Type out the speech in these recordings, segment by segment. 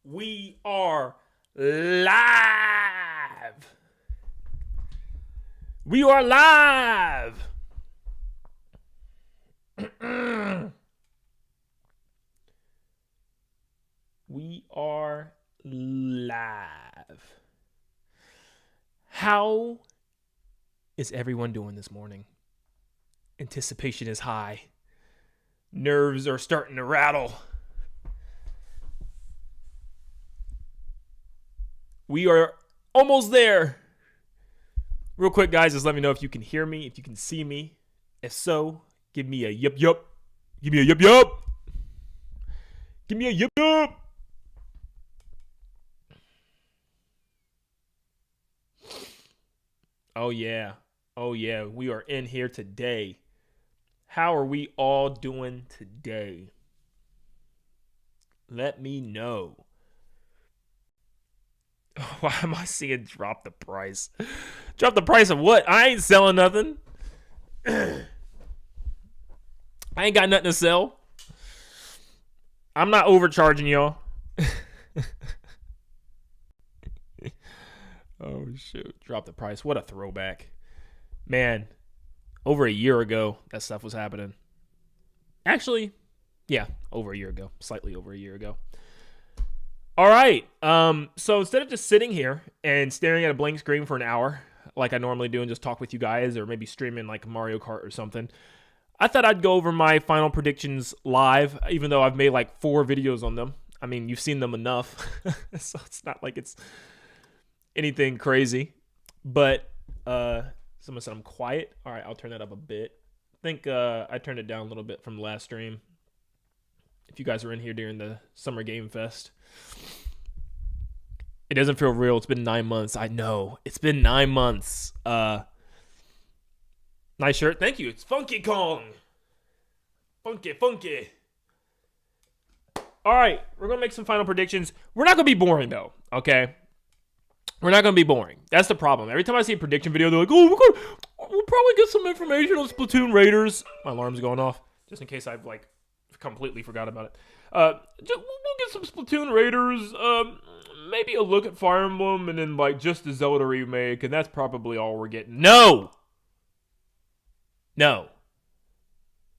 We are live. We are live. We are live. How is everyone doing this morning? Anticipation is high. Nerves are starting to rattle. We are almost there. Real quick, guys, just let me know if you can hear me, if you can see me. If so, give me a yup yup. Give me a yup yup. Give me a yup yup. Oh yeah. Oh yeah. We are in here today. How are we all doing today? Let me know. Why am I seeing drop the price? Drop the price of what? I ain't selling nothing. I ain't got nothing to sell. I'm not overcharging y'all. Oh, shoot. Drop the price. What a throwback. Man, over a year ago, that stuff was happening. Actually, yeah, over a year ago. Slightly over a year ago. All right. So instead of just sitting here and staring at a blank screen for an hour, like I normally do and just talk with you guys or maybe streaming like Mario Kart or something, I thought I'd go over my final predictions live, even though I've made like 4 videos on them. I mean, you've seen them enough, so it's not like it's anything crazy. But someone said I'm quiet. All right, I'll turn that up a bit. I think I turned it down a little bit from the last stream. If you guys were in here during the Summer Game Fest. It doesn't feel real. It's been 9 months. I know. It's been 9 months. Nice shirt. Thank you. It's Funky Kong. Funky, funky. All right. We're going to make some final predictions. We're not going to be boring, though. Okay? We're not going to be boring. That's the problem. Every time I see a prediction video, they're like, oh, we'll probably get some information on Splatoon Raiders. My alarm's going off. Just in case I've, like, completely forgot about it. We'll get some Splatoon Raiders, maybe a look at Fire Emblem, and then like just the Zelda remake, and that's probably all we're getting. No!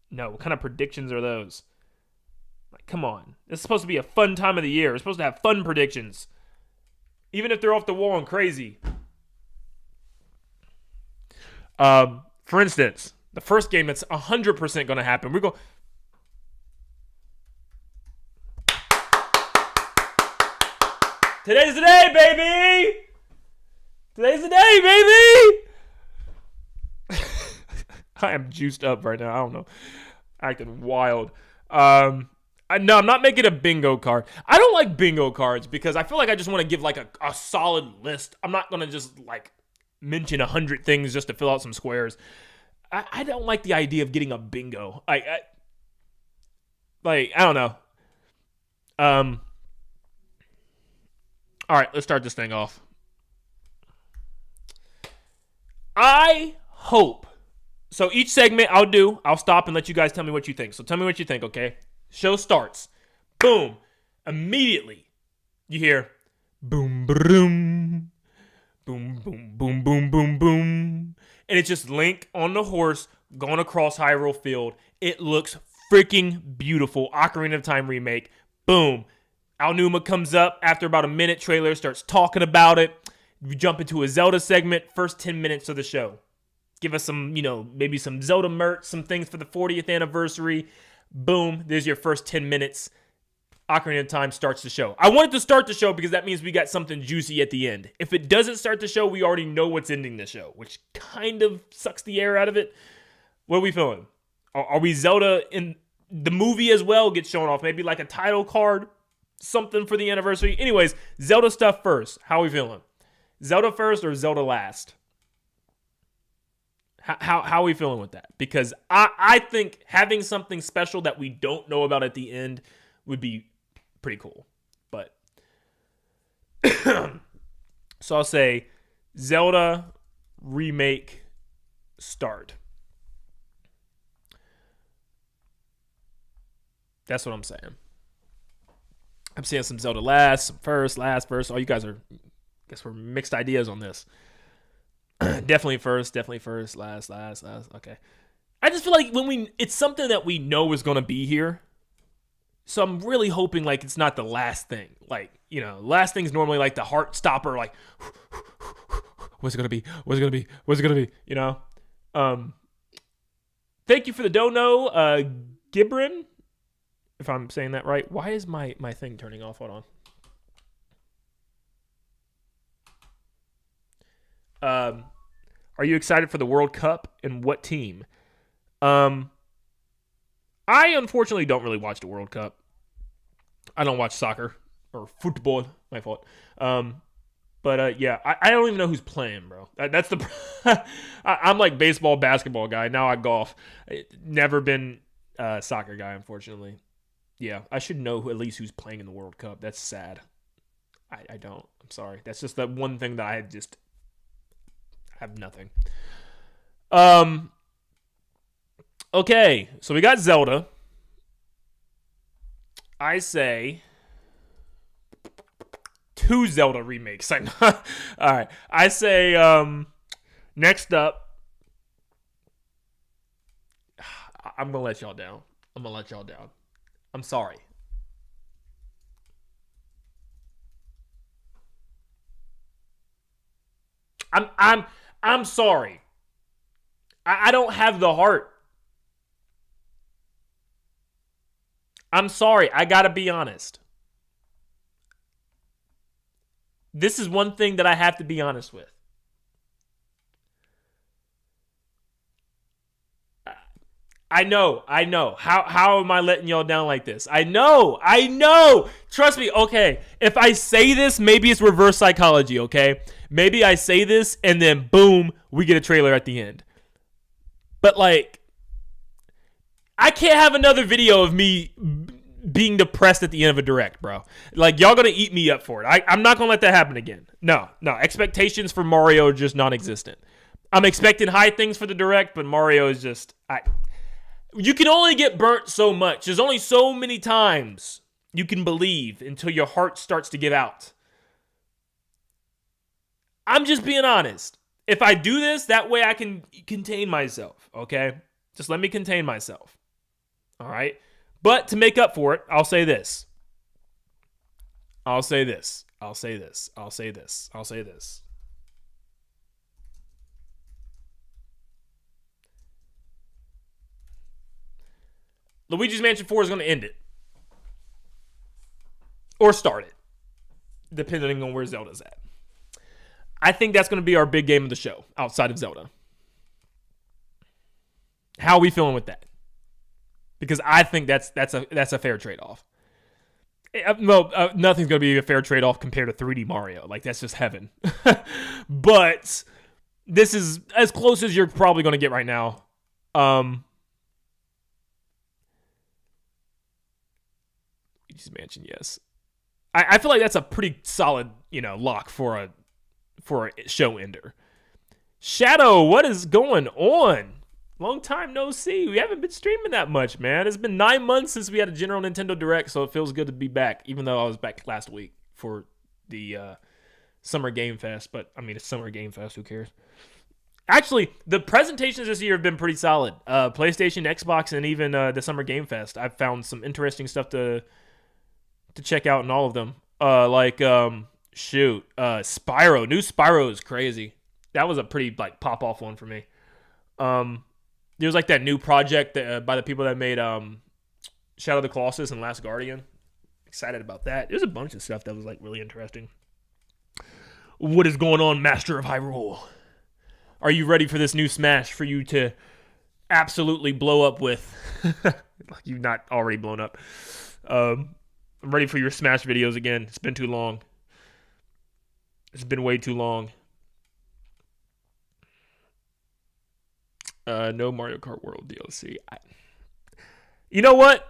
What kind of predictions are those? Like, come on. This is supposed to be a fun time of the year. We're supposed to have fun predictions. Even if they're off the wall and crazy. For instance, the first game that's 100% going to happen, we're going... Today's the day, baby! Today's the day, baby! I am juiced up right now. I don't know. Acting wild. No, I'm not making a bingo card. I don't like bingo cards because I feel like I just want to give like a solid list. I'm not going to just like mention 100 things just to fill out some squares. I don't like the idea of getting a bingo. I don't know. All right, let's start this thing off. I hope. So each segment I'll stop and let you guys tell me what you think. So tell me what you think, okay? Show starts. Boom. Immediately, you hear boom, boom, boom, boom, boom, boom, boom, boom. And it's just Link on the horse going across Hyrule Field. It looks freaking beautiful. Ocarina of Time remake. Boom. Aonuma comes up after about a minute trailer, starts talking about it. We jump into a Zelda segment, first 10 minutes of the show. Give us some, maybe some Zelda merch, some things for the 40th anniversary. Boom, there's your first 10 minutes. Ocarina of Time starts the show. I wanted to start the show because that means we got something juicy at the end. If it doesn't start the show, we already know what's ending the show, which kind of sucks the air out of it. What are we feeling? Are we Zelda in the movie as well? Gets shown off, maybe like a title card? Something for the anniversary. Anyways, Zelda stuff first. How are we feeling? Zelda first or Zelda last? How are we feeling with that? Because I think having something special that we don't know about at the end would be pretty cool. But so I'll say Zelda remake start. That's what I'm saying. I'm seeing some Zelda last, some first, last, first. Oh, you guys are, I guess we're mixed ideas on this. Definitely first, last. Okay. I just feel like it's something that we know is going to be here. So I'm really hoping like it's not the last thing. Like, last thing's normally like the heart stopper, like, what's it going to be? What's it going to be? What's it going to be? Thank you for the dono, Gibran. If I'm saying that right. Why is my thing turning off? Hold on. Are you excited for the World Cup and what team? I unfortunately don't really watch the World Cup. I don't watch soccer or football. My fault. But yeah, I don't even know who's playing, bro. That's the. I'm like baseball, basketball guy. Now I golf. Never been a soccer guy, unfortunately. Yeah, I should know at least who's playing in the World Cup. That's sad. I don't. I'm sorry. That's just that one thing that I have nothing. Okay, so we got Zelda. I say 2 Zelda remakes. All right. I say next up. I'm gonna let y'all down. I'm sorry. I'm sorry. I don't have the heart. I'm sorry. I gotta be honest. This is one thing that I have to be honest with. I know. How am I letting y'all down like this? I know. Trust me. Okay. If I say this, maybe it's reverse psychology, okay? Maybe I say this and then boom, we get a trailer at the end. But like, I can't have another video of me being depressed at the end of a direct, bro. Like, y'all gonna eat me up for it. I'm not gonna let that happen again. No. Expectations for Mario are just non-existent. I'm expecting high things for the direct, but Mario is just... You can only get burnt so much. There's only so many times you can believe until your heart starts to give out. I'm just being honest. If I do this, that way I can contain myself, okay? Just let me contain myself. All right? But to make up for it, I'll say this. Luigi's Mansion 4 is going to end it. Or start it. Depending on where Zelda's at. I think that's going to be our big game of the show, outside of Zelda. How are we feeling with that? Because I think that's a fair trade-off. Nothing's going to be a fair trade-off compared to 3D Mario. Like, that's just heaven. But this is as close as you're probably going to get right now. Luigi's Mansion, yes. I feel like that's a pretty solid, lock for a show ender. Shadow, what is going on? Long time no see. We haven't been streaming that much, man. It's been 9 months since we had a general Nintendo Direct, so it feels good to be back, even though I was back last week for the Summer Game Fest. But, I mean, it's Summer Game Fest. Who cares? Actually, the presentations this year have been pretty solid. PlayStation, Xbox, and even the Summer Game Fest. I've found some interesting stuff to check out in all of them. Spyro. New Spyro is crazy. That was a pretty, pop-off one for me. There's, that new project by the people that made Shadow of the Colossus and Last Guardian. Excited about that. There's a bunch of stuff that was, really interesting. What is going on, Master of Hyrule? Are you ready for this new Smash for you to absolutely blow up with? Like you've not already blown up. I'm ready for your Smash videos again. It's been too long. It's been way too long. No Mario Kart World DLC. You know what?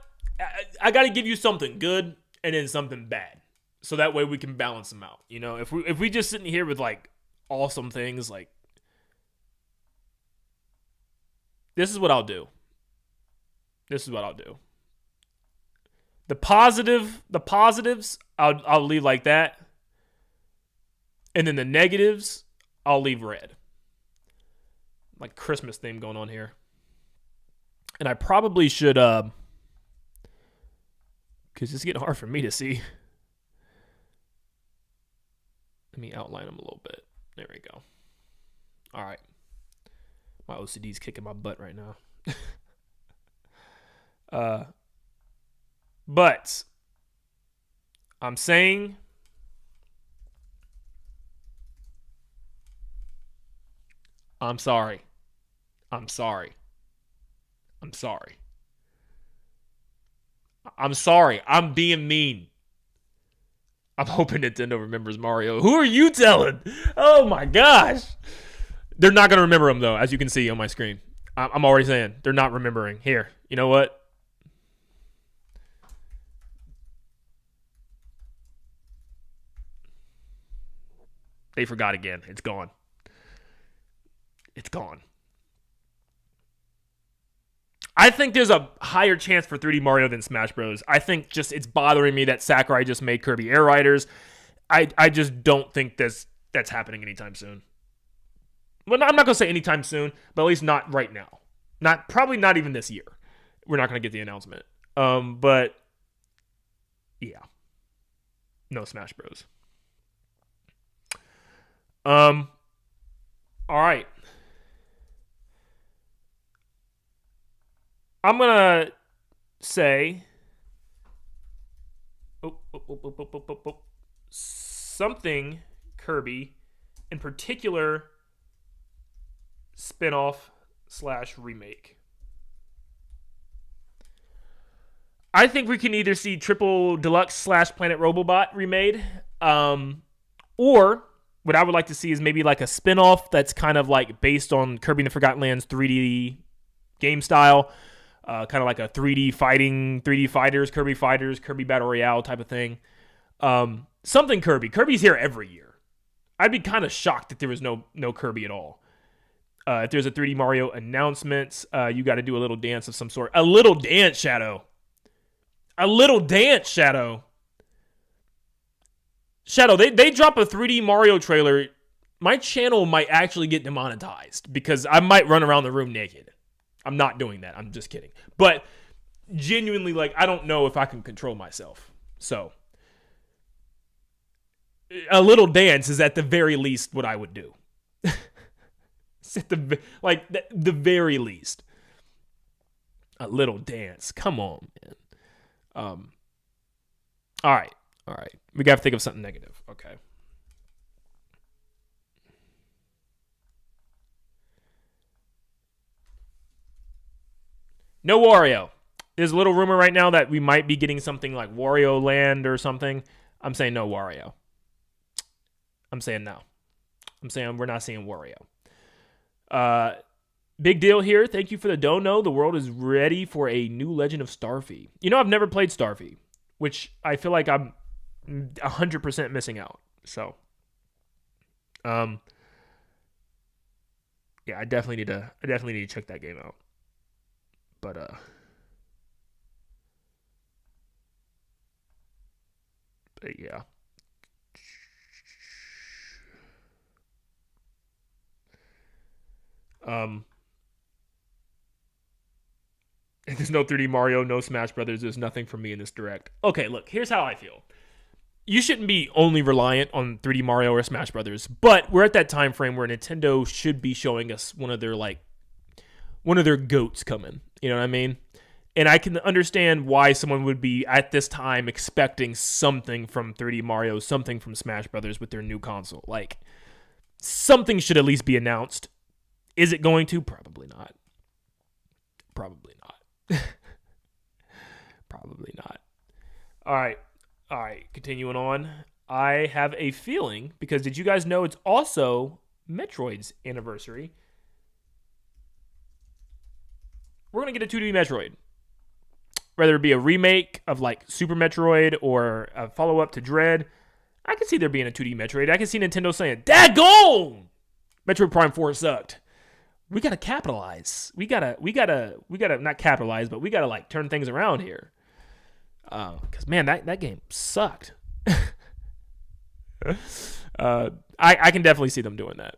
I got to give you something good and then something bad, so that way we can balance them out. If we just sitting here with awesome things, this is what I'll do. The positives, I'll leave like that. And then the negatives, I'll leave red. Like Christmas theme going on here. And I probably should, because it's getting hard for me to see. Let me outline them a little bit. There we go. All right. My OCD's kicking my butt right now. But I'm saying I'm sorry. I'm sorry. I'm sorry. I'm sorry. I'm being mean. I'm hoping Nintendo remembers Mario. Who are you telling? Oh my gosh. They're not going to remember him, though, as you can see on my screen. I'm already saying they're not remembering. Here, you know what? They forgot again. It's gone. It's gone. I think there's a higher chance for 3D Mario than Smash Bros. I think just it's bothering me that Sakurai just made Kirby Air Riders. I just don't think that's happening anytime soon. Well, I'm not going to say anytime soon, but at least not right now. Probably not even this year. We're not going to get the announcement. But yeah. No Smash Bros. All right. I'm going to say something Kirby, in particular spin-off / remake. I think we can either see Triple Deluxe / Planet Robobot remade, or what I would like to see is maybe like a spin-off that's kind of like based on Kirby and the Forgotten Lands 3D game style, kind of like a 3D fighters, Kirby Battle Royale type of thing. Something Kirby. Kirby's here every year. I'd be kind of shocked if there was no Kirby at all. If there's a 3D Mario announcement, you got to do a little dance of some sort. A little dance, Shadow. Shadow, they drop a 3D Mario trailer. My channel might actually get demonetized because I might run around the room naked. I'm not doing that. I'm just kidding. But genuinely, like, I don't know if I can control myself. So, a little dance is at the very least what I would do. It's at the very least. A little dance. Come on, man. All right. We got to think of something negative. Okay. No Wario. There's a little rumor right now that we might be getting something like Wario Land or something. I'm saying no Wario. I'm saying no. I'm saying we're not seeing Wario. Big deal here. Thank you for the dono. The world is ready for a new Legend of Starfy. You know, I've never played Starfy, which I feel like I'm 100% missing out. So, yeah, I definitely need to check that game out. But yeah. If there's no 3D Mario, no Smash Brothers, there's nothing for me in this direct. Okay, look, here's how I feel. You shouldn't be only reliant on 3D Mario or Smash Brothers, but we're at that time frame where Nintendo should be showing us one of their goats coming. You know what I mean? And I can understand why someone would be at this time expecting something from 3D Mario, something from Smash Brothers with their new console. Like, something should at least be announced. Is it going to? Probably not. Probably not. Probably not. All right. Continuing on. I have a feeling, because did you guys know it's also Metroid's anniversary? We're going to get a 2D Metroid. Whether it be a remake of like Super Metroid or a follow-up to Dread, I can see there being a 2D Metroid. I can see Nintendo saying, "Daggone! Metroid Prime 4 sucked. We gotta capitalize. We gotta not capitalize, but we gotta like turn things around here." Because, man, that game sucked. I can definitely see them doing that.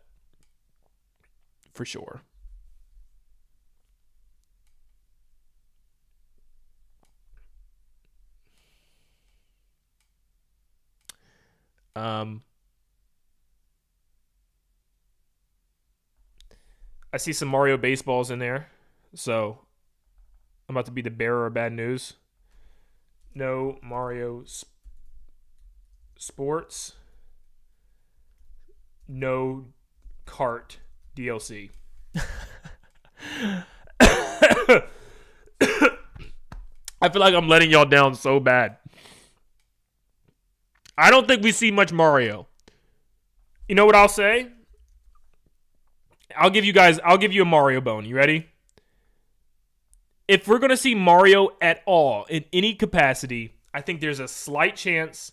For sure. I see some Mario baseballs in there. So I'm about to be the bearer of bad news. No Mario sports. No kart DLC. I feel like I'm letting y'all down so bad. I don't think we see much Mario. You know what I'll say? I'll give you a Mario bone. You ready? If we're going to see Mario at all in any capacity, I think there's a slight chance.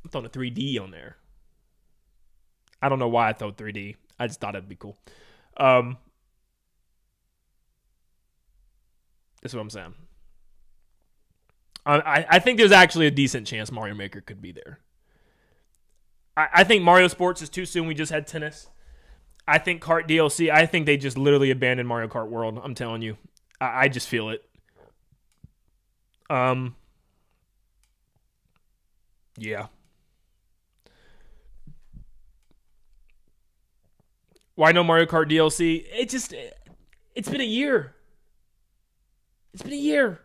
I'm throwing a 3D on there. I don't know why I thought 3D. I just thought it'd be cool. That's what I'm saying. I think there's actually a decent chance Mario Maker could be there. I think Mario Sports is too soon. We just had tennis. I think Kart DLC, I think they just literally abandoned Mario Kart World. I'm telling you. I just feel it. Yeah. Why no Mario Kart DLC? It's been a year. It's been a year.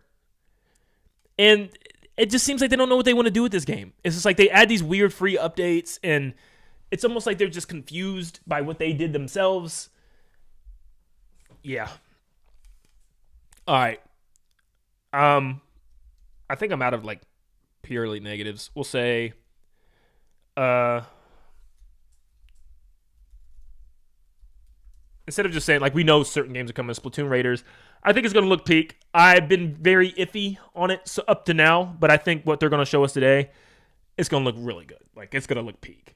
And it just seems like they don't know what they want to do with this game. It's just like they add these weird free updates, and it's almost like they're just confused by what they did themselves. Yeah. All right. I think I'm out of like purely negatives. We'll say instead of just saying, like, we know certain games are coming, Splatoon Raiders, I think it's going to look peak. I've been very iffy on it up to now, but I think what they're going to show us today, it's going to look really good. Like, it's going to look peak.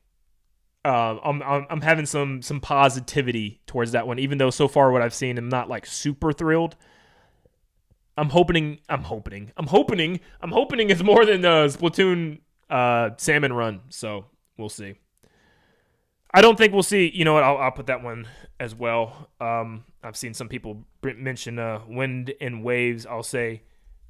I'm having some positivity towards that one, even though so far what I've seen, I'm not, like, super thrilled. I'm hoping it's more than Splatoon Salmon Run, so we'll see. I don't think we'll see. You know what? I'll put that one as well. I've seen some people mention Wind and Waves. I'll say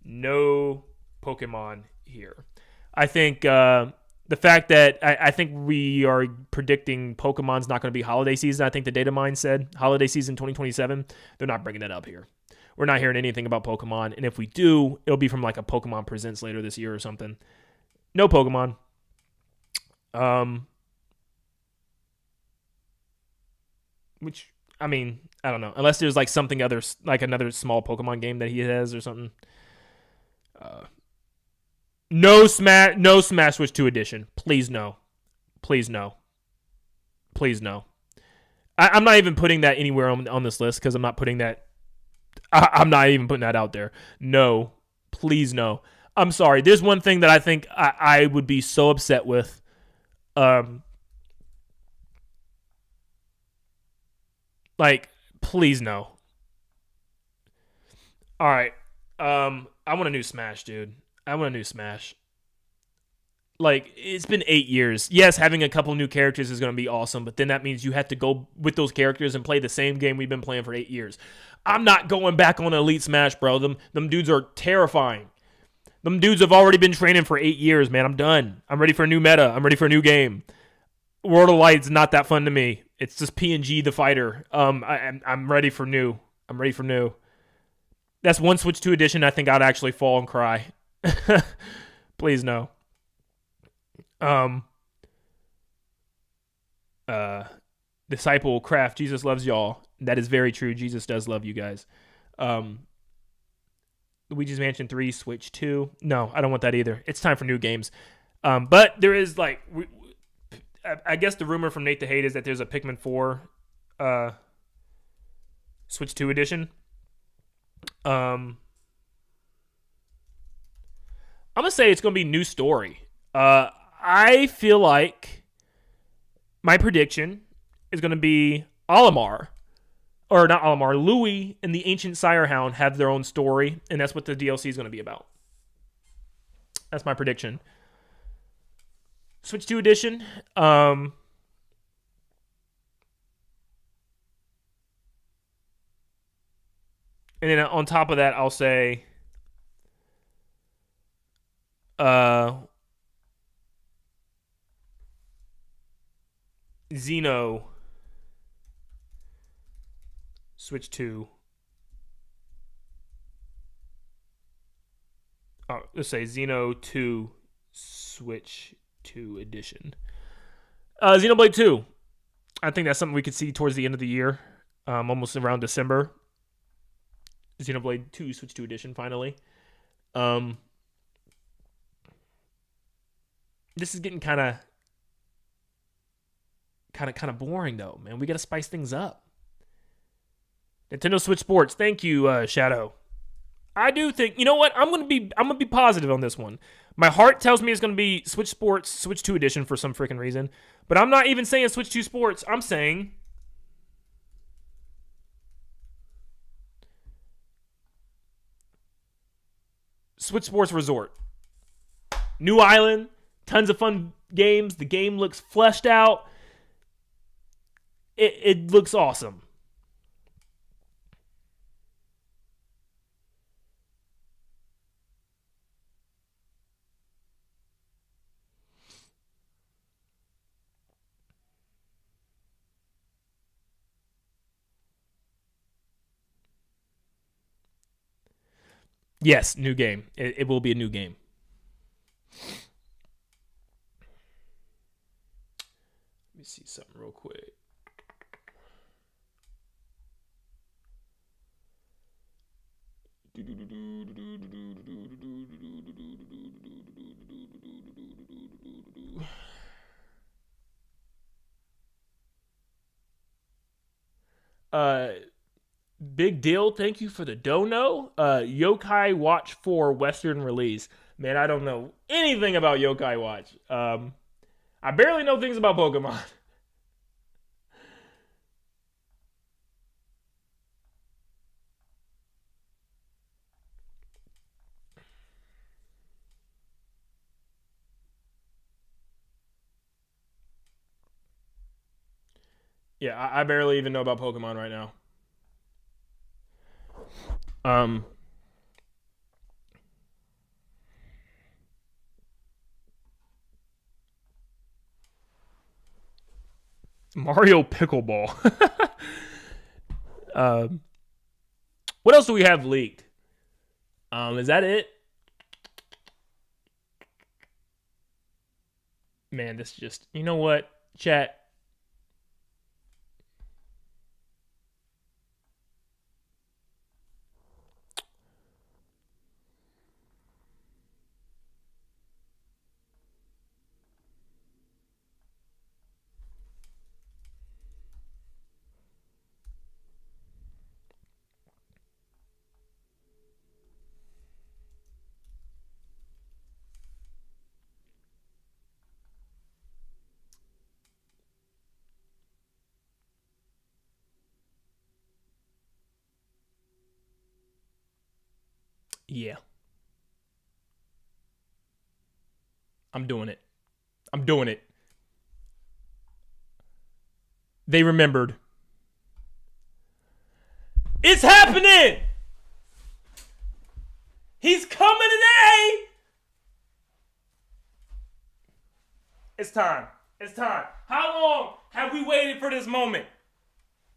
no Pokemon here. I think the fact that I think we are predicting Pokemon's not going to be holiday season. I think the data mine said holiday season 2027. They're not bringing that up here. We're not hearing anything about Pokemon. And if we do, it'll be from like a Pokemon Presents later this year or something. No Pokemon. Which, I mean, I don't know. Unless there's like something other, like another small Pokemon game that he has or something. No Smash Switch 2 edition. Please no. Please no. Please no. I'm not even putting that anywhere on this list because I'm not putting that. I'm not even putting that out there. No. Please no. I'm sorry. There's one thing that I think I would be so upset with. Like, please no. All right. I want a new Smash, dude. I want a new Smash. Like, it's been 8 years. Yes, having a couple new characters is going to be awesome, but then that means you have to go with those characters and play the same game we've been playing for 8 years. I'm not going back on Elite Smash, bro. Them dudes are terrifying. Them dudes have already been training for 8 years, man. I'm done. I'm ready for a new meta. I'm ready for a new game. World of Light's not that fun to me. It's just PNG the fighter. I'm ready for new. I'm ready for new. That's one Switch 2 edition. I think I'd actually fall and cry. Please no. Disciple Craft, Jesus loves y'all. That is very true. Jesus does love you guys. Luigi's Mansion 3, Switch 2. No, I don't want that either. It's time for new games. But there is like, I guess the rumor from Nate the Hate is that there's a Pikmin 4 Switch 2 edition. I'm gonna say it's gonna be new story. I feel like my prediction is gonna be Olimar or not Olimar, Louis and the Ancient Sirehound have their own story, and that's what the DLC is going to be about. That's my prediction. Switch 2 edition. And then on top of that, I'll say Xeno Switch 2. Oh, let's say Xeno 2 Switch 2 edition. Xenoblade 2. I think that's something we could see towards the end of the year, almost around December. Xenoblade 2 Switch 2 edition, finally. This is getting kind of boring though, man. We got to spice things up. Nintendo Switch Sports. Thank you, Shadow. I do think, you know what? I'm gonna be positive on this one. My heart tells me it's gonna be Switch Sports Switch 2 edition for some freaking reason, but I'm not even saying Switch 2 Sports. I'm saying Switch Sports Resort. New island, tons of fun games. The game looks fleshed out. It looks awesome. Yes, new game. It will be a new game. Let me see something real quick. Big deal. Thank you for the dono. Yokai Watch 4 Western release. Man, I don't know anything about Yokai Watch. I barely know things about Pokemon. Yeah, I barely even know about Pokemon right now. Mario Pickleball. What else do we have leaked? Is that it? Man, this just, you know what, chat? Yeah. I'm doing it. I'm doing it. They remembered. It's happening! He's coming today! It's time. It's time. How long have we waited for this moment?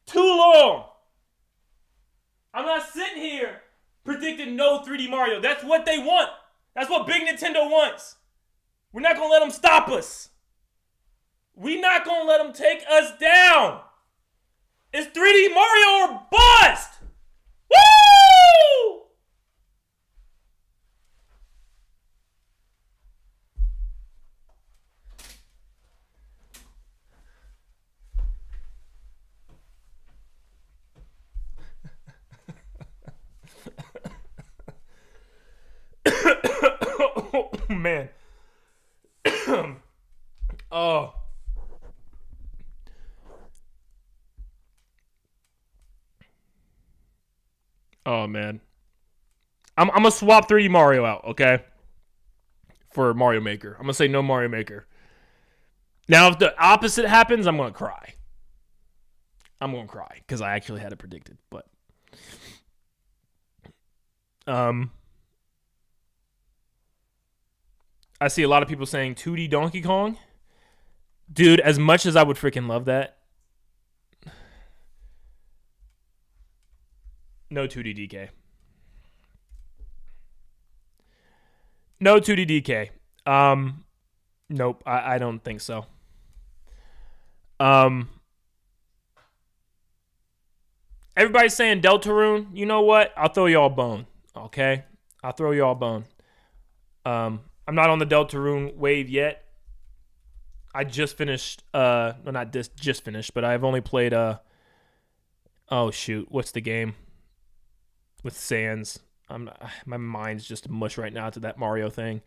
Too long! I'm not sitting here predicting no 3D Mario. That's what they want. That's what Big Nintendo wants. We're not going to let them stop us. We're not going to let them take us down. It's 3D Mario or bust. Woo! Oh, man. Oh. Oh, man. I'm going to swap 3D Mario out, okay? For Mario Maker. I'm going to say no Mario Maker. Now, if the opposite happens, I'm going to cry. I'm going to cry because I actually had it predicted. But, I see a lot of people saying 2D Donkey Kong. Dude, as much as I would freaking love that, no 2D DK. No 2D DK. Nope, I don't think so. Everybody's saying Deltarune. You know what? I'll throw y'all a bone. Okay? I'll throw y'all a bone. I'm not on the Deltarune wave yet. I just finished, well, not just finished, but I've only played, oh shoot, what's the game? With Sans. My mind's just mush right now to that Mario thing.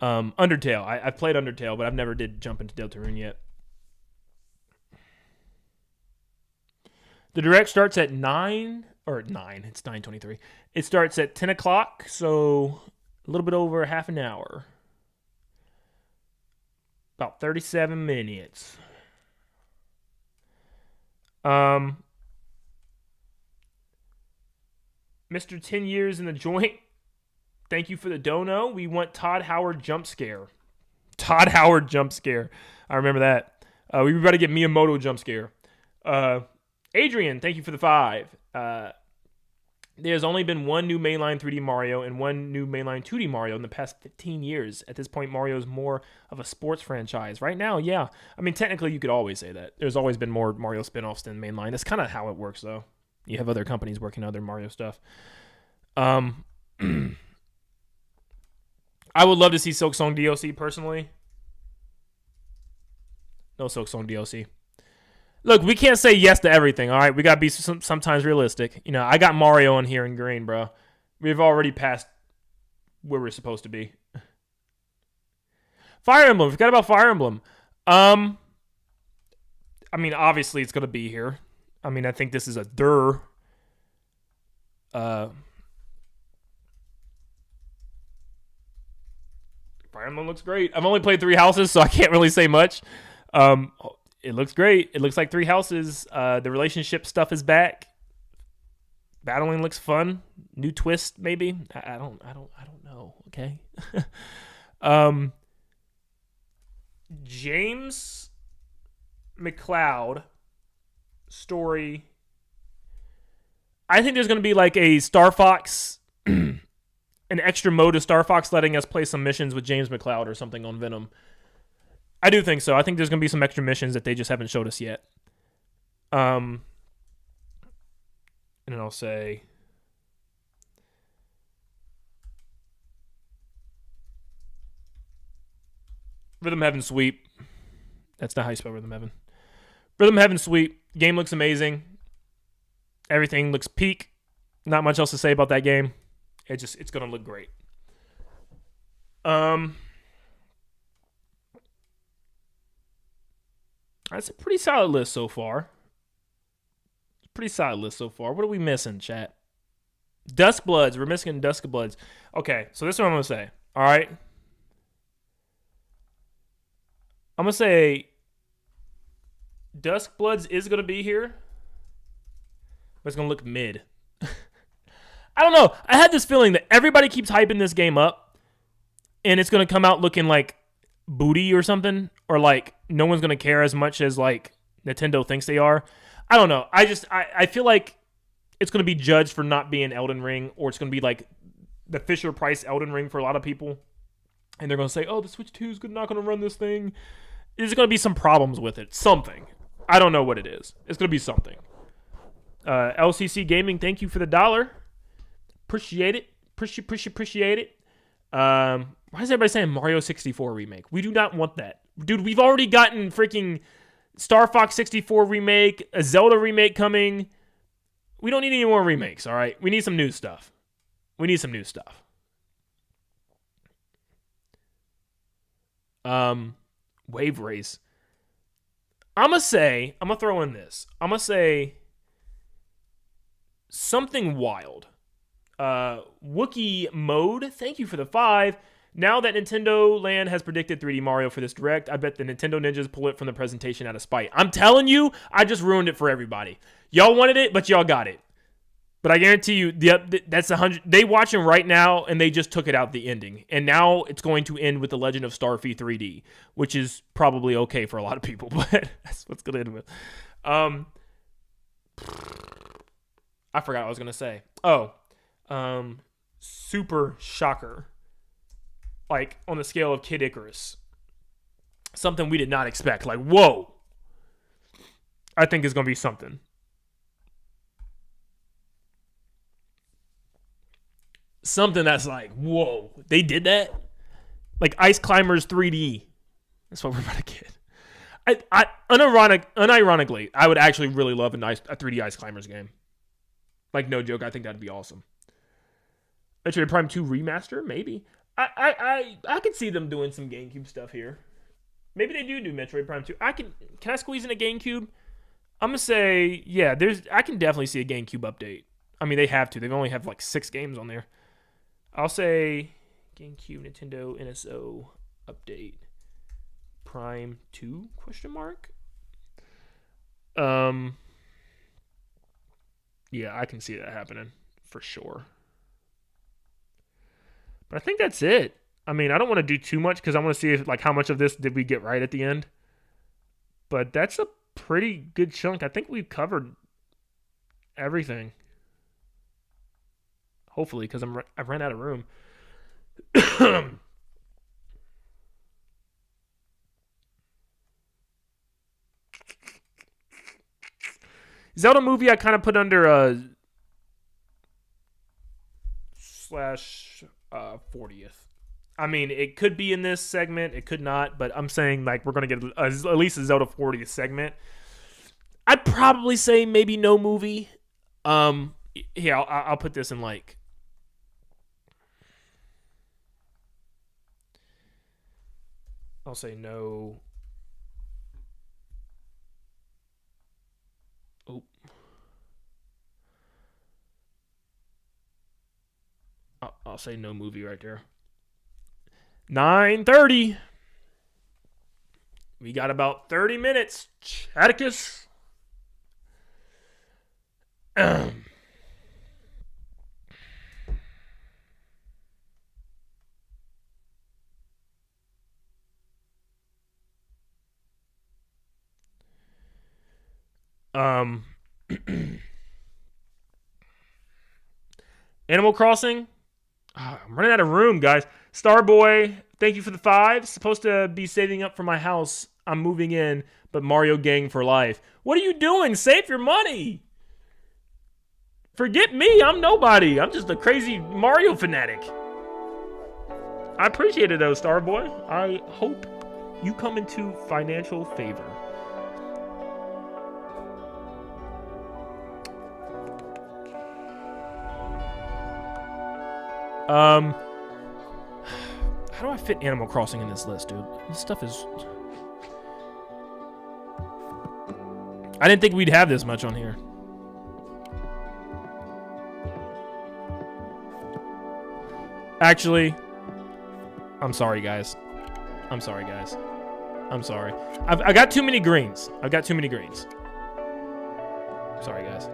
Undertale. I've played Undertale, but I've never did jump into Deltarune yet. The direct starts at 9, or 9, it's 9:23. It starts at 10 o'clock, so a little bit over half an hour. About 37 minutes. Mr. 10 years in the joint. Thank you for the dono. We want Todd Howard jump scare. Todd Howard jump scare. I remember that. We were about to get Miyamoto jump scare. Adrian, thank you for the 5. There's only been one new mainline 3D Mario and one new mainline 2D Mario in the past 15 years. At this point, Mario is more of a sports franchise. Right now, yeah. I mean, technically, you could always say that. There's always been more Mario spin-offs than mainline. That's kind of how it works, though. You have other companies working on other Mario stuff. I would love to see Silk Song DLC, personally. No Silk Song DLC. Look, we can't say yes to everything, all right? We got to be sometimes realistic. You know, I got Mario in here in green, bro. We've already passed where we're supposed to be. Fire Emblem. Forgot about Fire Emblem. I mean, obviously it's going to be here. I mean, I think this is a Fire Emblem looks great. I've only played 3 houses, so I can't really say much. It looks great. It looks like 3 houses. The relationship stuff is back. Battling looks fun. New twist, maybe. I don't know. Okay. James McLeod story. I think there's going to be like a Star Fox, an extra mode of Star Fox letting us play some missions with James McLeod or something on Venom. I do think so. I think there's going to be some extra missions that they just haven't showed us yet. And then I'll say... Rhythm Heaven Sweep. That's not how you spell Rhythm Heaven. Rhythm Heaven Sweep. Game looks amazing. Everything looks peak. Not much else to say about that game. It's going to look great. That's a pretty solid list so far. What are we missing, chat? Duskbloods. We're missing Duskbloods. Okay, so this is what I'm going to say. All right? I'm going to say Duskbloods is going to be here, but it's going to look mid. I don't know. I had this feeling that everybody keeps hyping this game up, and it's going to come out looking like booty or something, or like no one's going to care as much as like Nintendo thinks they are. I don't know. I feel like it's going to be judged for not being Elden Ring, or it's going to be like the Fisher Price Elden Ring for a lot of people. And they're going to say, oh, the Switch 2 is not going to run this thing. There's going to be some problems with it. Something. I don't know what it is. It's going to be something. LCC Gaming, thank you for the $1. Appreciate it. Appreciate it. Why is everybody saying Mario 64 remake? We do not want that. Dude, we've already gotten freaking Star Fox 64 remake, a Zelda remake coming. We don't need any more remakes, all right? We need some new stuff. Wave Race. I'm going to throw in this. I'm going to say something wild. Wookie Mode, thank you for the 5. Now that Nintendo Land has predicted 3D Mario for this Direct, I bet the Nintendo Ninjas pull it from the presentation out of spite. I'm telling you, I just ruined it for everybody. Y'all wanted it, but y'all got it. But I guarantee you, that's 100. They watching right now, and they just took it out the ending. And now it's going to end with The Legend of Starfy 3D, which is probably okay for a lot of people, but that's what's going to end with. I forgot what I was going to say. Super shocker. Like, on the scale of Kid Icarus. Something we did not expect. Like, whoa. I think it's going to be something. Something that's like, whoa. They did that? Like, Ice Climbers 3D. That's what we're about to get. Unironically, I would actually really love a 3D Ice Climbers game. Like, no joke. I think that'd be awesome. Metroid Prime 2 remaster? Maybe. I could see them doing some GameCube stuff here. Maybe they do Metroid Prime 2. Can I squeeze in a GameCube? I'm gonna say, yeah, I can definitely see a GameCube update. I mean, they have to. They've only have like 6 games on there. I'll say GameCube Nintendo NSO update. Prime 2 ? Yeah, I can see that happening for sure. But I think that's it. I mean, I don't want to do too much because I want to see if, like, how much of this did we get right at the end. But that's a pretty good chunk. I think we've covered everything. Hopefully, because I've ran out of room. Zelda movie I kind of put under /40th. I mean, it could be in this segment, it could not, but I'm saying like we're gonna get at least a Zelda 40th segment. I'd probably say maybe no movie. Here I'll put this in like. I'll say no. Oh. I'll say no movie right there. 9:30. We got about 30 minutes. Atticus. Animal Crossing. I'm running out of room, guys. Starboy, thank you for the 5. Supposed to be saving up for my house. I'm moving in, but Mario gang for life. What are you doing? Save your money. Forget me. I'm nobody. I'm just a crazy Mario fanatic. I appreciate it, though, Starboy. I hope you come into financial favor. How do I fit Animal Crossing in this list, dude? This stuff is... I didn't think we'd have this much on here. Actually, I'm sorry, guys. I'm sorry. I got too many greens. Sorry, guys.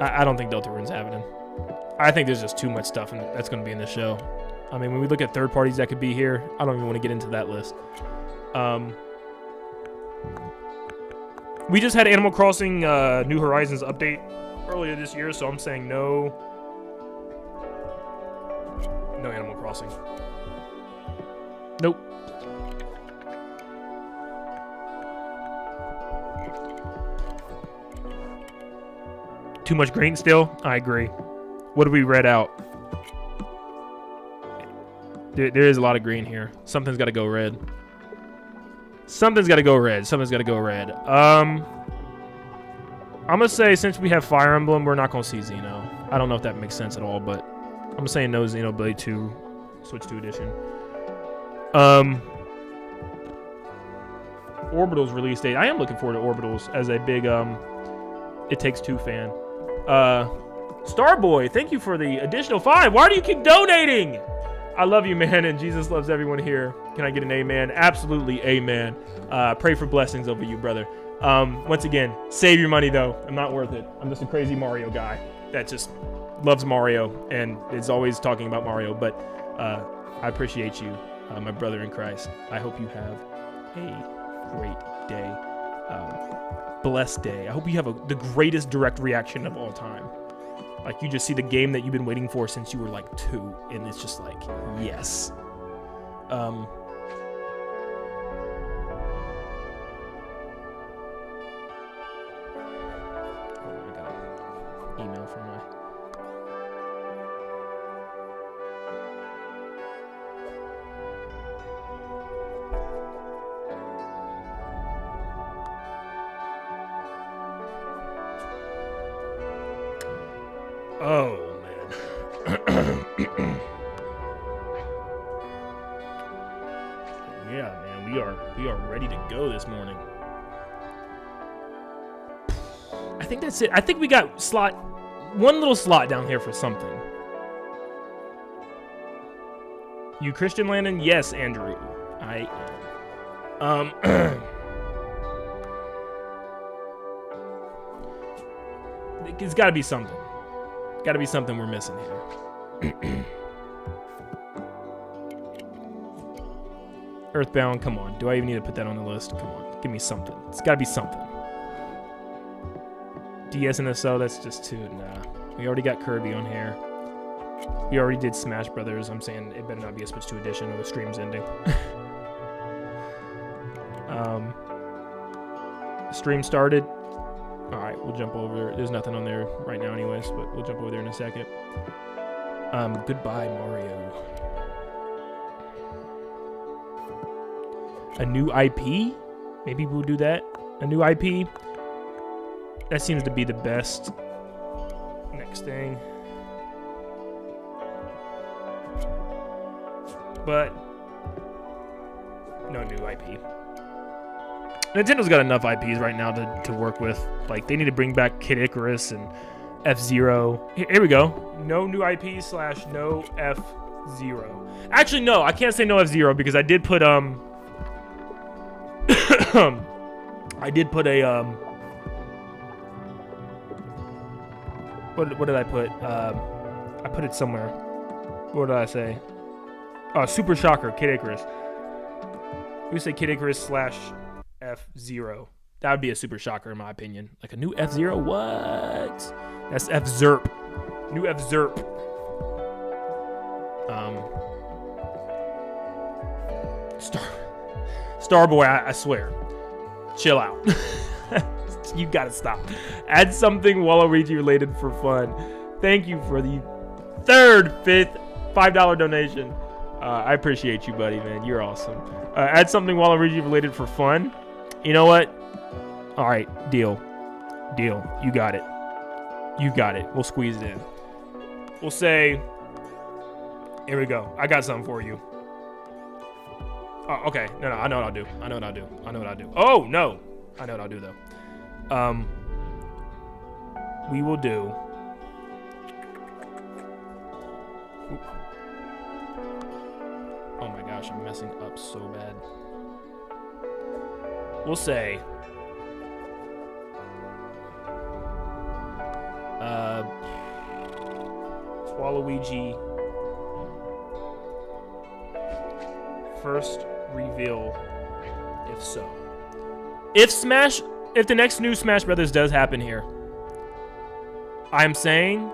I don't think Deltarune's happening. I think there's just too much stuff that's going to be in the show. I mean, when we look at third parties that could be here, I don't even want to get into that list. We just had Animal Crossing New Horizons update earlier this year, so I'm saying no. No Animal Crossing. Nope. Too much green still? I agree. What did we read out? There is a lot of green here. Something's got to go red. I'm going to say since we have Fire Emblem, we're not going to see Xeno. I don't know if that makes sense at all, but I'm saying no Xenoblade 2 Switch 2 edition. Orbital's release date. I am looking forward to Orbitals as a big It Takes Two fan. Starboy, thank you for the additional 5. Why do you keep donating? I love you, man, and Jesus loves everyone here. Can I get an amen? Absolutely, amen. Pray for blessings over you, brother. Once again, save your money, though. I'm not worth it. I'm just a crazy Mario guy that just loves Mario and is always talking about Mario. But I appreciate you, my brother in Christ. I hope you have a great day. Blessed day. I hope you have the greatest direct reaction of all time. Like, you just see the game that you've been waiting for since you were like 2, and it's just like, yes. Oh my God. Email from my... Oh, man. Yeah, man, we are ready to go this morning. I think that's it. I think we got one little slot down here for something. You Christian Landon? Yes, Andrew. I am. It's got to be something. Got to be something we're missing here. Earthbound, come on. Do I even need to put that on the list? Come on, give me something. It's got to be something. DS and SO, that's just 2. Nah, we already got Kirby on here. We already did Smash Brothers. I'm saying it better not be a Switch 2 edition or the stream's ending. Stream started. All right, we'll jump over. There's nothing on there right now anyways, but we'll jump over there in a second. Goodbye, Mario. A new IP? Maybe we'll do that. A new IP? That seems to be the best. Next thing. But no new IP. Nintendo's got enough IPs right now to work with. Like, they need to bring back Kid Icarus and F-Zero. Here we go. No new IP / no F-Zero. Actually, no, I can't say no F-Zero because I did put I did put a what did I put? I put it somewhere. What did I say? Super Shocker, Kid Icarus. We say Kid Icarus / F-Zero. That would be a Super Shocker in my opinion. Like a new F-Zero? What? That's F-Zerp. New F-Zerp. Starboy, I swear. Chill out. You gotta stop. Add something Waluigi related for fun. Thank you for the fifth $5 donation. I appreciate you, buddy, man. You're awesome. Add something Waluigi related for fun. You know what? All right, deal. You got it. We'll squeeze it in. We'll say, here we go. I got something for you. Oh, okay. No, I know what I'll do. Oh, no. I know what I'll do, though. We will do... Oh my gosh, I'm messing up so bad. We'll say... Waluigi... First reveal, if so. If the next new Smash Brothers does happen here, I'm saying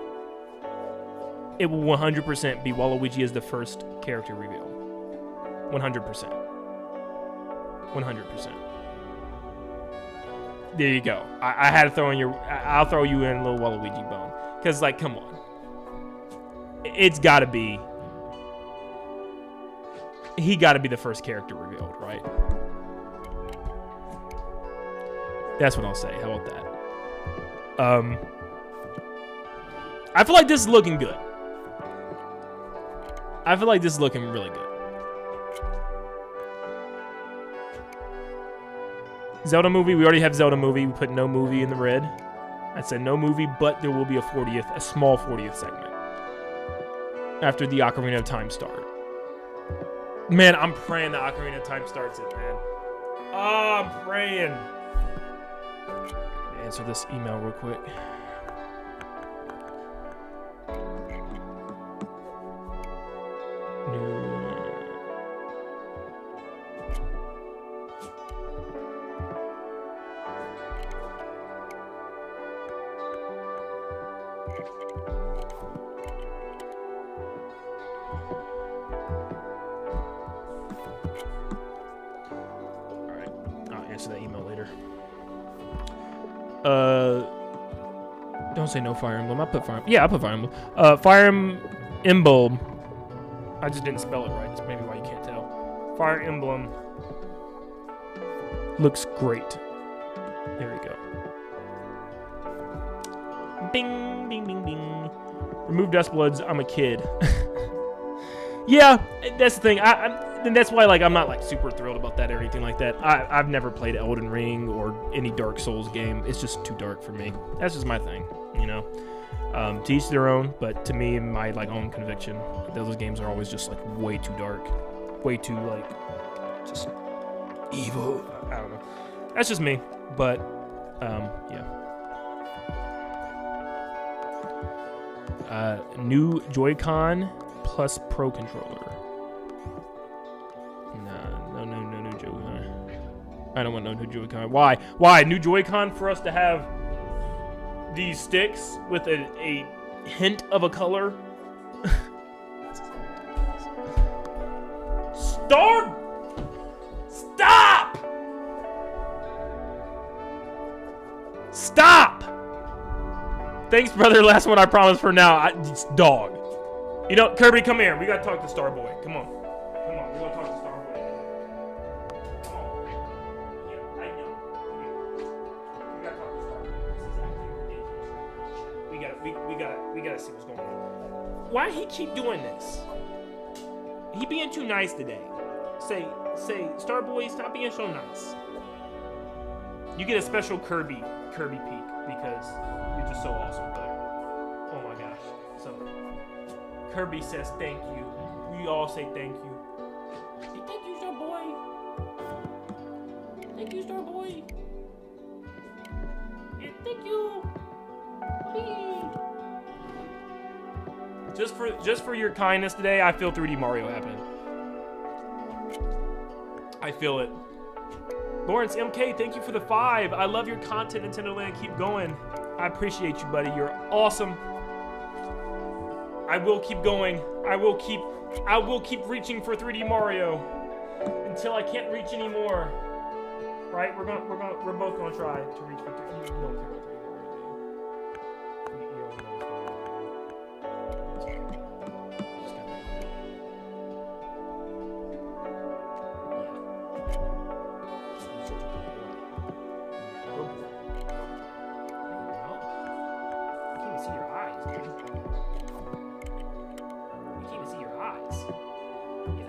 it will 100% be Waluigi as the first character reveal. 100%. 100%. There you go. I had to throw in I'll throw you in a little Waluigi bone. Because, like, come on. It's got to be... He got to be the first character revealed, right? That's what I'll say. How about that? I feel like this is looking good. I feel like this is looking really good. Zelda movie. We already have Zelda movie. We put no movie in the red. I said no movie, but there will be a small 40th segment after the Ocarina of Time start. Man, I'm praying the Ocarina of Time starts it, man. Oh, I'm praying. Answer this email real quick. That email later. Don't say no Fire Emblem. I put Fire Emblem. Yeah, I put Fire Emblem. Fire Emblem. I just didn't spell it right. That's maybe why you can't tell. Fire Emblem looks great. There we go. Bing, bing, bing, bing. Remove Dust Bloods. I'm a kid. Yeah, that's the thing. And that's why, like, I'm not like super thrilled about that or anything like that. I've never played Elden Ring or any Dark Souls game. It's just too dark for me. That's just my thing, you know. To each their own, but to me, my like own conviction, those games are always just like way too dark, way too like just evil. I don't know. That's just me, but yeah. New Joy-Con plus Pro controller. No new Joy-Con. I don't want no new Joy-Con. Why? New Joy-Con for us to have these sticks with a hint of a color? Stop! Thanks, brother. Last one I promise for now. It's dog. You know, Kirby, come here. We gotta talk to Starboy. Come on. We're gonna talk to Starboy. Come on. Yeah, I know. We gotta talk to Starboy. We gotta see what's going on. Why he keep doing this? He being too nice today. Say, Starboy, stop being so nice. You get a special Kirby peek because you're just so awesome, brother. Oh my gosh. So Kirby says thank you. We all say thank you. Hey, thank you, Starboy. Thank you, Starboy. Yeah, thank you. Whee. Just for your kindness today, I feel 3D Mario happen. I feel it. Lawrence MK, thank you for the 5. I love your content, Nintendo Land. Keep going. I appreciate you, buddy. You're awesome. I will keep going. I will keep reaching for 3D Mario until I can't reach anymore. Right? We're both gonna try to reach for 3D. You don't care about 3D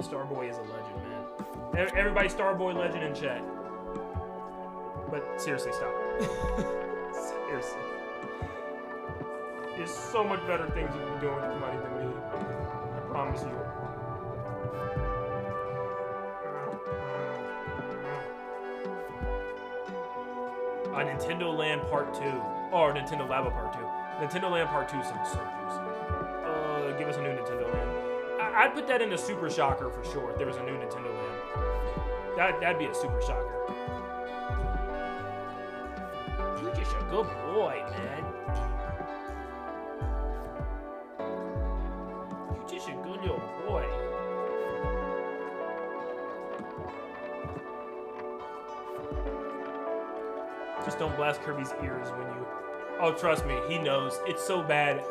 Starboy is a legend, man. Everybody Starboy legend in chat. But seriously, stop. Seriously. There's so much better things you can be doing with money than me. I promise you. Nintendo Land Part 2. Or Nintendo Labo Part 2. Nintendo Land Part 2 sounds so juicy. Give us a new Nintendo Land. I'd put that in a Super Shocker for sure if there was a new Nintendo Land. That'd be a Super Shocker. You're just a good boy, man. You're just a good little boy. Just don't blast Kirby's ears when you... Oh, trust me, he knows. It's so bad.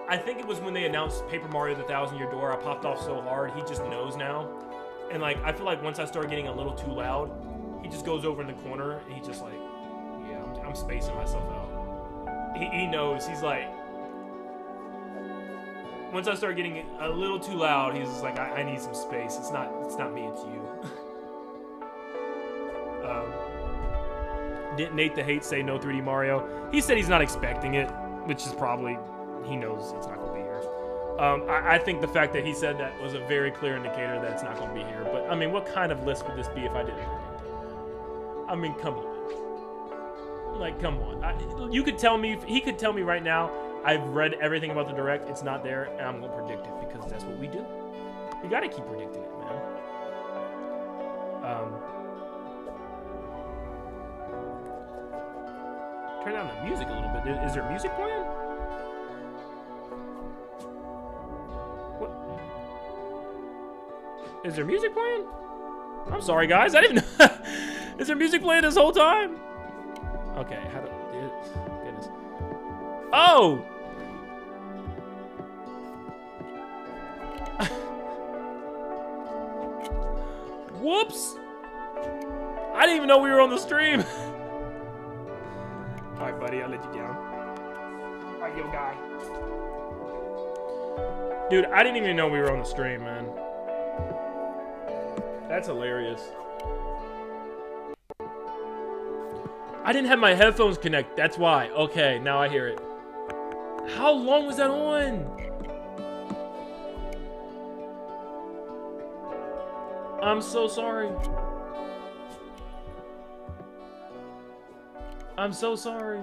I think it was when they announced Paper Mario: The 1,000-Year Door, I popped off so hard, he just knows now. And like, I feel like once I start getting a little too loud, he just goes over in the corner and he's just like, yeah, I'm spacing myself out. He knows, he's like, once I start getting a little too loud, he's just like, I need some space. It's not me, it's you. Didn't Nate the Hate say no 3D Mario? He said he's not expecting it, which is probably, he knows it's not going to be here. I think the fact that he said that was a very clear indicator that it's not going to be here. But, I mean, what kind of list would this be if I didn't predict it? I mean, come on. Like, come on. You could tell me, he could tell me right now, I've read everything about the Direct, it's not there, and I'm going to predict it because that's what we do. You got to keep predicting it, man. Turn down the music a little bit. Is there music playing? What? Is there music playing? I'm sorry, guys. I didn't know. Is there music playing this whole time? Okay. How do? Goodness. Oh. Whoops. I didn't even know we were on the stream. All right, buddy, I'll let you down. All right, yo, guy. Dude, I didn't even know we were on the stream, man. That's hilarious. I didn't have my headphones connect. That's why. Okay, now I hear it. How long was that on? I'm so sorry. I'm so sorry.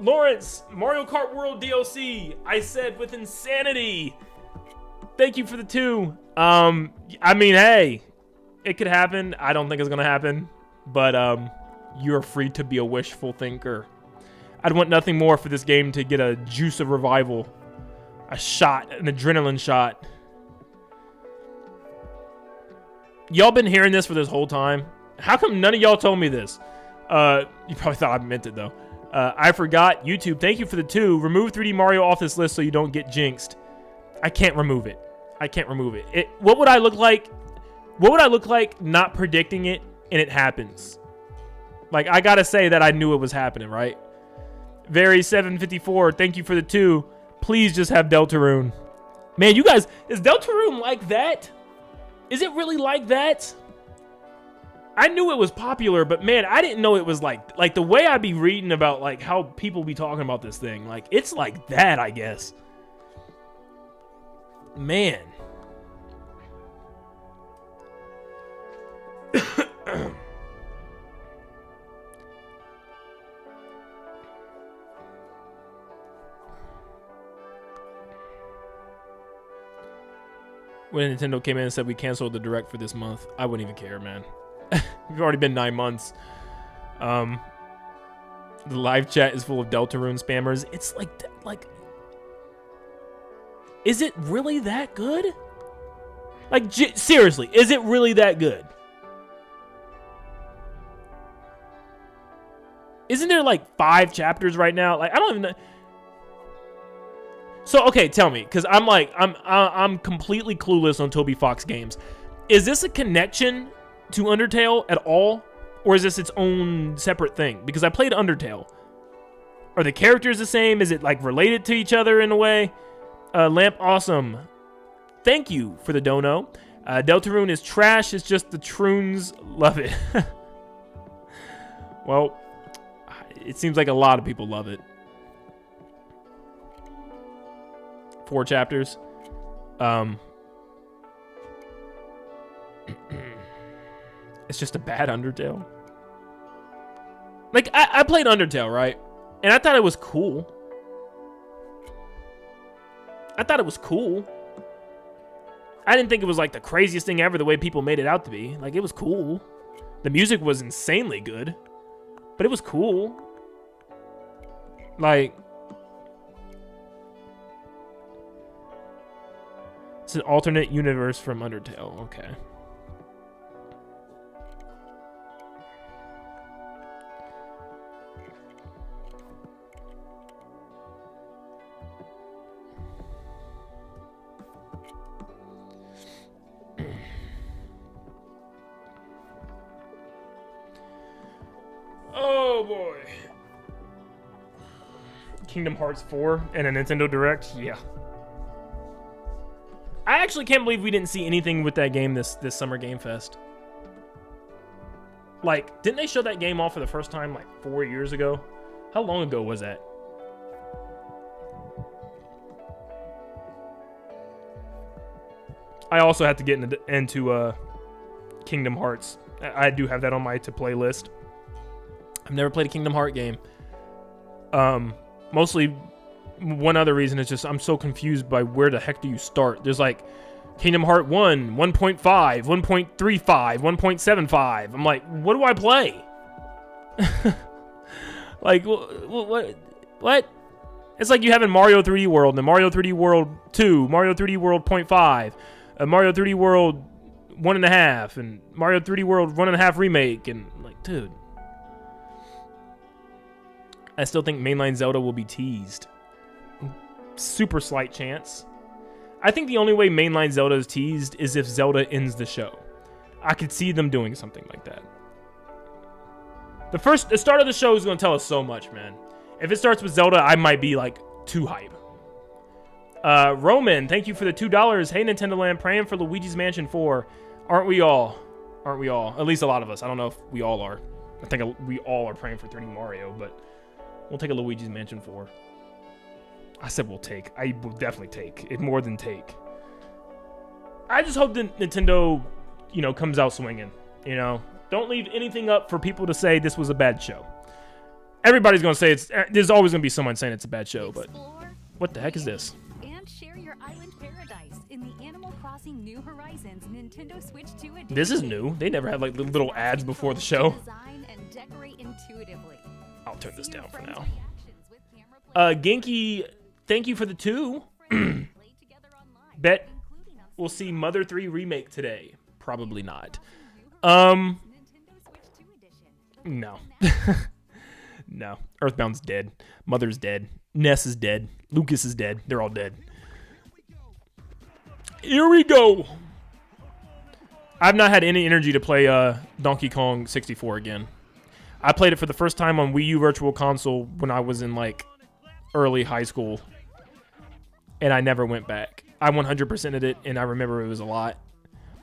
Lawrence, Mario Kart World DLC. I said with insanity. Thank you for the 2. I mean, hey, it could happen. I don't think it's gonna happen, but you're free to be a wishful thinker. I'd want nothing more for this game to get a juice of revival, a shot, an adrenaline shot. Y'all been hearing this for this whole time? How come none of y'all told me this? You probably thought I meant it, though. I forgot. YouTube, thank you for the 2. Remove 3D Mario off this list so you don't get jinxed. I can't remove it. I can't remove it. What would I look like? What would I look like not predicting it and it happens? Like, I gotta say that I knew it was happening, right? Very 754, thank you for the 2. Please just have Deltarune. Man, you guys, is Deltarune like that? Is it really like that? I knew it was popular, but man, I didn't know it was like the way I be reading about like how people be talking about this thing. Like, it's like that, I guess. Man. When Nintendo came in and said we canceled the Direct for this month, I wouldn't even care, man. We've already been 9 months. The live chat is full of Deltarune spammers. It's like, is it really that good? Like, seriously, is it really that good? Isn't there like 5 chapters right now? Like, I don't even know. So, okay, tell me, because I'm completely clueless on Toby Fox games. Is this a connection to Undertale at all, or is this its own separate thing? Because I played Undertale. Are the characters the same? Is it like related to each other in a way? Lamp Awesome, thank you for the dono. Deltarune is trash. It's just the Troons love it. Well, it seems like a lot of people love it. 4 chapters. It's just a bad Undertale. Like, I played Undertale, right? And I thought it was cool. I thought it was cool. I didn't think it was like the craziest thing ever the way people made it out to be. Like, it was cool. The music was insanely good. But it was cool. Like, it's an alternate universe from Undertale. Okay. Oh boy. Kingdom Hearts 4 and a Nintendo Direct? Yeah. I actually can't believe we didn't see anything with that game this Summer Game Fest. Like, didn't they show that game off for the first time like 4 years ago? How long ago was that? I also have to get into Kingdom Hearts. I do have that on my to-play list. I've never played a Kingdom Heart game. Mostly, one other reason is just I'm so confused by where the heck do you start. There's like Kingdom Heart 1, 1.5, 1.35, 1.75. I'm like, what do I play? Like, what? It's like you have in Mario 3D World, and Mario 3D World 2, Mario 3D World 0.5, Mario 3D World 1.5, and Mario 3D World 1.5 Remake, and like, dude. I still think mainline Zelda will be teased. Super slight chance. I think the only way mainline Zelda is teased is if Zelda ends the show. I could see them doing something like that. The start of the show is going to tell us so much, man. If it starts with Zelda, I might be like too hype. Roman, thank you for the $2. Hey, Nintendo Land, praying for Luigi's Mansion 4. Aren't we all? Aren't we all? At least a lot of us. I don't know if we all are. I think we all are praying for 3D Mario, but we'll take a Luigi's Mansion 4. I said we'll take. I will definitely take. It more than take. I just hope that Nintendo, comes out swinging. Don't leave anything up for people to say this was a bad show. Everybody's going to say there's always going to be someone saying it's a bad show, but what the heck is this? And share your island paradise in the Animal Crossing New Horizons Nintendo Switch 2 edition. This is new. They never had like little ads before the show. Design and decorate intuitively. I'll turn this down for now. Genki, thank you for the 2. Bet we'll see Mother 3 remake today. Probably not. No. No. Earthbound's dead. Mother's dead. Ness is dead. Lucas is dead. They're all dead. Here we go. I've not had any energy to play Donkey Kong 64 again. I played it for the first time on Wii U Virtual Console when I was in like early high school, and I never went back. I 100%ed it, and I remember it was a lot.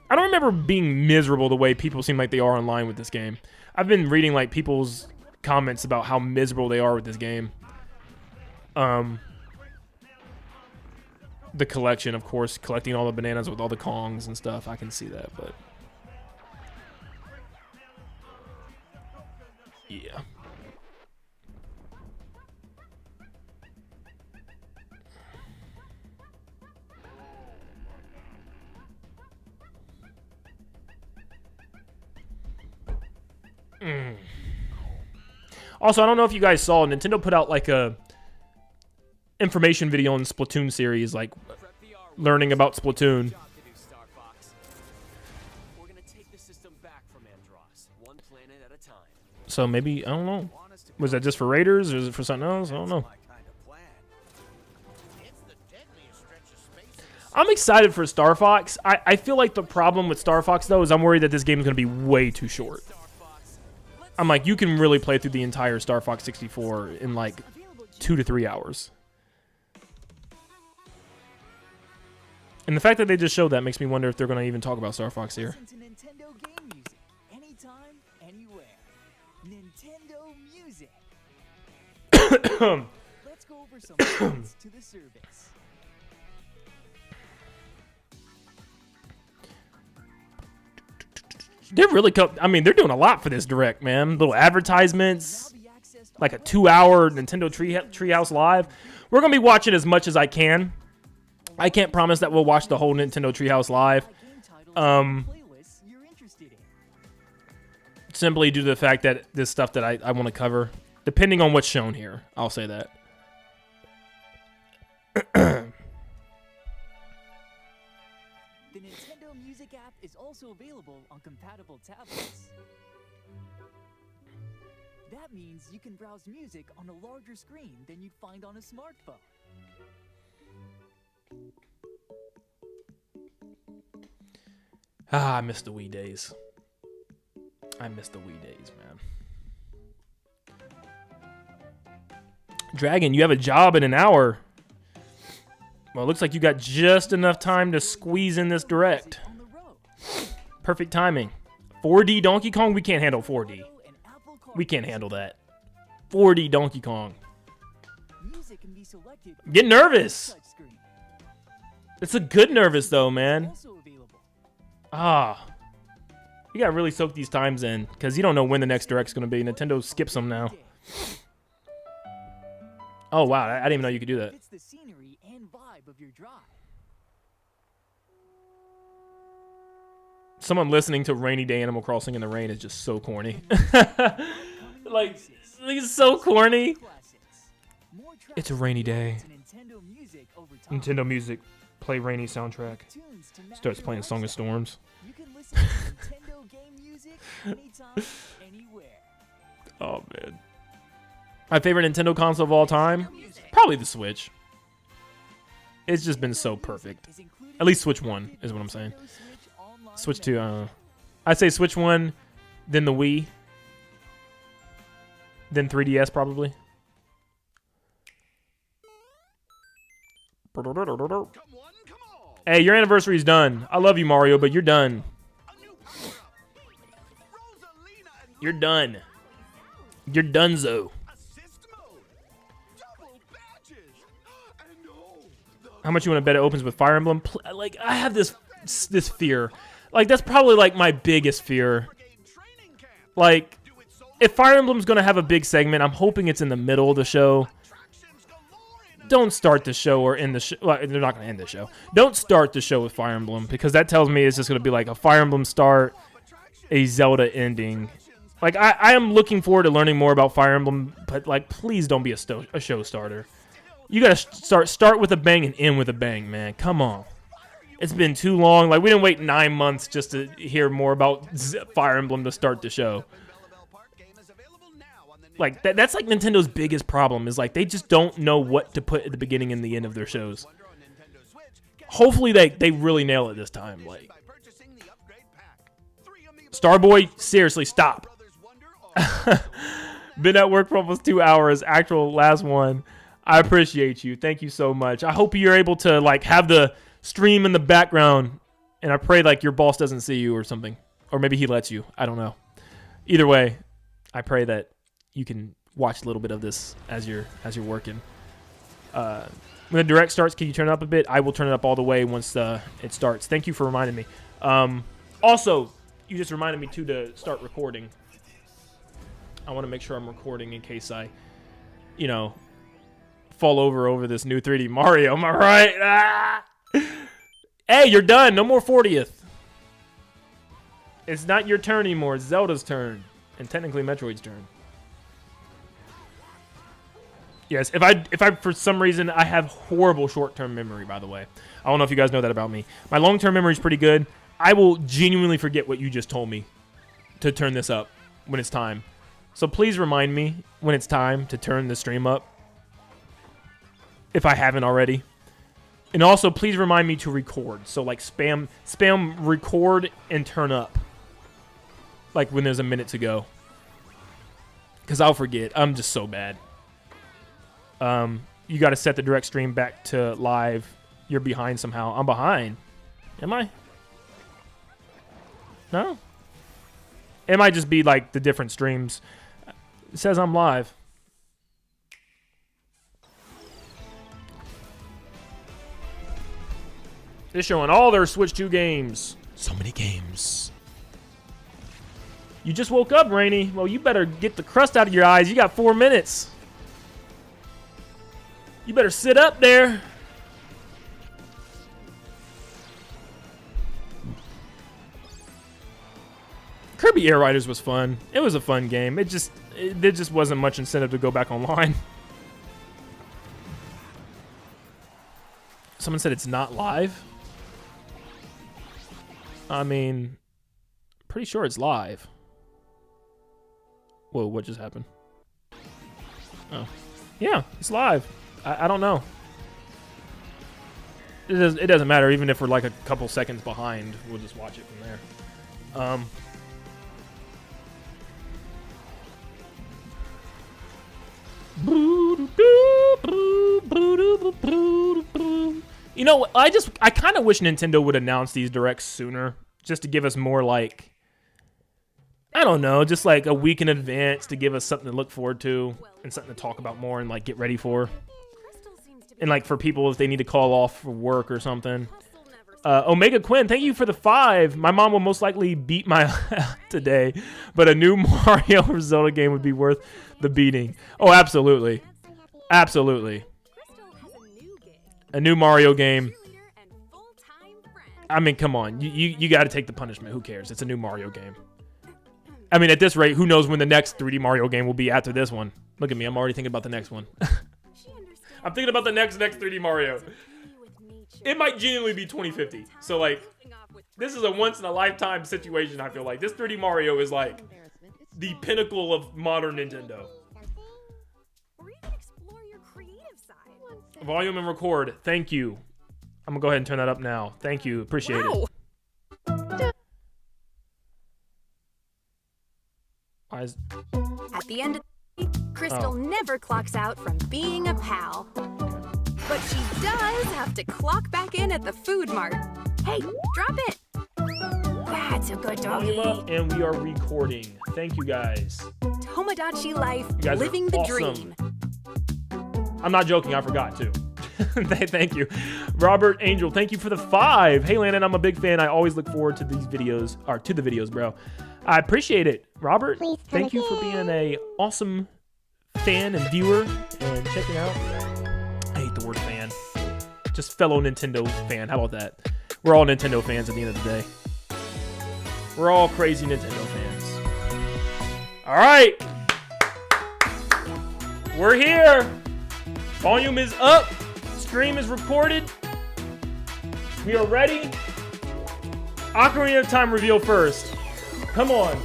I don't remember being miserable the way people seem like they are online with this game. I've been reading like people's comments about how miserable they are with this game. The collection, of course, collecting all the bananas with all the Kongs and stuff. I can see that, but yeah. Also, I don't know if you guys saw, Nintendo put out like a information video on the Splatoon series, like learning about Splatoon. So maybe, I don't know. Was that just for Raiders or is it for something else? I don't know. I'm excited for Star Fox. I feel like the problem with Star Fox, though, is I'm worried that this game is going to be way too short. I'm like, you can really play through the entire Star Fox 64 in like 2 to 3 hours. And the fact that they just showed that makes me wonder if they're going to even talk about Star Fox here. Listen to Nintendo game music anytime, anywhere. Nintendo Music. Let's go over some points to the service. They're really, I mean, they're doing a lot for this direct, man. Little advertisements, like a 2-hour Nintendo Treehouse Live. We're going to be watching as much as I can. I can't promise that we'll watch the whole Nintendo Treehouse Live. Simply due to the fact that this stuff that I want to cover, depending on what's shown here, I'll say that. The Nintendo Music app is also available on compatible tablets. That means you can browse music on a larger screen than you'd find on a smartphone. I miss the Wii days. I miss the Wii days, man. Dragon, you have a job in an hour. Well, it looks like you got just enough time to squeeze in this direct. On the road. Perfect timing. 4D Donkey Kong? We can't handle 4D. We can't handle that. 4D Donkey Kong. Music can be selected Get nervous. touchscreen. It's a good nervous, though, man. Also available. Ah. You gotta really soak these times in, because you don't know when the next direct's gonna be. Nintendo skips them now. Oh, wow. I didn't even know you could do that. Fits the scenery and vibe of your drive. Someone listening to Rainy Day Animal Crossing in the rain is just so corny. Like, it's so corny. Classics. More tracks It's a rainy day. to Nintendo music over time. Nintendo Music, play rainy soundtrack. Tunes to match Starts your playing Song of lifestyle. Storms. You can listen to Nintendo game music anytime, anywhere. Oh, man. My favorite Nintendo console of all time? Probably the Switch. It's just been so perfect. Is included At least Switch 1 is what I'm saying. Nintendo Switch Online Switch 2, membership. I'd say Switch 1, then the Wii, then 3DS probably. Hey, your anniversary's done. I love you, Mario, but you're done. You're done. You're donezo. How much you want to bet it opens with Fire Emblem? Like, I have this fear. Like, that's probably, like, my biggest fear. Like, if Fire Emblem's going to have a big segment, I'm hoping it's in the middle of the show. Don't start the show or end the show. Well, they're not going to end the show. Don't start the show with Fire Emblem, because that tells me it's just going to be like a Fire Emblem start, a Zelda ending. Like, I am looking forward to learning more about Fire Emblem, but, like, please don't be a show starter. You got to start with a bang and end with a bang, man. Come on. It's been too long. Like, we didn't wait 9 months just to hear more about Fire Emblem to start the show. Like, that's like Nintendo's biggest problem, is like they just don't know what to put at the beginning and the end of their shows. Hopefully they really nail it this time. Like, Starboy, seriously, stop. Been at work for almost 2 hours. Actual last one. I appreciate you. Thank you so much. I hope you're able to, like, have the stream in the background, and I pray, like, your boss doesn't see you or something. Or maybe he lets you. I don't know. Either way, I pray that you can watch a little bit of this as you're working. When the direct starts, can you turn it up a bit? I will turn it up all the way once it starts. Thank you for reminding me. Also, you just reminded me, too, to start recording. I want to make sure I'm recording in case I, fall over this new 3D Mario. Am I right? Ah! Hey, you're done. No more 40th. It's not your turn anymore. It's Zelda's turn. And technically Metroid's turn. Yes, if I for some reason, I have horrible short-term memory, by the way. I don't know if you guys know that about me. My long-term memory is pretty good. I will genuinely forget what you just told me to turn this up when it's time. So please remind me when it's time to turn the stream up, if I haven't already. And also, please remind me to record. So, like, spam record and turn up. Like, when there's a minute to go. Because I'll forget. I'm just so bad. You got to set the direct stream back to live. You're behind somehow. I'm behind. Am I? No? It might just be, like, the different streams. It says I'm live. They're showing all their Switch 2 games. So many games. You just woke up, Rainy. Well, you better get the crust out of your eyes. You got 4 minutes. You better sit up there. Kirby Air Riders was fun. It was a fun game. There just wasn't much incentive to go back online. Someone said it's not live. I mean, pretty sure it's live. Whoa, what just happened? Oh. Yeah, it's live. I don't know. It doesn't matter, even if we're like a couple seconds behind. We'll just watch it from there. You know, I kind of wish Nintendo would announce these directs sooner, just to give us more, like, I don't know, just like a week in advance to give us something to look forward to and something to talk about more and like get ready for. And like for people if they need to call off for work or something. Omega Quinn, thank you for the 5. My mom will most likely beat my today, but a new Mario or Zelda game would be worth the beating. Oh, absolutely. Absolutely. A new Mario game. I mean, come on. You got to take the punishment. Who cares? It's a new Mario game. I mean, at this rate, who knows when the next 3D Mario game will be after this one. Look at me. I'm already thinking about the next one. I'm thinking about the next 3D Mario. It might genuinely be 2050. So, like, this is a once-in-a-lifetime situation, I feel like. This 3D Mario is, like, the pinnacle of modern Nintendo. Volume and record. Thank you. I'm going to go ahead and turn that up now. Thank you. Appreciate it. At the end of the day, Crystal never clocks out from being a pal. But she does have to clock back in at the food mart. Hey, drop it! That's a good doggy. And we are recording. Thank you guys. Tomodachi life, You guys living are the awesome. dream. I'm not joking. I forgot to. Thank you. Robert Angel, thank you for the 5. Hey, Landon, I'm a big fan. I always look forward to these videos, or to the videos, bro. I appreciate it. Robert, thank you for being an awesome fan and viewer and checking out. I hate the word fan. Just fellow Nintendo fan. How about that? We're all Nintendo fans at the end of the day. We're all crazy Nintendo fans. All right. We're here. Volume is up. Stream is recorded. We are ready. Ocarina of Time reveal first. Come on.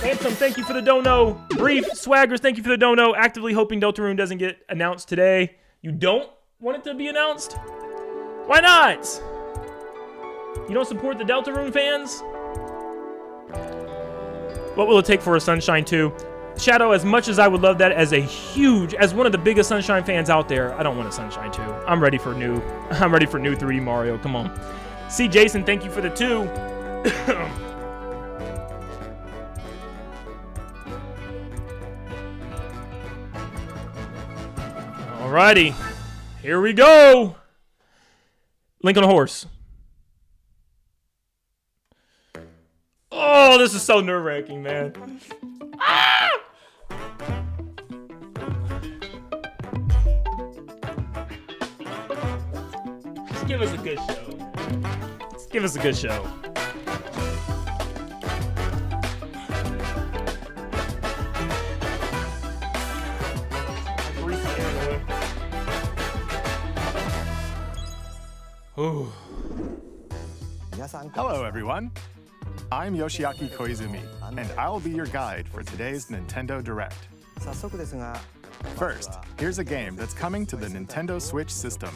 Anthem, thank you for the dono. Brief, Swaggers, thank you for the dono. Actively hoping Deltarune doesn't get announced today. You don't want it to be announced? Why not? You don't support the Deltarune fans? What will it take for a Sunshine 2? Shadow, as much as I would love that as one of the biggest Sunshine fans out there, I don't want a Sunshine 2. I'm ready for new 3D Mario. Come on. See, Jason, thank you for the 2. Alrighty, here we go. Link on a horse. Oh, this is so nerve-wracking, man. Ah! Just give us a good show. Just give us a good show. Ooh. Hello, everyone. I'm Yoshiaki Koizumi, and I'll be your guide for today's Nintendo Direct. First, here's a game that's coming to the Nintendo Switch system.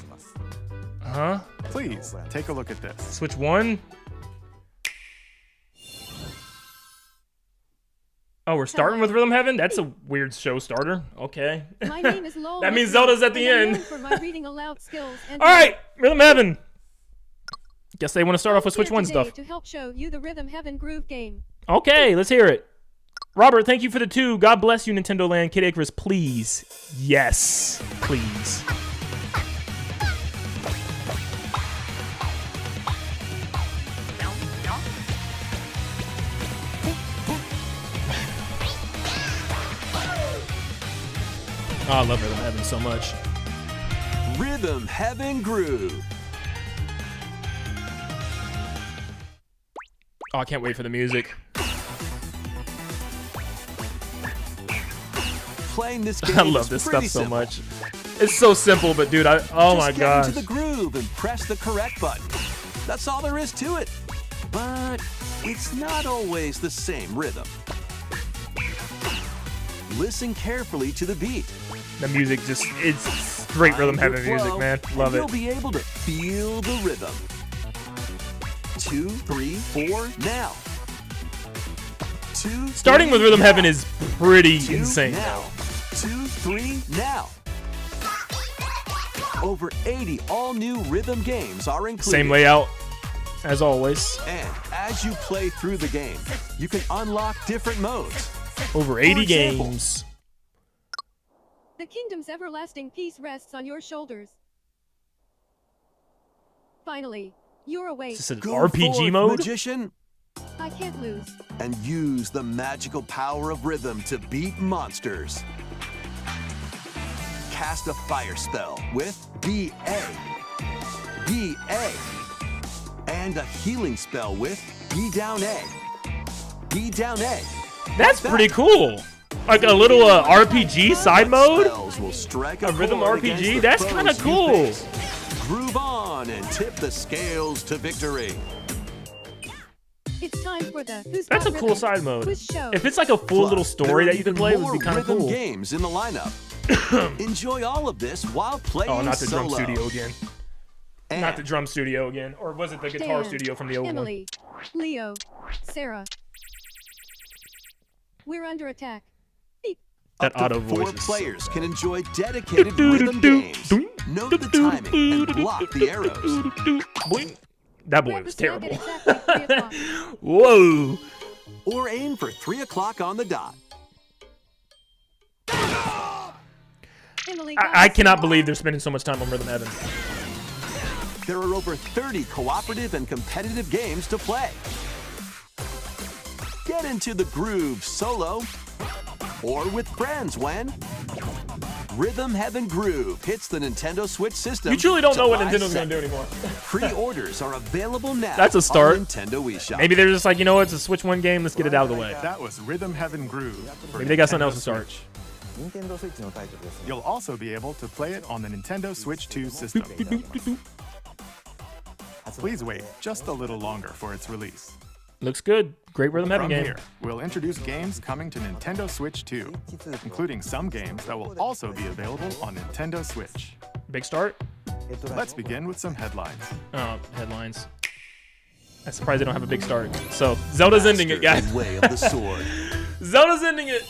Huh? Please, take a look at this. Switch 1? Oh, we're starting with Rhythm Heaven? That's a weird show starter. Okay. My name is Lola. That means Zelda's at the and I'm end. known for my reading aloud skills. And All right, Rhythm Heaven. Guess they want to start off with Switch 1 stuff. To help show you the Rhythm Heaven groove game. Okay, let's hear it. Robert, thank you for the 2. God bless you, Nintendo Land. Kid Icarus, please. Yes, please. Oh, I love Rhythm Heaven so much. Rhythm Heaven Groove. Oh, I can't wait for the music. Playing this game I love this stuff so much. It's so simple, but dude, oh my gosh. Just get into the groove and press the correct button. That's all there is to it. But it's not always the same rhythm. Listen carefully to the beat. The music it's straight Rhythm Heaven music, man. Love it. You'll be able to feel the rhythm. 2, 3, 4, now. 2, Starting with Rhythm Heaven is pretty 2 insane. now. 2, 3, now. Over 80 all-new rhythm games are included. Same layout as always. And as you play through the game, you can unlock different modes. Over 80 example, games. The kingdom's everlasting peace rests on your shoulders. Finally, you're awake. Is this an Go RPG forth, mode? Magician, I can't lose. and use the magical power of rhythm to beat monsters. Cast a fire spell with BA, BA, and a healing spell with B down A, B down A. That's Like pretty that. cool. Like a little RPG side mode. Spells will strike A rhythm chord against RPG? the That's foes kinda you cool. face. Groove on and tip the scales to victory. It's time for the Who's That's a Got cool Rhythm side mode. quiz show. If it's like a full little Plus, story there that are you can even play, it would more be kind of rhythm cool. games in the lineup. Enjoy all of this while playing Oh, not the solo. drum studio again. And Not the drum studio again. Or was it the guitar Dan, studio from the old Emily, Leo, Sarah. We're under attack. Beep. That up to auto 4 voice is so players bad. can enjoy dedicated rhythm games. Note the timing and block the arrows. Boing. That boy Grab was a snack at terrible. exactly 3 o'clock. Whoa. Or aim for 3 o'clock on the dot. Emily, I guys, cannot believe they're spending so much time on Rhythm Heaven. There are over 30 cooperative and competitive games to play. Get into the groove solo or with friends when Rhythm Heaven Groove hits the Nintendo Switch system. You truly don't know what July Nintendo's going to 2nd. do anymore. Pre-orders are available now. That's a start. On Nintendo eShop. Maybe they're just like, you know what, it's a Switch 1 game, let's get it out of the way. That was Rhythm Heaven Groove. for Maybe they got something else Nintendo to start. Switch. You'll also be able to play it on the Nintendo Switch 2 system. Please wait just a little longer for its release. Looks good. Great Rhythm Heaven From game. here, we'll introduce games coming to Nintendo Switch 2, including some games that will also be available on Nintendo Switch. Big start. Let's begin with some headlines. Oh, headlines. I'm surprised they don't have a big start. So, Zelda's ending it, guys. Master the Way of the Sword. Zelda's ending it.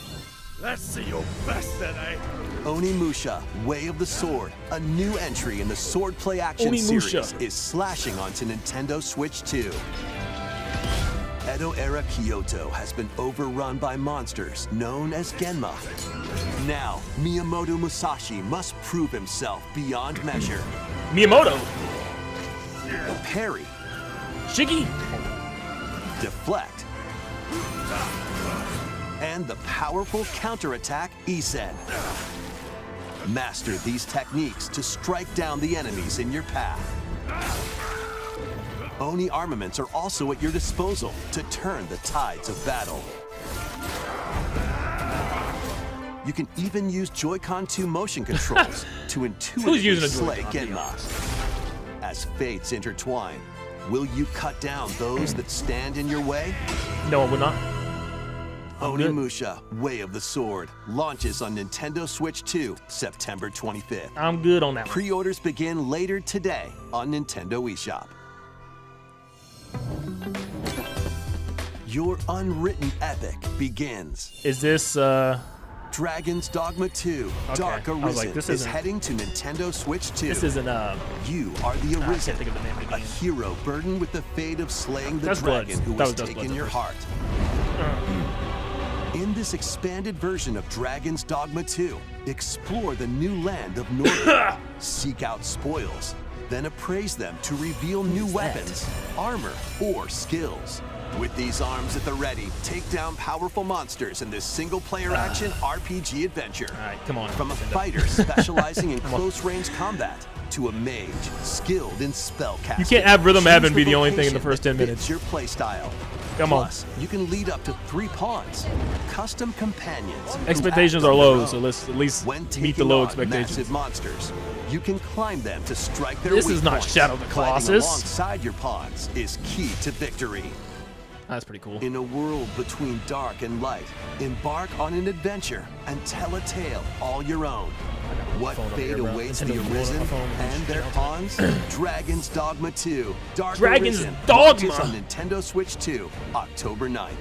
Onimusha, Way of the Sword, a new entry in the sword play action Onimusha. series, is slashing onto Nintendo Switch 2. Edo-era Kyoto has been overrun by monsters known as Genma. Now, Miyamoto Musashi must prove himself beyond measure. Miyamoto. Parry, Shiggy. deflect, and the powerful counterattack Isen. Master these techniques to strike down the enemies in your path. Oni armaments are also at your disposal to turn the tides of battle. You can even use Joy-Con 2 motion controls to intuitively using a slay Joy-Con? Genma. As fates intertwine, will you cut down those that stand in your way? No, I would not. good. Onimusha, Way of the Sword, launches on Nintendo Switch 2, September 25th. I'm good on that one. Pre-orders begin later today on Nintendo eShop. Your unwritten epic begins. Is this, Dragon's Dogma 2, Dark I was like, Arisen this is isn't- heading to Nintendo Switch 2. this isn't, You are the I Arisen, can't think of the name of the a game. hero burdened with the fate of slaying the That's dragon Bloods. who That has was Bloods taken at your first. heart. In this expanded version of Dragon's Dogma 2, explore the new land of Norway, seek out spoils, then appraise them to reveal new weapons, armor, or skills. With these arms at the ready, take down powerful monsters in this single-player action RPG adventure. All right, come on. From a Nintendo. fighter specializing in close-range combat to a mage skilled in spellcasting. You can't have Rhythm Choose Heaven be the only thing in the vocation first that 10 minutes. fits your playstyle. Come on. Plus, you can lead up to 3 pawns, custom companions. who Expectations act are on low, their so own. let's at least When meet taking the low on expectations. massive monsters, you can climb them to strike their This weak is not points. Shadow the Fighting Colossus. alongside your pawns is key to victory. That's pretty cool. In a world between dark and light, embark on an adventure and tell a tale all your own. What phone up fate here, bro. awaits Nintendo's the blowing up Arisen my phone. and their pawns? Dragon's Dogma 2, Dark Dragon's Arisen, Dogma. launches on Nintendo Switch 2, October 9th.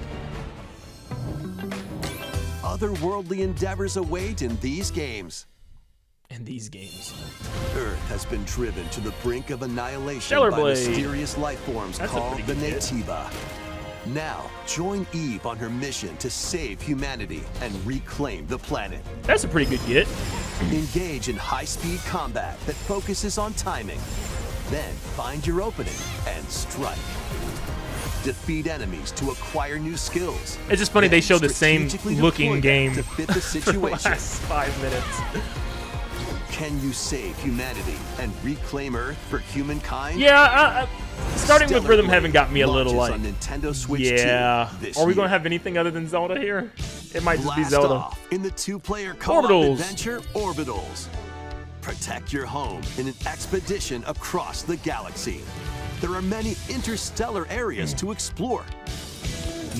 Otherworldly endeavors await in these games. And these games. Earth has been driven to the brink of annihilation Stellar by Blade. mysterious life forms That's a called pretty the good hit. Naytiba. Now, join Eve on her mission to save humanity and reclaim the planet. That's a pretty good get. Engage in high-speed combat that focuses on timing. Then find your opening and strike. Defeat enemies to acquire new skills. It's just funny they Then show the same strategically looking deploy them game to fit the for the situation. last 5 minutes. Can you save humanity and reclaim Earth for humankind? Yeah, starting with Stellar Rhythm Blade Heaven got me a little launches like, on Nintendo Switch yeah. 2 this Are we going to year. have anything other than Zelda here? It might just be Blast Zelda. off in the two-player co-op Orbitals. adventure Orbitals. Protect your home in an expedition across the galaxy. There are many interstellar areas to explore.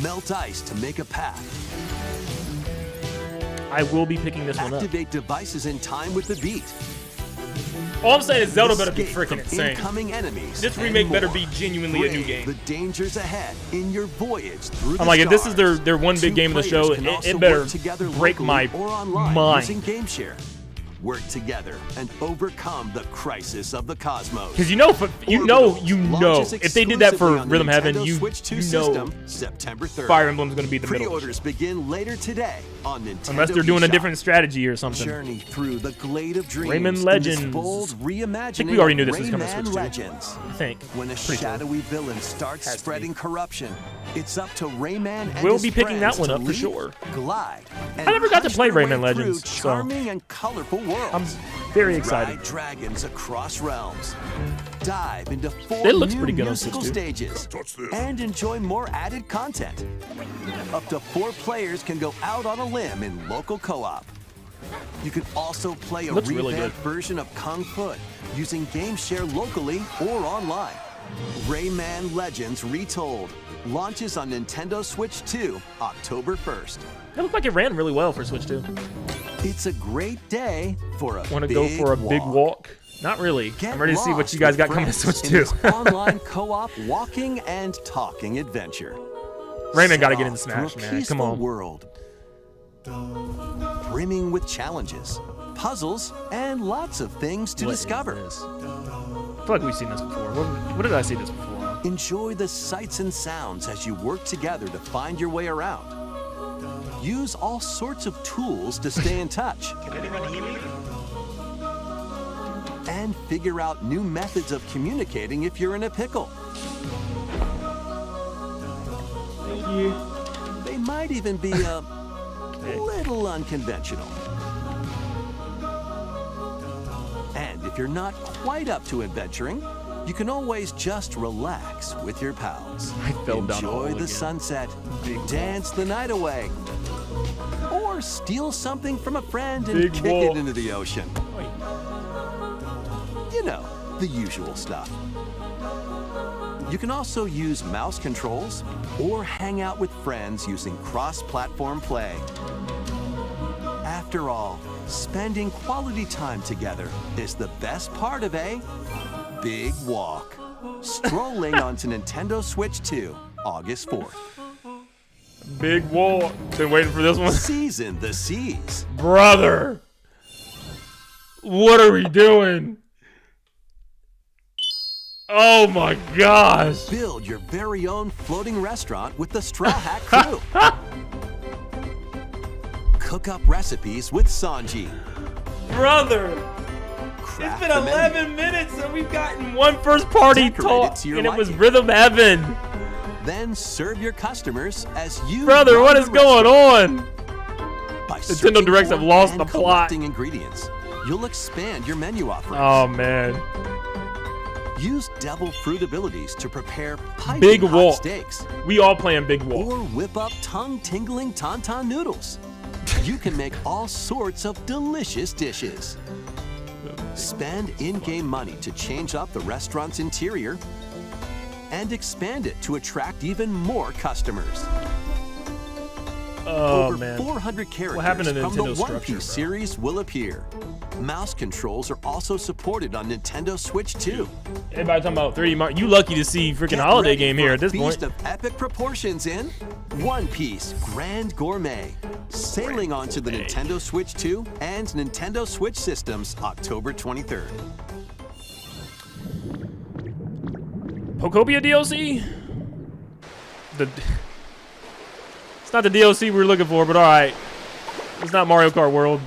Melt ice to make a path. I will be picking this one up. Activate devices in time with the beat. All I'm saying is Zelda better be Escape freaking from insane. incoming enemies. This and remake better more. be genuinely a new Brave game. The dangers ahead in your voyage through the I'm like, if this is stars. their one big Two game of the players show, can it also better work together break locally my or online mind. using GameShare. Work together and overcome the crisis of the cosmos. Because you know, Orbitals launches if they did that for exclusively on the Rhythm Heaven, Nintendo you Switch 2 know system, September 3rd. Fire Emblem's going to be the middle. Pre-orders begin later today on Nintendo Unless they're doing a eShop. different strategy or something. Journey through the glade of dreams. Rayman in this Legends. bold reimagining I think we already knew of this was coming to Rayman Switch 2. Legends. I think. When a Pretty sure. shadowy villain starts Has to be. spreading corruption, it's up to Rayman and We'll his be picking that friends one to up for leap, sure. Glide, and I never got to punch play their Rayman way through Legends, so charming and colorful worlds. I'm very excited. Ride dragons across realms. Dive into 4 It looks new pretty good on Switch musical 2. stages. And enjoy more added content. Up to 4 players can go out on a limb in local co-op. You can also play a Looks really revamped version of Kung Fu using GameShare locally or online. Rayman Legends Retold launches on Nintendo Switch 2 October 1st. It looked like it ran really well for Switch 2. It's a great day for a Want to big go for a big walk? Not really. Get I'm ready to see what lost you guys with got coming to friends Switch in 2. this online co-op walking and talking adventure. Rayman got to Set get into off Smash, through a man. Come peaceful on. world brimming with challenges, puzzles, and lots of things to What is discover. this? I feel like we've seen this before. What did I see this before? Enjoy the sights and sounds as you work together to find your way around. Use all sorts of tools to stay in touch. And figure out new methods of communicating if you're in a pickle. Thank you. They might even be a little unconventional. And if you're not quite up to adventuring, you can always just relax with your pals. I fell down a hole Enjoy the again. sunset, dance the night away, or steal something from a friend and Big kick wall. it into the ocean. You know, the usual stuff. You can also use mouse controls or hang out with friends using cross-platform play. After all, spending quality time together is the best part of a big walk. Strolling onto Nintendo Switch 2, August 4th. Big walk. Been waiting for this one. Season the seas. Brother. What are we doing? Oh my gosh. Build your very own floating restaurant with the Straw Hat crew. Cook up recipes with Sanji. Brother. Craft It's been the menu. 11 minutes and we've gotten one first party Decorate it talk to your and it was liking. Rhythm Heaven. Then serve your customers as you Brother, run what the is going restaurant. on? By Nintendo searching Directs for have lost and the plot. collecting ingredients, you'll expand your menu offerings. Oh man. Use devil fruit abilities to prepare piping Big hot walk. steaks. We all playing Big Walk. Or whip up tongue-tingling tauntaun noodles. You can make all sorts of delicious dishes. Spend in-game money to change up the restaurant's interior and expand it to attract even more customers. Oh, Over man. 400 characters happened to from the Nintendo's One structure, Piece bro? series will appear. Mouse controls are also supported on Nintendo Switch 2. Everybody talking about 3D Mario. You lucky to see freaking Get holiday ready game for here a at this feast point. of epic proportions in One Piece Grand Gourmet, sailing onto the Nintendo Switch 2 and Nintendo Switch systems October 23rd. Pokopia DLC? It's not the DLC we were looking for, but alright. It's not Mario Kart World.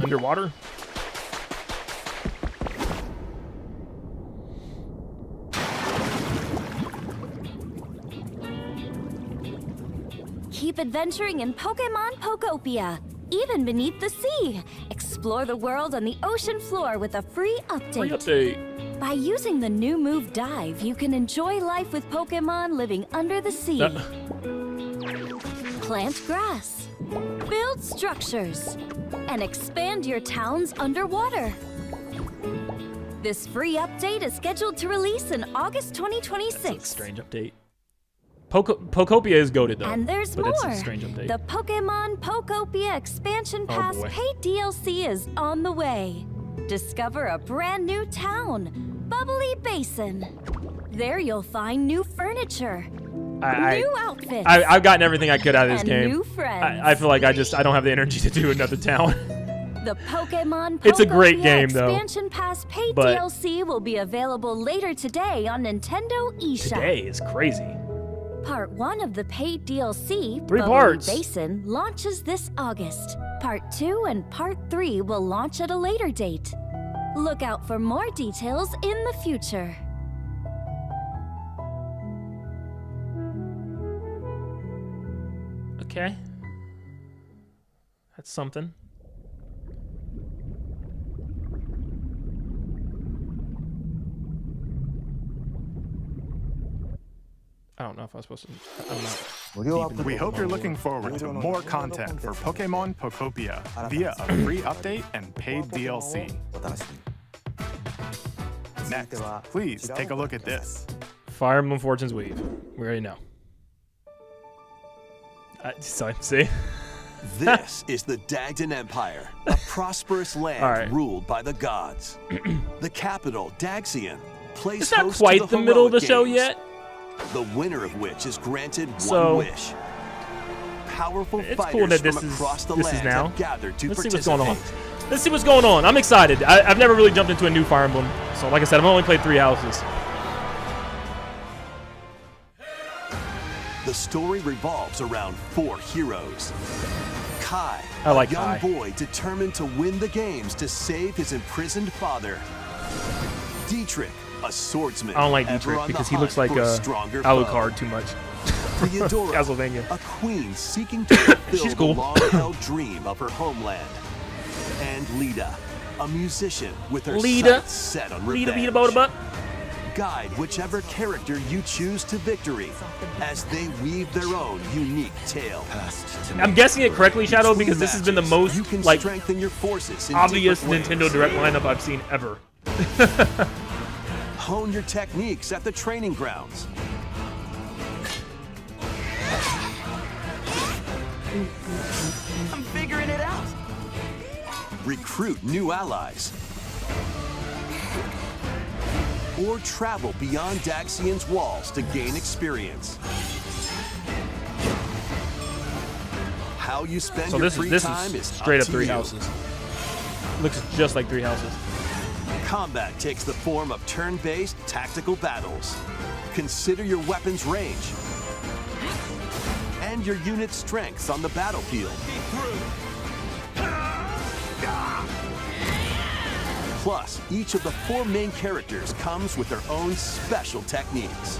Underwater? Keep adventuring in Pokemon Pokopia, even beneath the sea. Explore the world on the ocean floor with a free update. Free update. By using the new move Dive, you can enjoy life with Pokemon living under the sea. Plant grass, build structures, and expand your towns underwater. This free update is scheduled to release in August 2026. That's a strange update. Pokopia is goated though. And there's but more. It's a strange update. The Pokemon Pokopia Expansion Pass boy. paid DLC is on the way. Discover a brand new town, Bubbly Basin. There you'll find new furniture, new outfits, I've gotten everything I could out of this and game. new friends. I feel like I don't have the energy to do another town. The Pokemon It's a great Pokopia game, though. Expansion Pass paid But- DLC will be available later today on Nintendo eShop. Today is crazy. Part 1 of the paid DLC, 3 Bubbly parts. Basin, launches this August. Part 2 and Part 3 will launch at a later date. Look out for more details in the future. Okay. That's something. I don't know if I was supposed to. I'm not. We hope you're looking forward to more content for Pokemon Pokopia via a free update and paid DLC. Next, please take a look at this. Fire Emblem Fortune's Weave. We already know. See? This is the Dagdan Empire, a prosperous land All right. ruled by the gods. The capital, Daxian, plays It's not host quite to the middle of the heroic show games, yet. the winner of which is granted So- one wish. Powerful It's fighters cool that from this is across the this is land now. have gathered to Let's see participate. what's going on. Let's see what's going on. I'm excited. I've never really jumped into a new Fire Emblem, so like I said, I've only played 3 houses. The story revolves around 4 heroes. Kai, I like a young Kai. boy determined to win the games to save his imprisoned father. Dietrich, a swordsman. I don't like ever Dietrich on the because he looks hunt like for a a stronger Alucard foe. too much. Theodora, Castlevania. a queen seeking to fulfill She's the cool. long-held dream of her homeland. And Lita, a musician with her Lita. sights set on revenge. Lita, Bota, Butt. Guide whichever character you choose to victory as they weave their own unique tale. I'm guessing it correctly, Shadow, because this has been the most you can like strengthen your forces in obvious different Nintendo ways. Direct lineup I've seen ever. Hone your techniques at the training grounds. I'm figuring it out. Recruit new allies. Or travel beyond Daxian's walls to gain experience. How you spend So your this free is time is straight up up to 3 you. houses. Looks just like 3 houses. Combat takes the form of turn-based tactical battles. Consider your weapon's range and your unit's strengths on the battlefield. Plus, each of the 4 main characters comes with their own special techniques.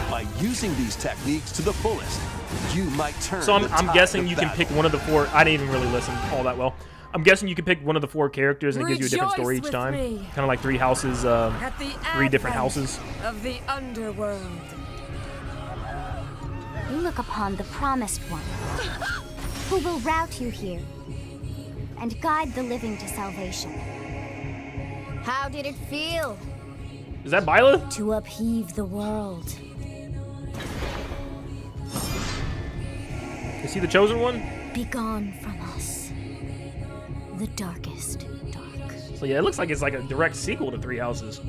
By using these techniques to the fullest, you might turn So the I'm tide guessing of you can battle. pick one of the 4. I didn't even really listen all that well. I'm guessing you can pick one of the 4 characters and it gives you a different story each Rejoice time. with me. Kind of like 3 houses, At the 3 different advent houses. of the underworld. You look upon the Promised One, who will route you here and guide the living to salvation. How did it feel Is that Byla? to upheave the world? Is he the chosen one? Begone from us, the darkest dark. So yeah, it looks like it's like a direct sequel to Three Houses.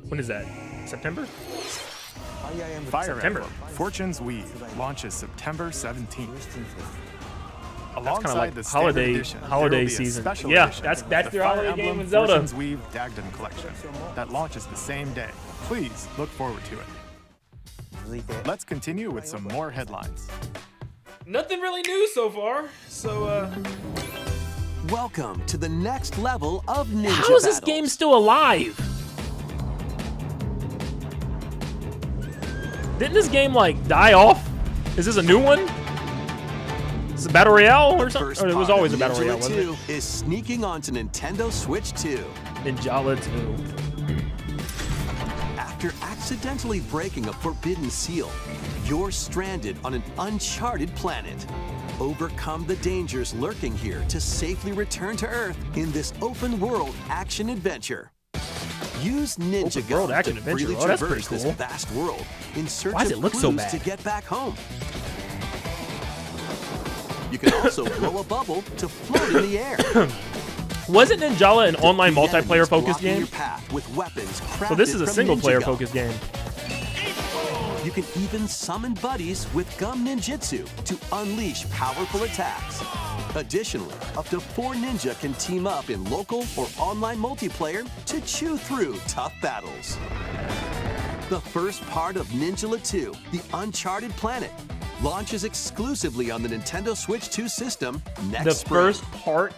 When is that? September? Fire September. Emblem Fortune's Weave launches September 17th. Alongside kinda like the standard holiday- edition, holiday there will be a season. special Yeah, edition, that's the their Fire holiday Emblem game with Zelda. Fortune's Weave Dagden collection that launches the same day. Please look forward to it. Let's continue with some more headlines. Nothing really new so far. So Welcome to the next level of ninja how is this battles. game still alive? Didn't this game like die off? Is this a new one? Is it a battle royale or something? First Or it was part always a of battle royale, Ninja wasn't it? 2 is sneaking onto Nintendo Switch 2. Ninjala 2. After accidentally breaking a forbidden seal, you're stranded on an uncharted planet. Overcome the dangers lurking here to safely return to Earth in this open-world action-adventure. Use Ninja Open world Gun action to adventure. freely Oh, that's traverse pretty this cool. vast world in search Why does of it look so clues bad? to get back home. You can also blow a bubble to float in the air. Wasn't Ninjala an online Defeat multiplayer enemies focused blocking game? your path with weapons So this crafted is a from single Ninja player Gum. focused game. You can even summon buddies with Gum Ninjutsu to unleash powerful attacks. Additionally, up to 4 ninja can team up in local or online multiplayer to chew through tough battles. The first part of Ninjala 2, The Uncharted Planet, launches exclusively on the Nintendo Switch 2 system next The spring. first part.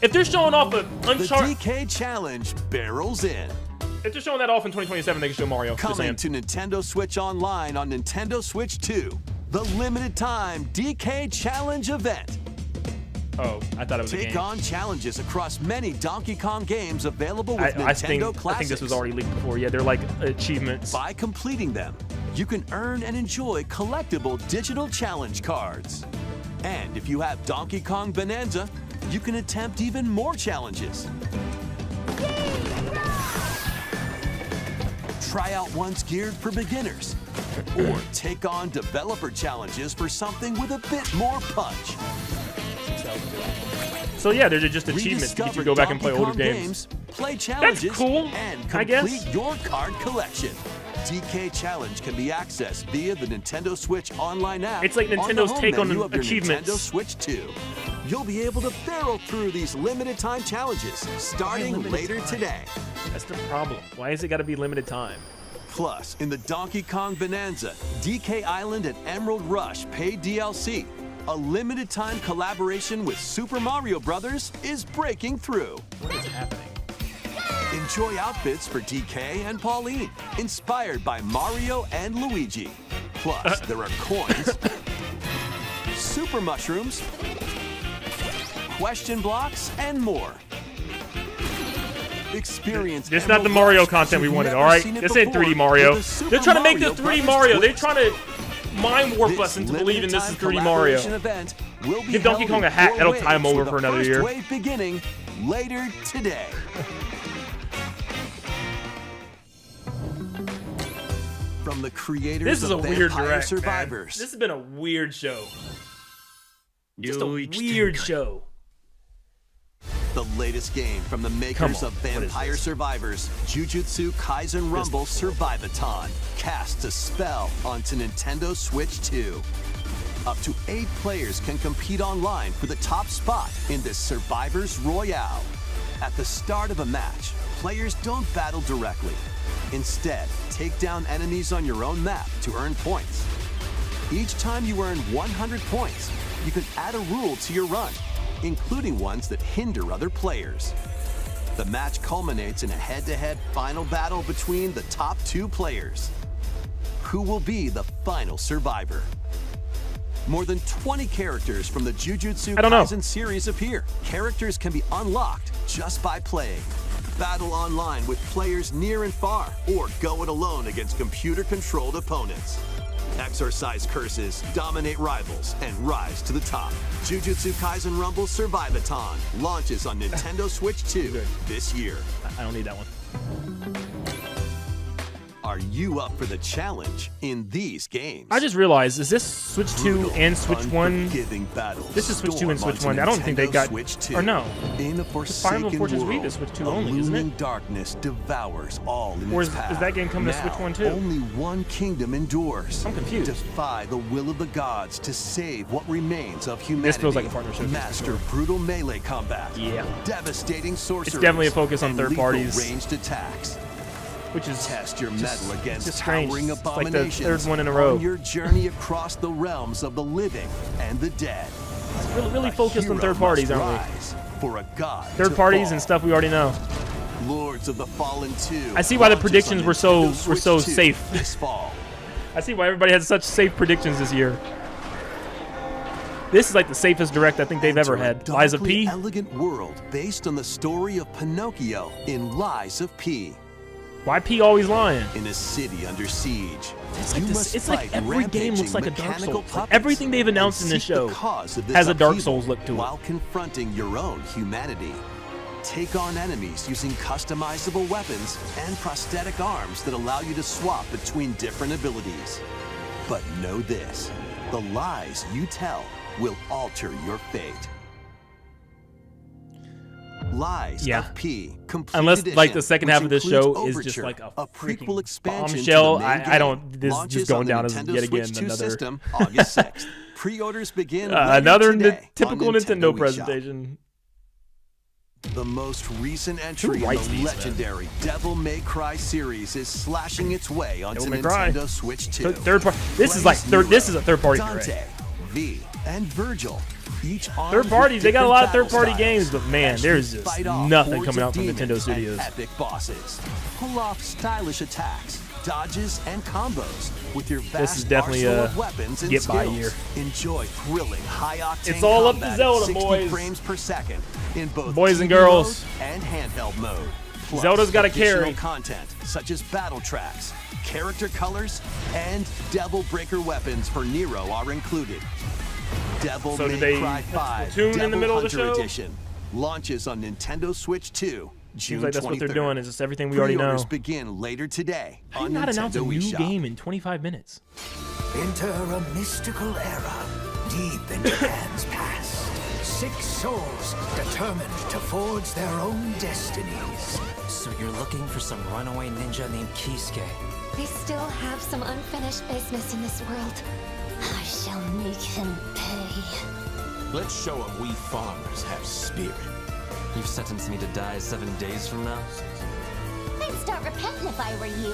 If they're showing off an The Uncharted, DK Challenge barrels in. if they're showing that off in 2027, they can show Mario. Just Coming saying. to Nintendo Switch Online on Nintendo Switch 2, the limited time DK Challenge event. Oh, I thought it was a Take game. on challenges across many Donkey Kong games available with I think Classics. this was already leaked before. Yeah, they're like achievements. By completing them, you can earn and enjoy collectible digital challenge cards. And if you have Donkey Kong Bonanza, you can attempt even more challenges. Try out ones geared for beginners. Or take on developer challenges for something with a bit more punch. So yeah, they're just achievements to get you to go back and play Donkey older Kong games. Play challenges, cool, and I complete guess. your card collection. DK Challenge can be accessed via the Nintendo Switch online app. It's like on the Nintendo's home take on menu of your achievements. Nintendo Switch 2. You'll be able to barrel through these limited time challenges starting limited later time? today. That's the problem. Why is it got to be limited time? Plus, in the Donkey Kong Bonanza, DK Island and Emerald Rush paid DLC, a limited time collaboration with Super Mario Bros. Is breaking through. What is happening? Enjoy outfits for DK and Pauline, inspired by Mario and Luigi. Plus, there are coins, super mushrooms, question blocks, and more. Experience. This is not the Emerald Mario Rush content we you've wanted, never all right? seen it This ain't 3D before Mario. with the Super They're trying to make this Mario 3D Brothers Mario. They're twist. trying to mind warp This us into believing this is limited-time 3D Mario. collaboration event will be Give Donkey held Kong in a hat. 4 That'll tie him waves, over with for the another first year. wave beginning later today. From the creators This is a of weird Vampire direct, man. Survivors. This has been a weird show. Just a weird show. The latest game from the makers on, of what is Vampire this? Survivors, Jujutsu Kaisen Rumble Survivathon, casts a spell onto Nintendo Switch 2. Up to 8 players can compete online for the top spot in this Survivors Royale. At the start of a match, players don't battle directly. Instead, take down enemies on your own map to earn points. Each time you earn 100 points, you can add a rule to your run, including ones that hinder other players. The match culminates in a head-to-head final battle between the top 2 players. Who will be the final survivor? More than 20 characters from the Jujutsu I don't know. Kaisen series appear. Characters can be unlocked just by playing. Battle online with players near and far, or go it alone against computer-controlled opponents. Exorcise curses, dominate rivals, and rise to the top. Jujutsu Kaisen Rumble Survivathon launches on Nintendo Switch 2 this year. I don't need that one. Are you up for the challenge in these games? I just realized, is this Switch 2 and Switch 1? Unforgiving battles This is Switch 2 and storm Switch 1. I don't think they onto got... Switch 2. Or no. In a Fire Emblem forsaken Fortune's world, Wii is Switch 2 a only, isn't looming it? darkness devours all in Or its is path. that game coming to Switch 1 too? Only one kingdom endures. I'm confused. Defy the will of the gods to save what remains of humanity. This feels like a partnership. Master brutal melee combat. Yeah. Devastating sorceries. It's definitely a focus on and third lethal parties. ranged attacks. Which is Test your just- mettle against just strange. towering It's like the abominations third one in a row. on your journey across the realms of the living and the dead. really A focused on hero third parties, must aren't we? rise for a god Third to parties fall. and stuff we already know. Lords of the Fallen 2. I see why the launches predictions on were so- Nintendo were so Switch 2 safe. this fall. I see why everybody has such safe predictions this year. This is like the safest direct I think they've ever Enter a had. Lies of darkly P. elegant world based on the story of Pinocchio in Lies of P. Why P always lying? In a city under siege, It's like you this. must It's like fight every game looks rampaging like a Dark mechanical Souls. Like puppets everything they've announced in and this seek the show cause of this has a Dark upheaval Souls look to it. while confronting your own humanity. Take on enemies using customizable weapons and prosthetic arms that allow you to swap between different abilities. But know this, the lies you tell will alter your fate. Lies Yeah. of P. Complete Unless like Edition, the second which half of this includes show is just Overture, like a prequel freaking expansion to bombshell. the main I don't. game, This is launches just going on the down as Nintendo yet again Switch 2 another system August 6th. Pre-orders begin later another today typical on Nintendo eShop. presentation. The most recent entry in writes the these, man? legendary Devil May Cry series is slashing its way onto Devil May Cry. Nintendo Switch 2. Third party. This is like third. This is a third party direct. Dante, V, and Virgil. Each armed Third with parties. They got a different lot of third battle party styles games, but man, as you there's just fight off nothing hordes coming of out from demons Nintendo and Studios. Epic bosses. Pull off stylish attacks, dodges, and combos with your vast This is definitely arsenal a of weapons and get by skills. year. Enjoy thrilling, high-octane It's all up to combat Zelda, at 60 boys. frames per second in both Boys and TV girls. mode and handheld mode. Plus, Zelda's gotta additional carry. content such as battle tracks, character colors, and Devil Breaker weapons for Nero are included. Devil So May do they Cry 5 Splatoon in the Devil middle of the Hunter show? Edition launches on Nintendo Switch 2 June Seems like that's what they're 23rd. doing. Is just everything we already know. Pre-orders begin later today How do on you not announce a Nintendo new eShop. game in 25 minutes? Enter a mystical era deep in Japan's past. 6 souls determined to forge their own destinies. So you're looking for some runaway ninja named Kisuke. We still have some unfinished business in this world. I shall make him pay. Let's show him we farmers have spirit. You've sentenced me to die 7 days from now? I'd start repenting if I were you.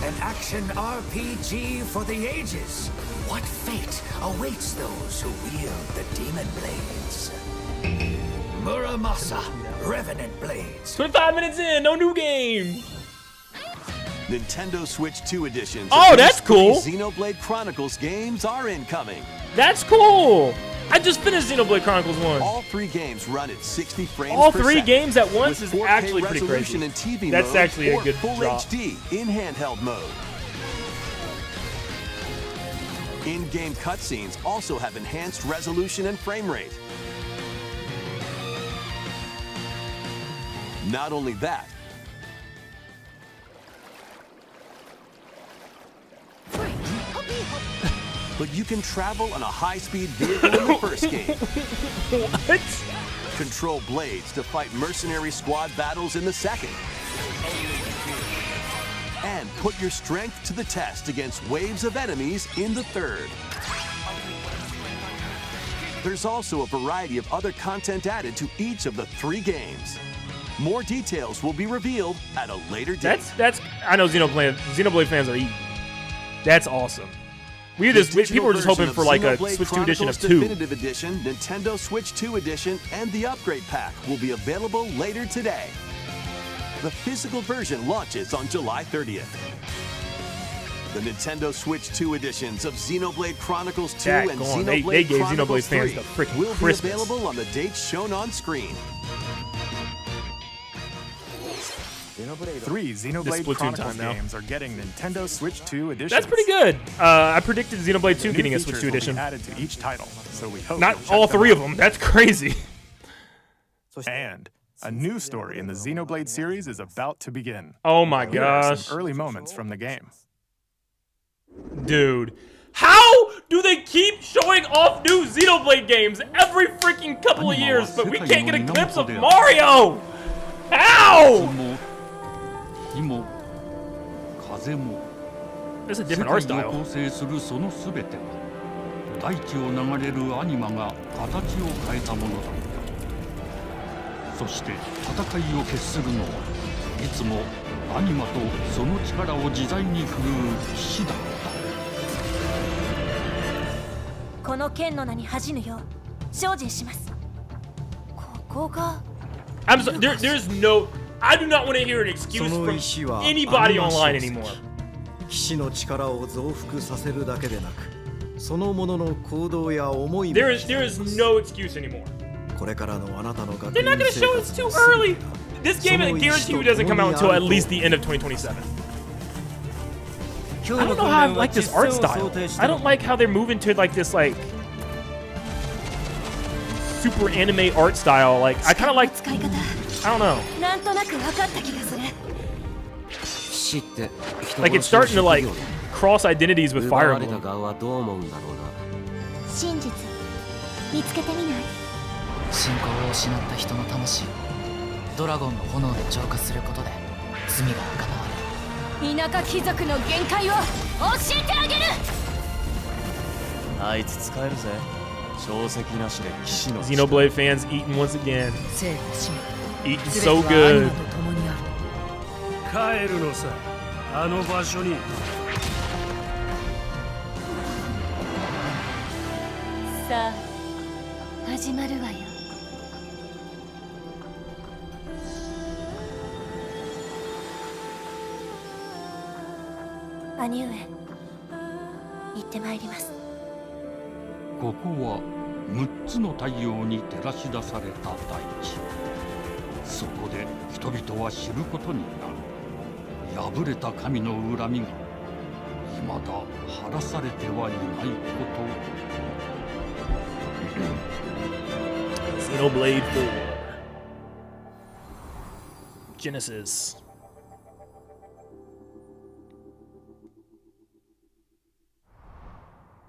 An action RPG for the ages. What fate awaits those who wield the demon blades? Muramasa, Revenant Blades. 25 minutes in, no new game. Nintendo Switch 2 editions. Oh, of that's these 3 cool. Xenoblade Chronicles games are incoming. That's cool. I just finished Xenoblade Chronicles 1. All 3 games run at 60 frames All per 3 second, games at once with is 4K actually pretty resolution crazy. in TV That's mode actually a or good full drop. HD in handheld mode. In-game cutscenes also have enhanced resolution and frame rate. Not only that, but you can travel on a high-speed vehicle in the first game. What? Control blades to fight mercenary squad battles in the second. And put your strength to the test against waves of enemies in the third. There's also a variety of other content added to each of the 3 games. More details will be revealed at a later date. That's I know Xenoblade fans are eating. That's awesome. People were just hoping for like a Xenoblade Switch 2 edition of Chronicles 2. Definitive Edition, Nintendo Switch 2 Edition, and the Upgrade Pack will be available later today. The physical version launches on July 30th. The Nintendo Switch 2 editions of Xenoblade Chronicles 2 and Daggone, Xenoblade they gave Chronicles Xenoblade fans 3 the freaking will be Christmas. available on the dates shown on screen. 3 Xenoblade Splatoon Chronicles time now. games are getting Nintendo Switch 2 editions. That's pretty good. I predicted Xenoblade 2 New getting a Switch features 2 will be edition. added to each title, so we hope Not you'll check all them 3 out. of them. That's crazy. And A new story in the Xenoblade series is about to begin. Oh my Here are gosh. some early moments from the game. Dude. How do they keep showing off new Xenoblade games every freaking couple of years, but we can't get a glimpse of Mario? How? There's a different art style. 大地を流れるアニマが形を変えたものだった。そして戦いを決するのはいつもアニマとその力を自在に振るう騎士だった。この剣の名に恥じぬよう精進します。ここが I'm sorry, there's no. I do not want to hear an excuse from anybody online anymore. 騎士の力を増幅させるだけでなく、そのものの行動や思いも。There is no excuse anymore. これからのあなたの学 They're not 園 gonna 生 show 活 it's too の early. This game, I guarantee you, doesn't come out until at least the end of 2027. I don't know how I like this art style. I don't like how they're moving to like this like super anime art style. Like I kind of like. I don't know. なんとなく分かった気がする。 Like it's starting to like cross identities with Fire Emblem. 真実見つけてみない？信仰を失った人の魂をドラゴンの炎で浄化することで罪が贖われる。田舎貴族の限界を教えてあげる。あいつ使えるぜ。小石なしで騎士の Xenoblade fans eating once again. 生の使命 Eating so good. 帰るのさ、あの場所に。さあ始まるわよ。兄上、行ってまいります。ここは6つの太陽に照らし出された大地。そこで人々は知ることになる。破れた神の恨みが未だ晴らされてはいないこと。Xenoblade 4. Genesis.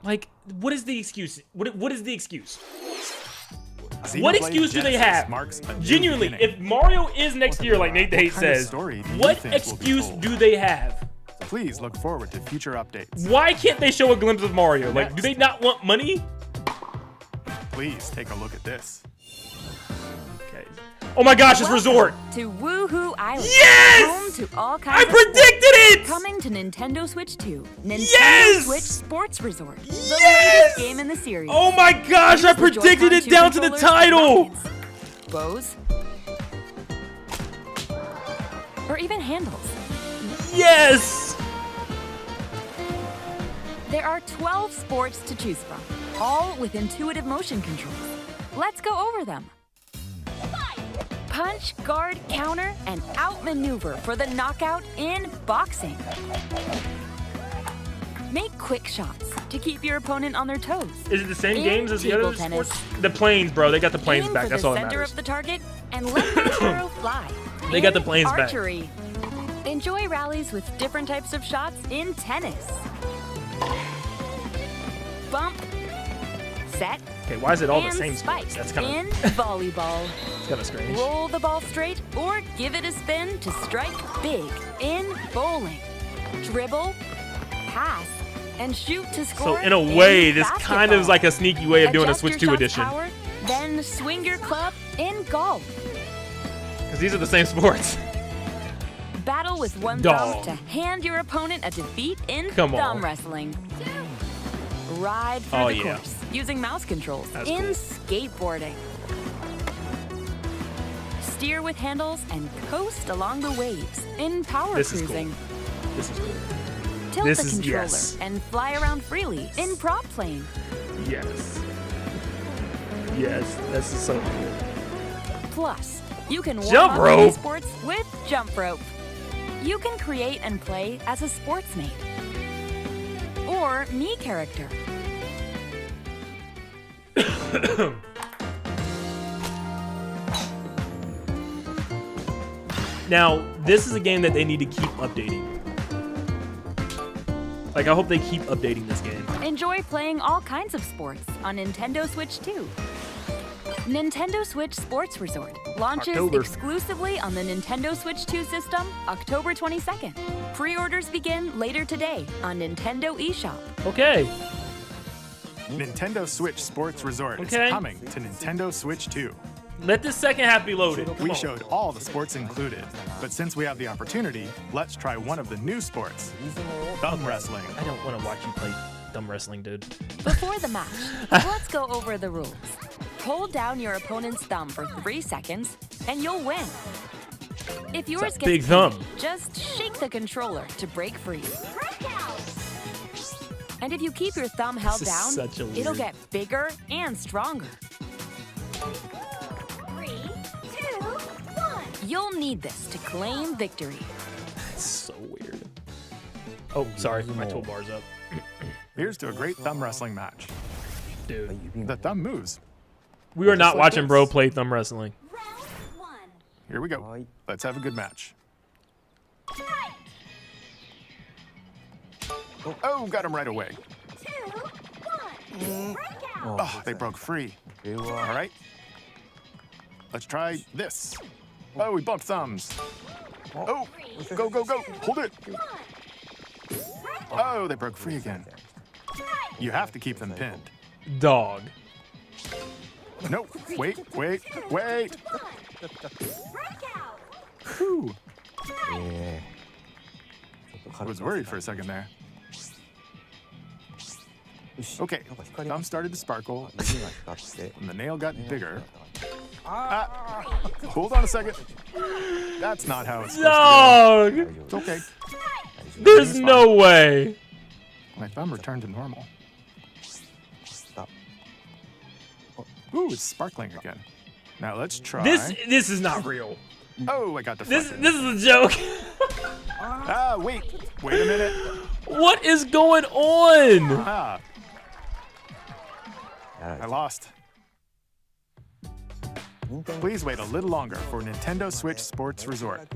Like, what is the excuse? What is the excuse? What excuse do they have? Genuinely, if Mario is next year, like Nate the Hate says, what excuse do they have? Please look forward to future updates. Why can't they show a glimpse of Mario? Like, do they not want money? Please take a look at this. Okay. Oh my gosh, it's Resort! To Woohoo Island. Yes! Home to all kinds I predicted it! Coming to Nintendo Switch 2. Nintendo Yes! Switch Sports Resort. The Yes! latest game in the series. Oh my gosh, I predicted it down to the title! Bows. Or even handles. Yes! There are 12 sports to choose from, all with intuitive motion controls. Let's go over them. Punch, guard, counter, and outmaneuver for the knockout in boxing. Make quick shots to keep your opponent on their toes. Is it the same In games as the table other tennis. sports? The planes, bro. They got the planes Aim back. for That's the all that center matters. of the target and let the arrow fly. They got the In planes back. archery. Enjoy rallies with different types of shots in tennis. Bump, set, Okay, why is it all the and same spike sports? That's kind in of volleyball. it's kind of strange. Roll the ball straight or give it a spin to strike big in bowling. Dribble, pass, and shoot to So score. in a way, in this kind of is like a sneaky way of doing a Adjust Switch 2 your shot's edition. power, then swing your club in golf. Because these are the same sports. Battle with one Dog. thumb to hand your opponent a defeat in Come on. thumb wrestling. Ride through Oh, the yeah. course using mouse controls That's in cool. skateboarding. Steer with handles and coast along the waves in power This is cool. cruising. This is cool. Tilt This the is- controller yes. and fly around freely in prop plane. Yes. Yes, this is so cool. Plus, you can warm Jump up rope. these sports with jump rope. You can create and play as a sportsmate or me character. Now, this is a game that they need to keep updating. Like, I hope they keep updating this game. Enjoy playing all kinds of sports on Nintendo Switch 2. Nintendo Switch Sports Resort launches exclusively on the Nintendo Switch 2 system October 22nd. Pre-orders begin later today on Nintendo eShop. Okay. Nintendo Switch Sports Resort is coming to Nintendo Switch 2. Let this second half be loaded. We showed all the sports included, but since we have the opportunity, let's try one of the new sports, thumb wrestling. I don't want to watch you play thumb wrestling, dude. Before the match, let's go over the rules. Hold down your opponent's thumb for 3 seconds, and you'll win. If yours gets big thumb, just shake the controller to break free. And if you keep your thumb held down, it'll get bigger and stronger. 3, 2, 1. You'll need this to claim victory. That's so weird. Oh, sorry, my toolbar's up. Here's to a great thumb wrestling match. Dude. The thumb moves. We are not watching bro play thumb wrestling. Here we go. Let's have a good match. Oh, got him right away. 2, 1. Oh, they broke free. All right. Let's try this. Oh, we bumped thumbs. Oh, go, go, go. Hold it. Oh, they broke free again. You have to keep them pinned. Dog. No, wait. Whew. I was worried for a second there. Okay, thumb started to sparkle, and the nail got bigger. Hold on a second. That's not how it's supposed to go. It's okay. There's no way. My thumb returned to normal. Ooh, it's sparkling again. Now let's try. This is not real. Oh, I got deflected. This is a joke. Wait a minute. What is going on? I lost. Please wait a little longer for Nintendo Switch Sports Resort.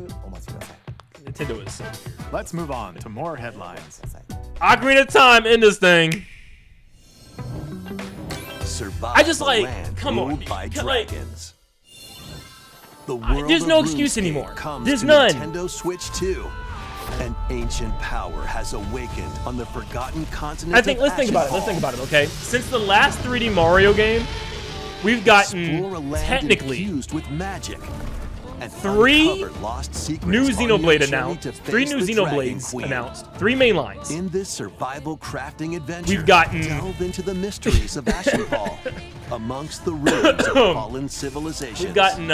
Nintendo is so weird. Let's move on to more headlines. Ocarina of Time in this thing. Survive I just the like, land come on. ruled by dragons. The world There's of no excuse RuneScape anymore. comes There's to none. Nintendo Switch 2. An ancient power has awakened on the forgotten continent. Let's think about it, okay? Since the last 3D Mario game, we've gotten technically infused with magic. And 3 lost secrets new on your Xenoblade journey announced, to 3 face new the Dragon Xenoblades Queen. announced, 3 main lines. In this survival crafting adventure, We've gotten delve into the mysteries of Ashenfall amongst the ruins of fallen civilizations. We've gotten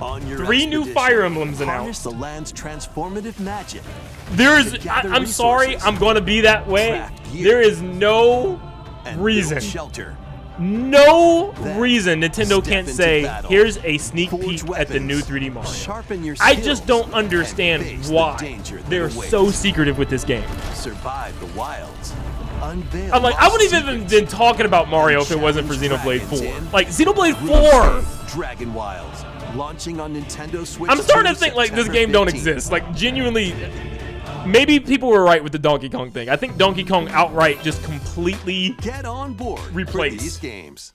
On your 3 new Fire Emblems harness announced. the land's transformative magic. I'm sorry, I'm going to be that way. There is no reason. No reason Nintendo can't say, here's a sneak peek at the new 3D Mario. I just don't understand why they're so secretive with this game. Survive the wilds. Unveil I'm like, I wouldn't even been talking about Mario if it wasn't for Xenoblade 4. Like, Xenoblade 4! Dragon Wilds, launching on Nintendo Switch. I'm starting to think like this game don't exist. Like, genuinely, maybe people were right with the Donkey Kong thing. I think Donkey Kong outright just completely get on board replaced for these games.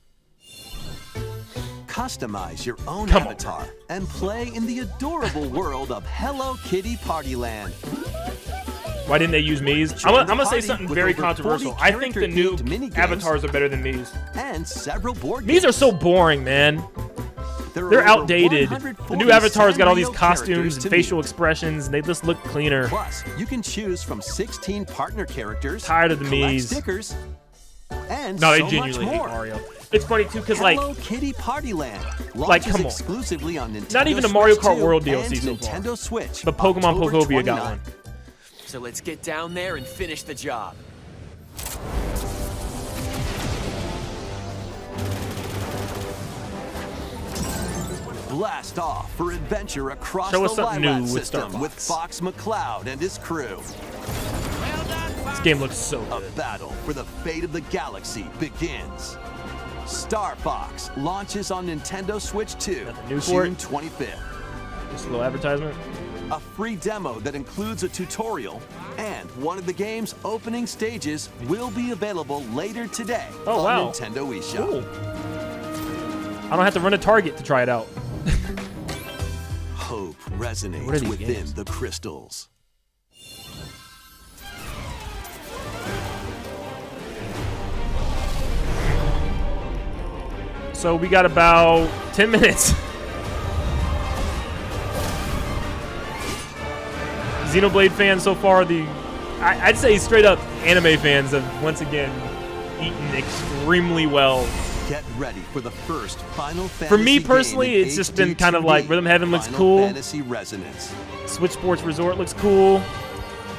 Customize your own avatar and play in the adorable world of Hello Kitty Party Land. Why didn't they use Mii's? I'm gonna say something very controversial. I think the new avatars are better than Mii's. And several board Mii's are so boring, man. They're outdated. The new avatars got all these costumes and facial expressions, and they just look cleaner. Plus, you can choose from 16 partner characters. Tired of the collect Mii's. stickers, and No, they so genuinely much hate more. Mario. It's funny too, cause like, Hello Kitty Party Land like, come on. exclusively on Nintendo Not even a Switch Mario Kart 2 World and DLC so far. Nintendo Switch. But Pokemon October Pokopia got 29. one. So let's get down there and finish the job. Blast off for adventure across Show us the something new Lilac with system Star with Fox McCloud and his crew. This game looks so good. A battle for the fate of the galaxy begins. Star Fox launches on Nintendo Switch 2, new for June 25th. Just a little advertisement. A free demo that includes a tutorial, and one of the game's opening stages will be available later today Oh, on wow. Nintendo eShop. Cool. I don't have to run a Target to try it out. Hope What are resonates these within games? the crystals. So we got about 10 minutes. Xenoblade fans so far, I'd say straight up anime fans have once again eaten extremely well. Get ready for the first Final Fantasy For me game personally, in it's just HD been kind of like 2D. Rhythm Heaven looks Final cool. Fantasy Resonance. Switch Sports Resort looks cool.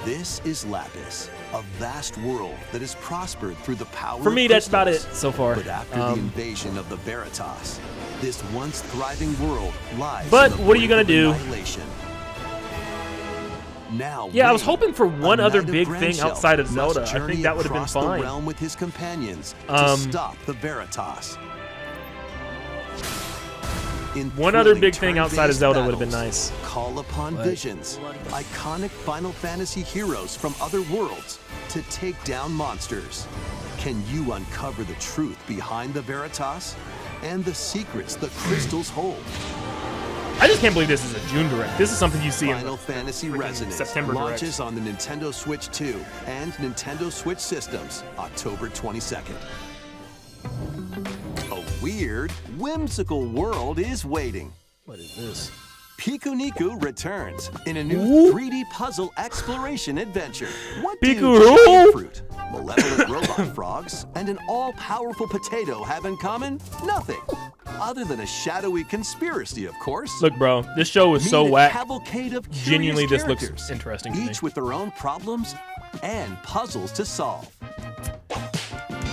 This is Lapis, a vast world that has prospered through the power For me, of that's about it crystals. so far. But after the invasion of the Veritas, this once thriving world lies But on the what are you brink gonna of do? annihilation. Now, Yeah, I was Link, hoping for one a other knight of big thing Grandshell, outside of must Zelda. I journey think that would have been across fine. the realm with his companions to Um, stop the Veritas. In One other thrilling big thing outside of turn-based Zelda would have been battles, nice. Call upon What? visions, iconic Final Fantasy heroes from other worlds to take down monsters. Can you uncover the truth behind the Veritas and the secrets the crystals hold? I just can't believe this is a June Direct. This is something you see in Final Fantasy freaking Resonance September launches Directs. on the Nintendo Switch 2 and Nintendo Switch systems October 22nd. A weird, whimsical world is waiting. What is this? Piku Niku returns in a new Ooh. 3D puzzle exploration adventure. What Piku do Roo? giant fruit, malevolent robot frogs, and an all-powerful potato have in common? Nothing. Other than a shadowy conspiracy, of course. Look, bro, this show is so Meet a whack. cavalcade of curious Genuinely, this looks characters, interesting to me. each with their own problems and puzzles to solve.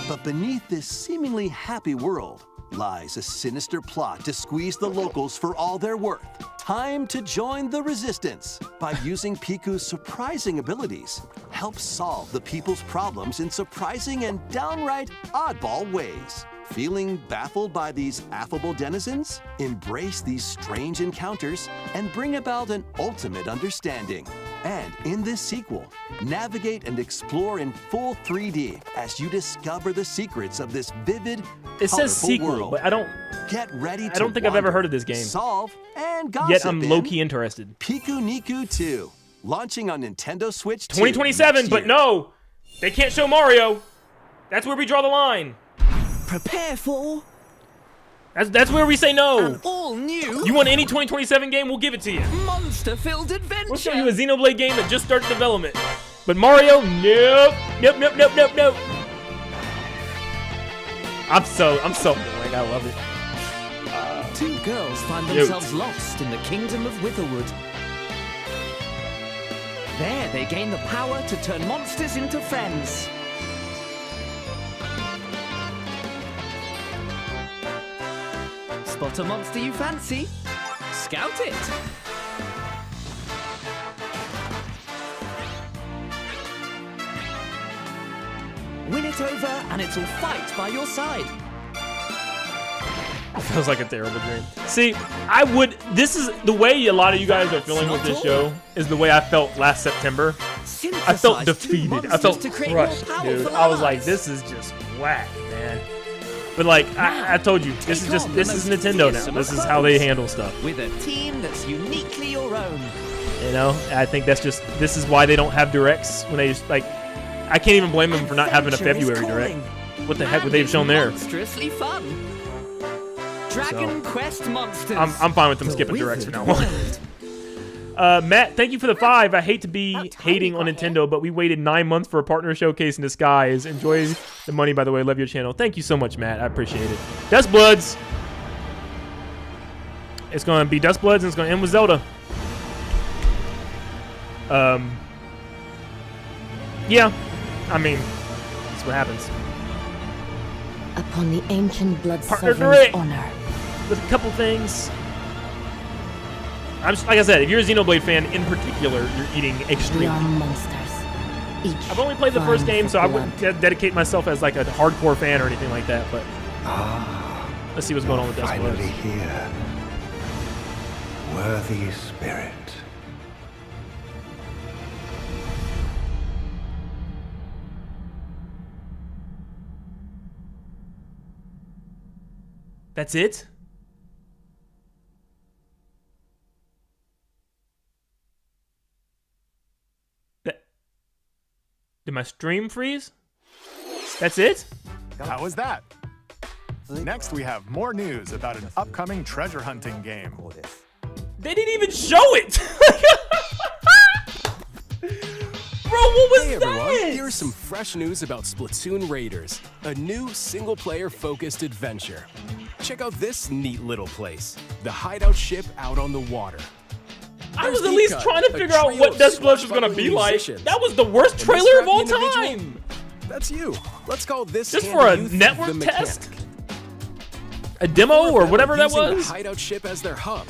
But beneath this seemingly happy world lies a sinister plot to squeeze the locals for all they're worth. Time to join the resistance by using Piku's surprising abilities. Help solve the people's problems in surprising and downright oddball ways. Feeling baffled by these affable denizens? Embrace these strange encounters and bring about an ultimate understanding. And in this sequel, navigate and explore in full 3D as you discover the secrets of this vivid, It says colorful sequel, world. but I don't Get ready to I don't think I've ever wonder, heard of this game. Solve and gossip Yet I'm in low-key interested. Piku Niku 2, launching on Nintendo Switch 2 2027, next but year. no! They can't show Mario! That's where we draw the line. Prepare for That's where we say no. an all-new You want any 2027 game, we'll give it to you. monster-filled adventure. We'll show you a Xenoblade game that just started development. But Mario, nope. Nope. I'm so like I love it. Two girls find Cute. themselves lost in the kingdom of Witherwood. There, they gain the power to turn monsters into friends. Spot a monster you fancy? Scout it! Win it over and it'll fight by your side. Feels like a terrible dream. See, this is the way a lot of you guys are feeling with this show is the way I felt last September. I felt defeated. I felt crushed, dude. I was like, this is just whack, man. But like, I told you, this is Nintendo now. This is how they handle stuff. With a team that's uniquely your own. You know, I think this is why they don't have directs when they just like. I can't even blame them for not having a February direct. What the heck would they have shown there? Monstrously fun. Dragon Quest Monsters. I'm fine with them skipping directs from now on. Matt, thank you for the 5. I hate to be hating on Nintendo, but we waited 9 months for a partner showcase in disguise. Enjoy the money, by the way. Love your channel. Thank you so much, Matt. I appreciate it. Dust Bloods. It's going to be Dust Bloods, and it's going to end with Zelda. Yeah. I mean, that's what happens. Upon the ancient blood Partner sovereign's direct. honor. With a couple things. Like I said, if you're a Xenoblade fan in particular, you're eating We extremely. are monsters. Each I've only played the first vying game, for so I blood. wouldn't dedicate myself as like a hardcore fan or anything like that. But let's see what's going on with Dust Bloods. Finally here. worthy spirit. That's it? Did my stream freeze? That's it? How was that? Next, we have more news about an upcoming treasure hunting game. They didn't even show it! Bro, what was Hey everyone, that? here's some fresh news about Splatoon Raiders, a new single-player focused adventure. Check out this neat little place, the hideout ship out on the water. I was at least trying to figure out what Death Splash was gonna be like. That was the worst trailer of all time! That's you. Let's call this just for a youth network the test? A demo or whatever that using was? the hideout ship as their hub.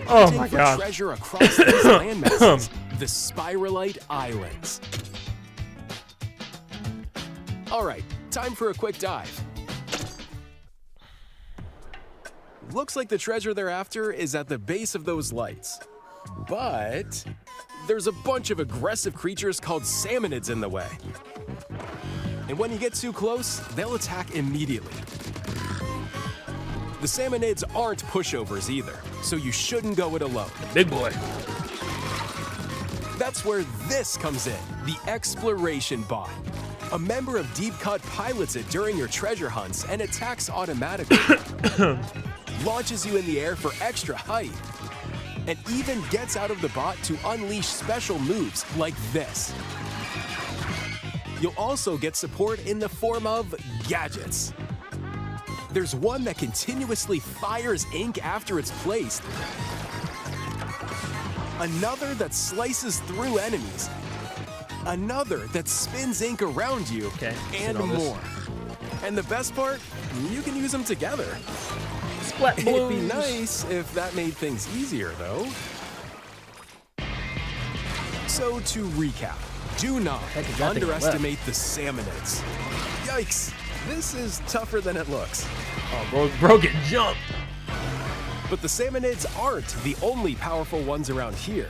Oh Hunting my for god. treasure across these landmasses, the Spiralite Islands. All right, time for a quick dive. Looks like the treasure they're after is at the base of those lights. But there's a bunch of aggressive creatures called salmonids in the way. And when you get too close, they'll attack immediately. The salmonids aren't pushovers either, so you shouldn't go it alone. Big boy. That's where this comes in, the Exploration Bot. A member of Deep Cut pilots it during your treasure hunts and attacks automatically. Launches you in the air for extra height. And even gets out of the bot to unleash special moves like this. You'll also get support in the form of gadgets. There's one that continuously fires ink after it's placed. Another that slices through enemies. Another that spins ink around you, and more. And the best part, you can use them together. Splat It'd be nice if that made things easier, though. So to recap, do not underestimate the salmonids. Yikes, this is tougher than it looks. Oh, bro get jumped. But the salmonids aren't the only powerful ones around here.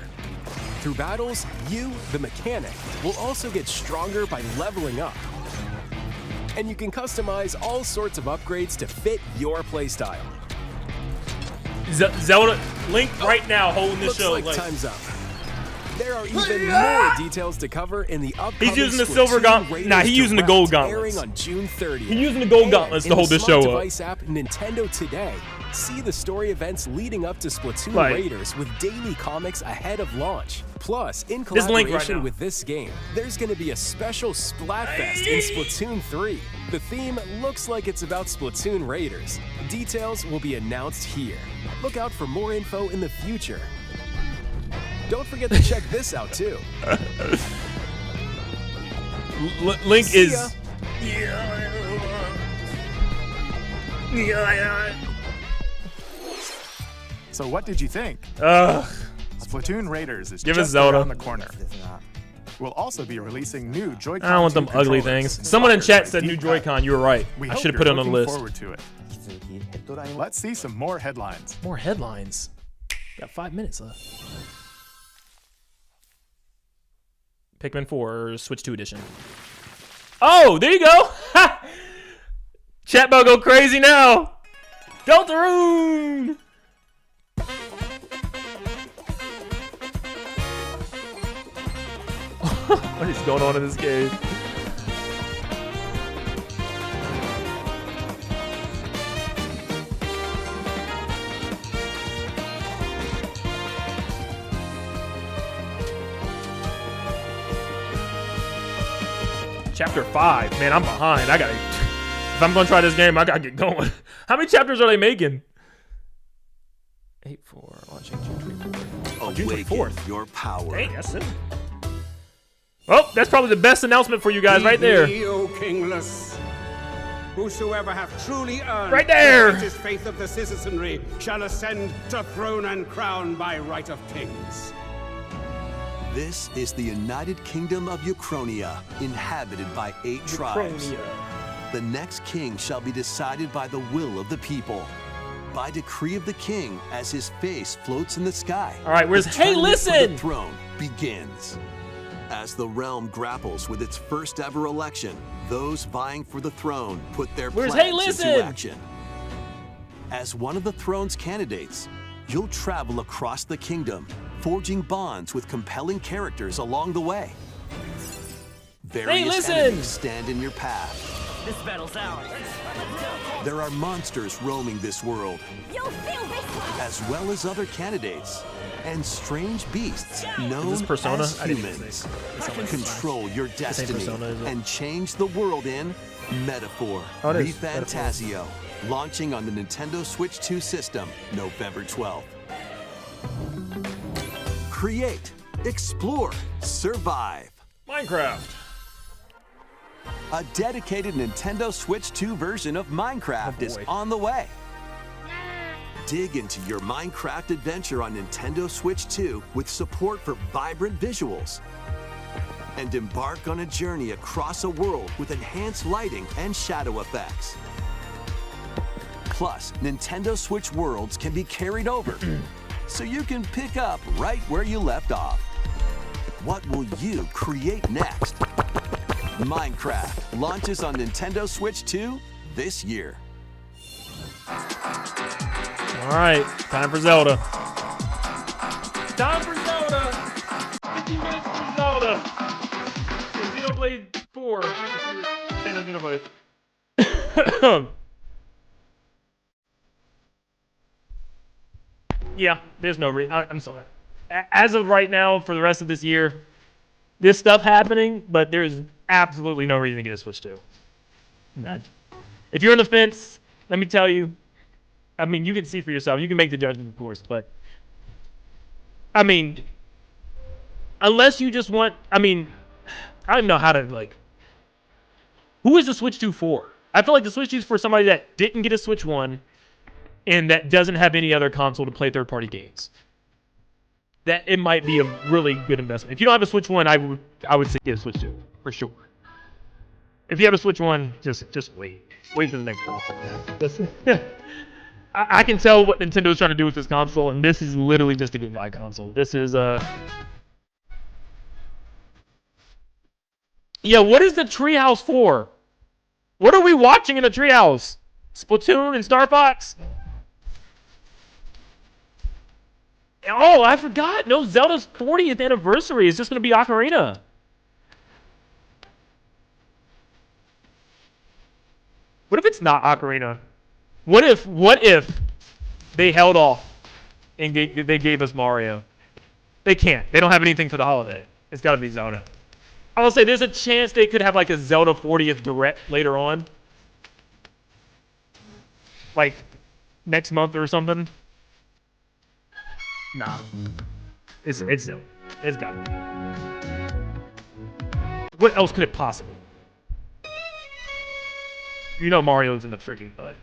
Through battles, you, the mechanic, will also get stronger by leveling up. And you can customize all sorts of upgrades to fit your playstyle. Zelda, Link right now holding this Looks show. like time's up. There are even more details to cover in the upcoming He's using the silver gauntlet. Nah, he's using the gold gauntlets. Airing on June 30th. He's using the gold gauntlets to hold this show up. Device app Nintendo Today. See the story events leading up to Splatoon Raiders with daily comics ahead of launch. Plus, in collaboration with this game, there's going to be a special Splatfest in Splatoon 3. The theme looks like it's about Splatoon Raiders. Details will be announced here. Look out for more info in the future. Don't forget to check this out too. Link is. So what did you think? Splatoon Raiders is Give us just Zelda. around the corner. We'll also be releasing new Joy-Con I don't want them 2 ugly controllers things. and Someone in sliders chat by said new Deep Cut. Joy-Con. You were right. We I hope should have put it you're on the looking list. forward to it. Let's see some more headlines. More headlines. Got 5 minutes left. Pikmin 4 Switch 2 edition. Oh, there you go. Chat bell go crazy now. Deltarune. What is going on in this game? Chapter 5. Man, I'm behind. I gotta. If I'm gonna try this game, I gotta get going. How many chapters are they making? 8-4. Launching June 24th. June 24th. Your power. Dang, that's it. Oh, that's probably the best announcement for you guys right there. Heed me, O kingless. Whosoever hath truly earned Right there. the greatest faith of the citizenry shall ascend to throne and crown by right of kings. This is the United Kingdom of Uchronia, inhabited by 8 tribes. The next king shall be decided by the will of the people. by decree of the king as his face floats in the sky. All right, where's the Hey tournament for Listen? the throne begins. As the realm grapples with its first ever election, those vying for the throne put their Where's plans Hey Listen? into action. As one of the throne's candidates, you'll travel across the kingdom, forging bonds with compelling characters along the way. Various enemies stand in your path. This battle's ours. There are monsters roaming this world, You'll feel this one. as well as other candidates and strange beasts known Is this Persona? as I didn't even humans. think. Control your destiny Persona, is it? and change the world in Metaphor Oh, it is. ReFantasio, launching on the Nintendo Switch 2 system November 12th. Create, explore, survive. Minecraft. A dedicated Nintendo Switch 2 version of Minecraft is on the way. Dig into your Minecraft adventure on Nintendo Switch 2 with support for vibrant visuals. And embark on a journey across a world with enhanced lighting and shadow effects. Plus, Nintendo Switch worlds can be carried over, so you can pick up right where you left off. What will you create next? Minecraft launches on Nintendo Switch 2 this year. All right, time for Zelda. Time for Zelda. 50 minutes for Zelda. Xenoblade 4. Xenoblade. Yeah, there's no reason. I'm sorry. As of right now, for the rest of this year, this stuff happening, but there's absolutely no reason to get a Switch 2. None. If you're on the fence, let me tell you, I mean, you can see for yourself. You can make the judgment, of course, but I mean, unless you just want, I mean, I don't even know how to, like, who is the Switch 2 for? I feel like the Switch 2 is for somebody that didn't get a Switch 1 and that doesn't have any other console to play third-party games. That it might be a really good investment. If you don't have a Switch 1, I would say get a Switch 2 for sure. If you have a Switch 1, just wait. Wait for the next console. I can tell what Nintendo's trying to do with this console, and this is literally just a goodbye console. This is yeah, what is the treehouse for? What are we watching in the treehouse? Splatoon and Star Fox? Oh, I forgot. No, Zelda's 40th anniversary is just going to be Ocarina. What if it's not Ocarina? What if they held off and they gave us Mario? They can't. They don't have anything for the holiday. It's got to be Zelda. I'll say there's a chance they could have like a Zelda 40th Direct later on. Like next month or something. Nah. It's Zelda. It's got to be. What else could it possibly? You know Mario's in the freaking bud.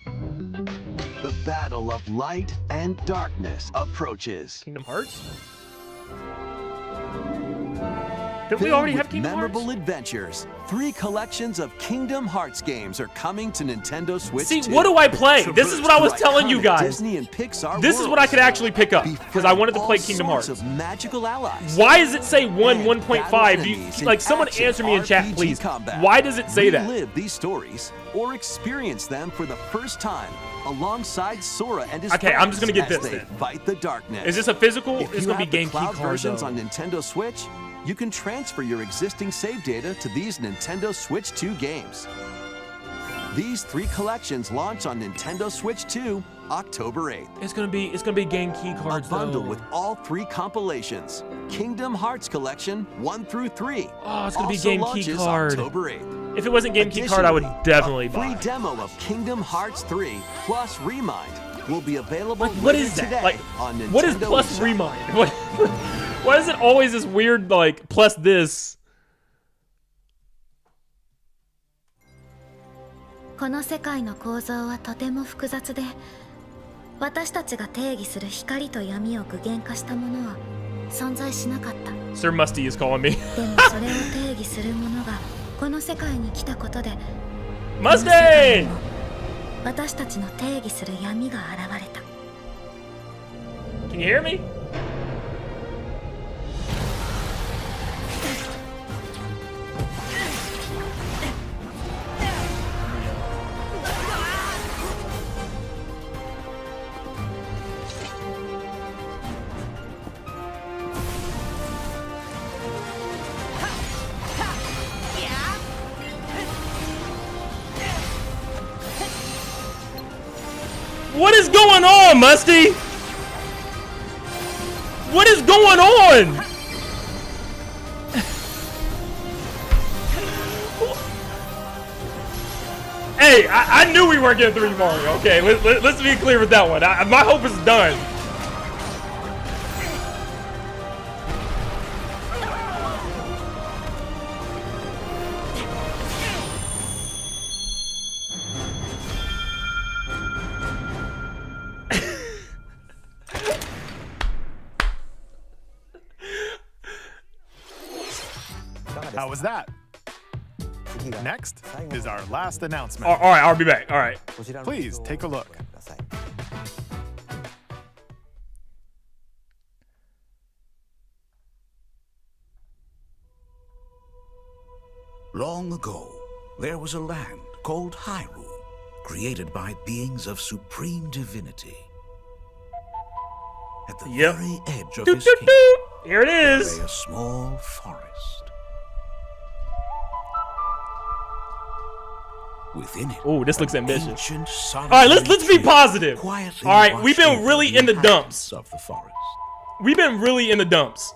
The battle of light and darkness approaches. Kingdom Hearts? Don't we already have Kingdom memorable Hearts? Adventures. 3 collections of Kingdom Hearts games are coming to Nintendo Switch 2. See, what do I play? This is what I was telling you guys. Disney and Pixar This is what I could actually pick up because I wanted to play Kingdom Hearts. Of magical allies. Why does it say 1.5? Like, someone answer me in chat, please. Why does it say that? Relive these stories or experience them for the first time alongside Sora and his Okay, friends I'm just gonna get as this they then. fight the darkness. Is this a physical? If It's you gonna be have the game key cloud card versions though. on Nintendo Switch, you can transfer your existing save data to these Nintendo Switch 2 games. These 3 collections launch on Nintendo Switch 2 October 8th. It's gonna be game key cards. A bundle though. with all 3 compilations. Kingdom Hearts Collection 1 through 3. Oh, it's gonna be also game key launches card. October 8th. If it wasn't game key card, I would definitely a free buy. demo of Kingdom Hearts 3 plus Remind will be available Like, what later is that? today Like, on Nintendo what is plus eShop. Remind? What, why is it always this weird like plus this? この世界の構造はとても複雑で、私たちが定義する光と闇を具現化したものは存在しなかった。 Sir Musty is calling me. でもそれを定義するものがこの世界に来たことで Mustang! 私たちの定義する闇が現れた。 Can you hear me? What is going on, Musty? What is going on? Hey, I knew we weren't getting 3 Mario. Okay, let's be clear with that one. My hope is done. How was that? Next is our last announcement. All right, I'll be back. All right. Please take a look. Long ago, there was a land called Hyrule, created by beings of supreme divinity. At the very edge of his kingdom, here it is. lay a small forest. Within it, oh, this looks ambitious. All right, let's be positive. All right, we've been really in the dumps. Of the forest. We've been really in the dumps.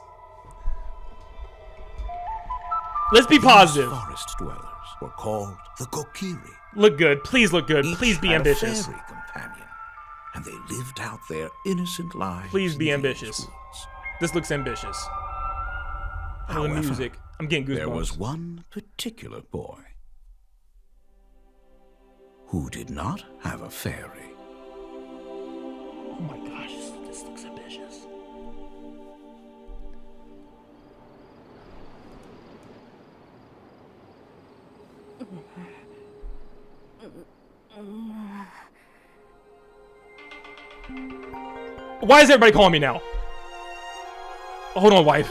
Let's be positive. These forest dwellers were called the Kokiri. Look good. Please look good. Please be Each had ambitious. A fairy companion, and they lived out their innocent lives. Please be ambitious. This looks ambitious. Oh, the music. I'm getting goosebumps. There was one particular boy who did not have a fairy. Oh my gosh, this looks ambitious. Why is everybody calling me now? Hold on, wife.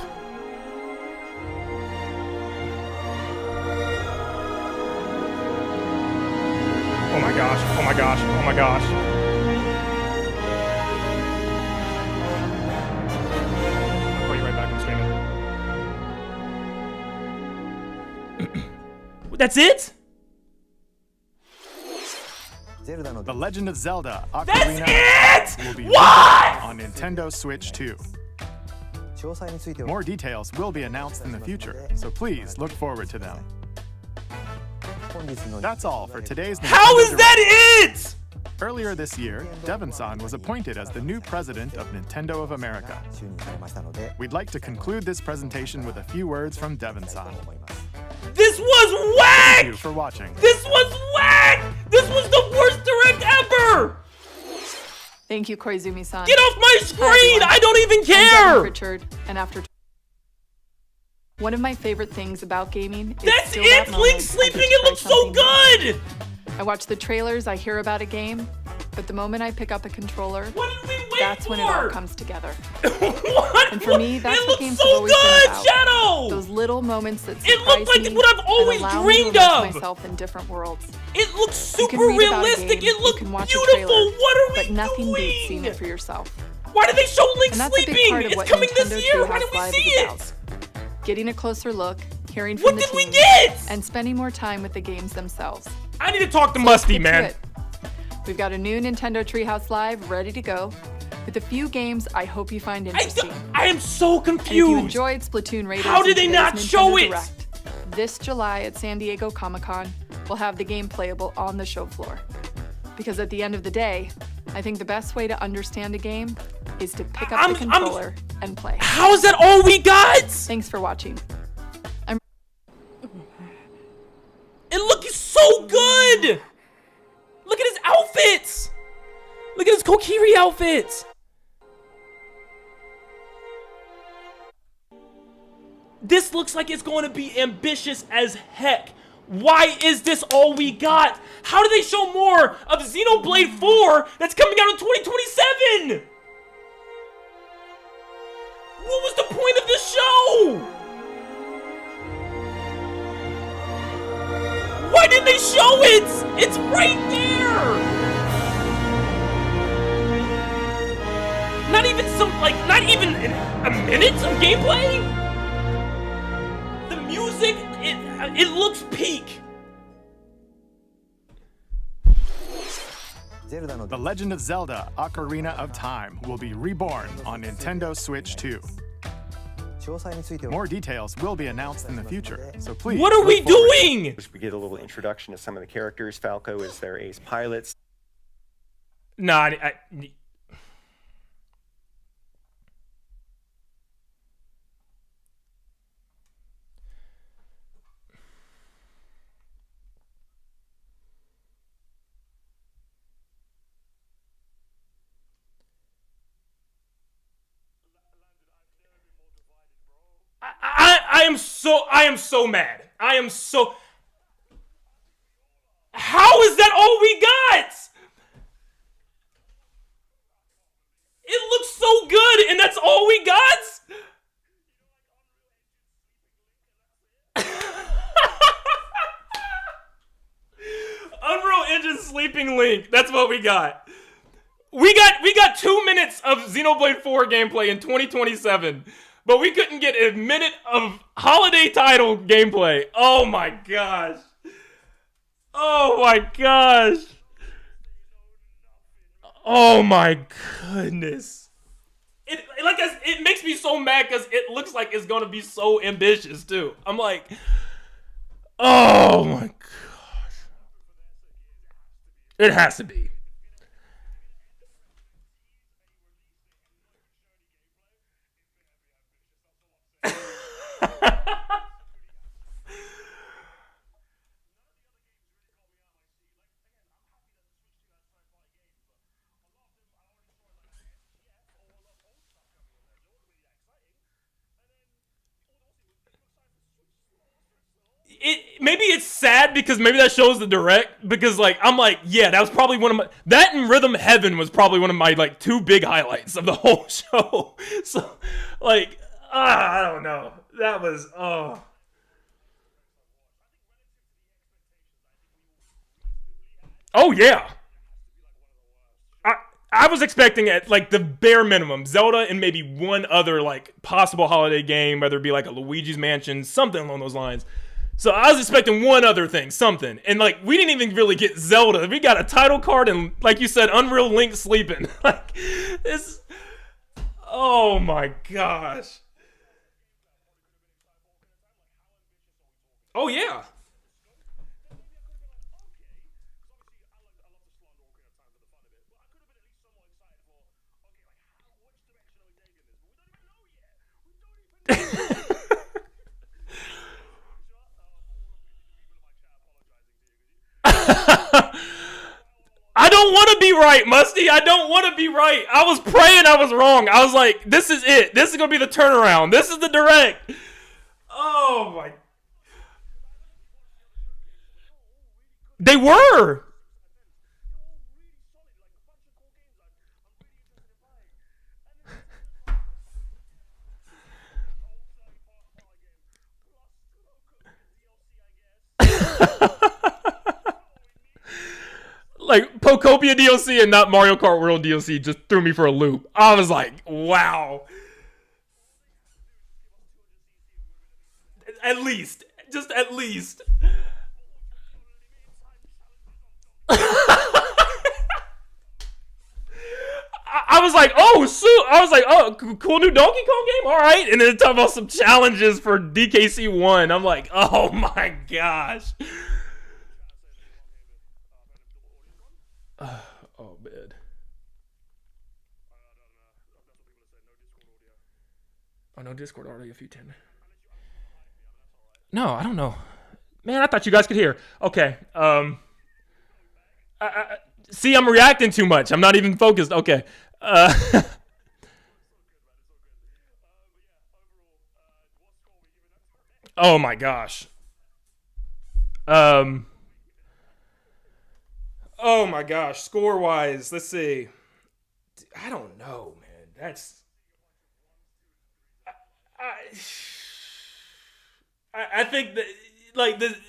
Oh my gosh, oh my gosh, oh my gosh. I'll call you right back, I'm streaming. That's it? The Legend of Zelda That's will be what? on Nintendo Switch 2. More details will be announced in the future, so please look forward to them. That's all for today's Nintendo How is Direct. that it? Earlier this year, Devon-san was appointed as the new president of Nintendo of America. We'd like to conclude this presentation with a few words from Devon-san. This was whack! Thank you for watching. This was whack! This was the worst direct ever! Thank you, Koizumi-san. Get off my screen! I don't even I'm care! Devin Pritchard, and after one of my favorite things about gaming is That's still it! that Link moment sleeping, I get to it try looks so something good! new. I watch the trailers, I hear about a game, but the moment I pick up a controller, that's when it all comes together. And for me, that's what games have always been about. Shadow! Those little moments that It surprise looked like me what I've always and allow me to dreamed immerse of. myself in different worlds. It looks You can super read about a realistic. game, It looks you can watch a beautiful. trailer, What are we but nothing doing? beats seeing it for yourself. Why did they show Link And that's a big sleeping? part of It's what coming Nintendo this year. Why Treehouse did we Live see is it? about. Getting a closer look, hearing What from the did we team, get? and spending more time with the games themselves. I need to talk to So let's Musty, get to man. it. We've got a new Nintendo Treehouse Live ready to go, with a few games I hope you find interesting. I am so And if confused. you enjoyed Splatoon Raiders, How did in they not today's show Nintendo it? Direct, this July at San Diego Comic-Con, we'll have the game playable on the show floor. Because at the end of the day, I think the best way to understand a game is to pick up the controller and play. How is that all we got? Thanks for watching. It looks so good. Look at his outfits. Look at his Kokiri outfits. This looks like it's going to be ambitious as heck. Why is this all we got? How do they show more of Xenoblade 4 that's coming out in 2027? What was the point of this show? Why didn't they show it? It's right there. Not even not even a minute of gameplay? The music, it looks peak. The Legend of Zelda: Ocarina of Time will be reborn on Nintendo Switch 2. More details will be announced in the future, so please. What are we doing? We get a little introduction to some of the characters. Falco is their ace pilot. Nah, I am so mad. How is that all we got? It looks so good, and that's all we got? Unreal Engine Sleeping Link. That's what we got. We got 2 minutes of Xenoblade 4 gameplay in 2027. But we couldn't get a minute of holiday title gameplay. Oh my gosh. Oh my gosh. Oh my goodness. It makes me so mad because it looks like it's gonna be so ambitious too. I'm like, oh my gosh. It has to be. Maybe it's sad because maybe that shows the direct because I'm like, yeah, that was probably one of my, that and Rhythm Heaven was probably one of my 2 big highlights of the whole show. So I don't know. That was oh yeah. I was expecting at the bare minimum Zelda and maybe one other possible holiday game, whether it be a Luigi's Mansion, something along those lines. So I was expecting one other thing, something. And we didn't even really get Zelda. We got a title card and like you said, Unreal Link sleeping. This, oh my gosh. Oh yeah. I don't want to be right, Musty. I don't want to be right. I was praying I was wrong. I was like, this is it. This is going to be the turnaround. This is the direct. Oh, my. They were. Pokopia DLC and not Mario Kart World DLC just threw me for a loop. I was like, wow. At least. Just at least. I was like, oh, shoot. I was like, oh, cool new Donkey Kong game? All right. And then talking about some challenges for DKC 1. I'm like, oh my gosh. Oh, man. Oh, no Discord audio if you can. No, I don't know. Man, I thought you guys could hear. Okay. See, I'm reacting too much. I'm not even focused. Okay. Oh, my gosh. Oh my gosh, score wise, let's see. I don't know, man. That's I think that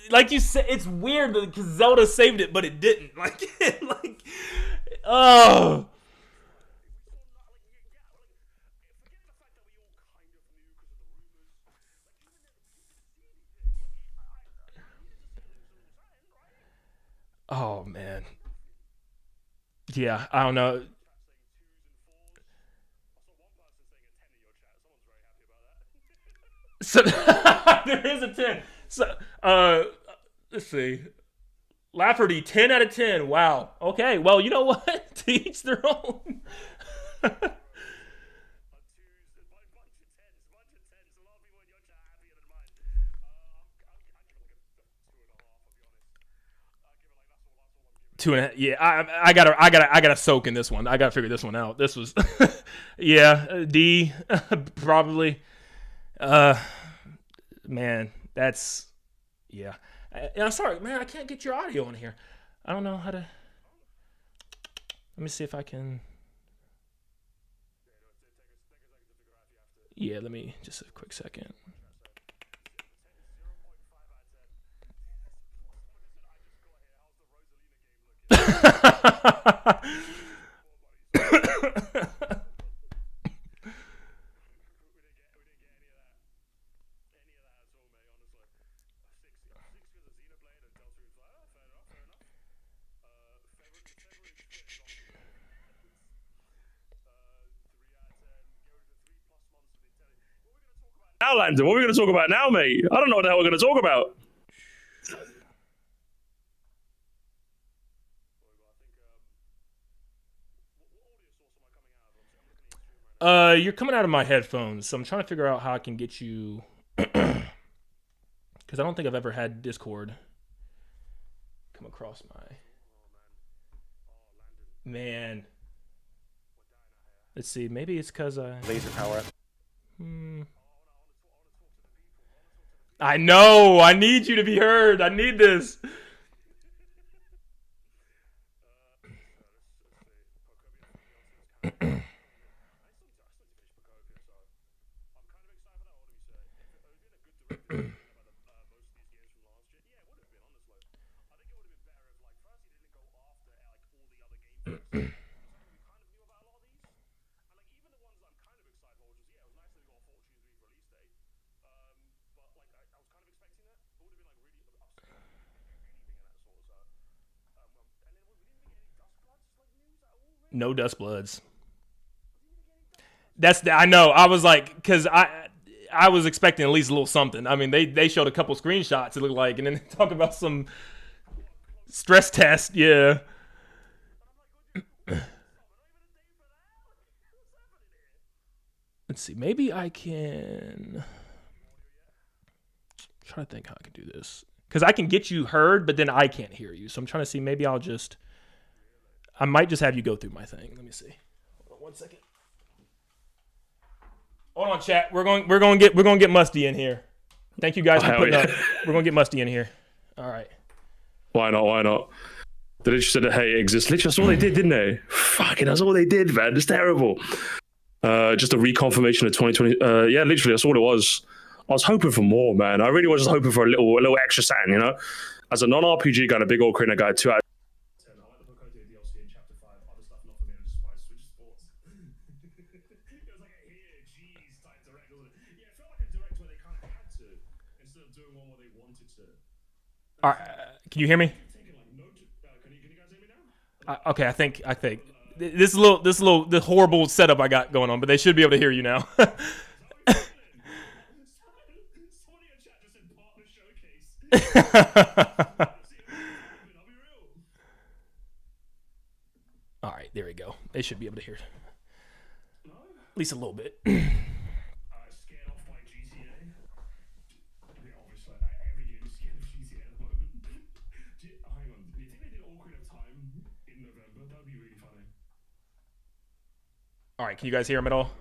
like you said, it's weird because Zelda saved it, but it didn't. Oh. Oh man. Yeah, I don't know. So there is a 10. So let's see. Lafferty, 10 out of 10. Wow. Okay. Well, you know what? To each their own. Two and a half. Yeah, I gotta soak in this one. I gotta figure this one out. This was, yeah, D, probably. Man, that's, yeah. I'm sorry, man. I can't get your audio in here. I don't know how to. Let me see if I can. Yeah, let me just a quick second. Now, Landon, what are we going to talk about now, mate? I don't know what the hell we're going to talk about. You're coming out of my headphones, so I'm trying to figure out how I can get you, because I don't think I've ever had Discord come across my, man. Let's see, maybe it's because I laser power up. I know. I need you to be heard. I need this. No Dust Bloods. I know. I was like, because I was expecting at least a little something. I mean, they showed a couple screenshots, it looked like, and then they talk about some stress test. Yeah. Let's see. Maybe I can try to think how I can do this, because I can get you heard, but then I can't hear you. So I'm trying to see. Maybe I might just have you go through my thing. Let me see. Hold on 1 second. Hold on, chat. We're going to get Musty in here. Thank you guys for putting up. We're going to get Musty in here. All right. Why not? Why not? They literally said that, hey, it exists. Literally, that's all they did, didn't they? Fucking, that's all they did, man. It's terrible. Just a reconfirmation of 2020. Yeah, literally, that's all it was. I was hoping for more, man. I really was just hoping for a little extra something, you know? As a non-RPG guy and a big old Ocarina guy, 2 out of 10. I like the Bokoto DLC in Chapter 5. Other stuff not for me. I just buy Switch Sports. It was like a geez type direct, wasn't it? Yeah, it felt like a direct where they kind of had to, instead of doing one where they wanted to. All right. Can you hear me? Can you guys hear me now? Okay, I think this the horrible setup I got going on, but they should be able to hear you now. All right, there we go. They should be able to hear at least a little bit. All right, can you guys hear him at all?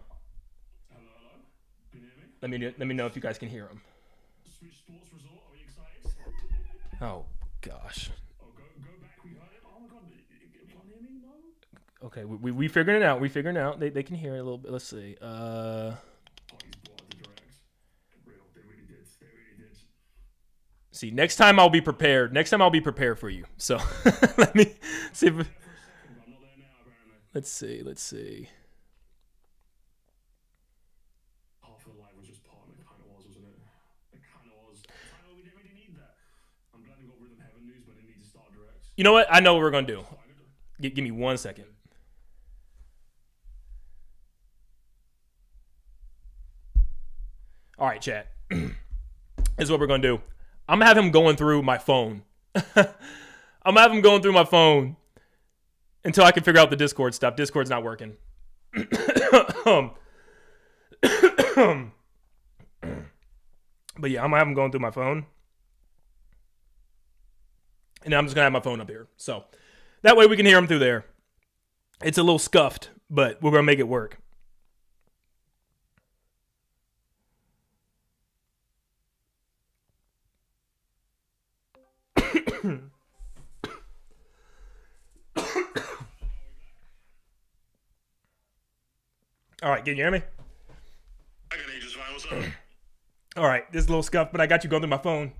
Let me know if you guys can hear him. Switch Sports Resort, are we excited? Oh gosh. Okay, we figuring it out. We figuring it out. They can hear it a little bit. Let's see. See, next time I'll be prepared. Next time I'll be prepared for you. So let me see if. Let's see. Let's see. Half of the live was just part, and it kind of was, wasn't it? It kind of was. We didn't really need that. I'm glad we got Rhythm Heaven news, but it needs to start direct. You know what? I know what we're gonna do. Give me 1 second. All right, chat. This is what we're gonna do. I'm gonna have him going through my phone. I'm gonna have him going through my phone until I can figure out the Discord stuff. Discord's not working. But yeah, I'm gonna have him going through my phone. And I'm just gonna have my phone up here. So that way we can hear him through there. It's a little scuffed, but we're gonna make it work. All right, can you hear me? I can hear you just fine. What's up? All right, this is a little scuffed, but I got you going through my phone.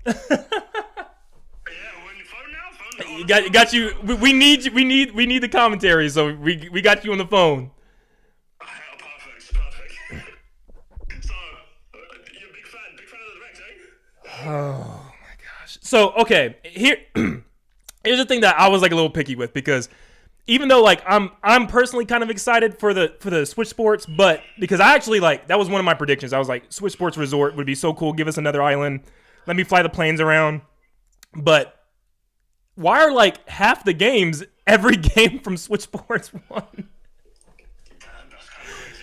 Got you. We need you. We need the commentary, so we got you on the phone. Perfect. So, you're a big fan of the direct, eh? Oh my gosh. So okay, here's the thing that I was like a little picky with, because even though like I'm personally kind of excited for the Switch Sports, but because I actually like that was one of my predictions. I was like, Switch Sports Resort would be so cool. Give us another island. Let me fly the planes around. But why are like half the games every game from Switch Sports 1?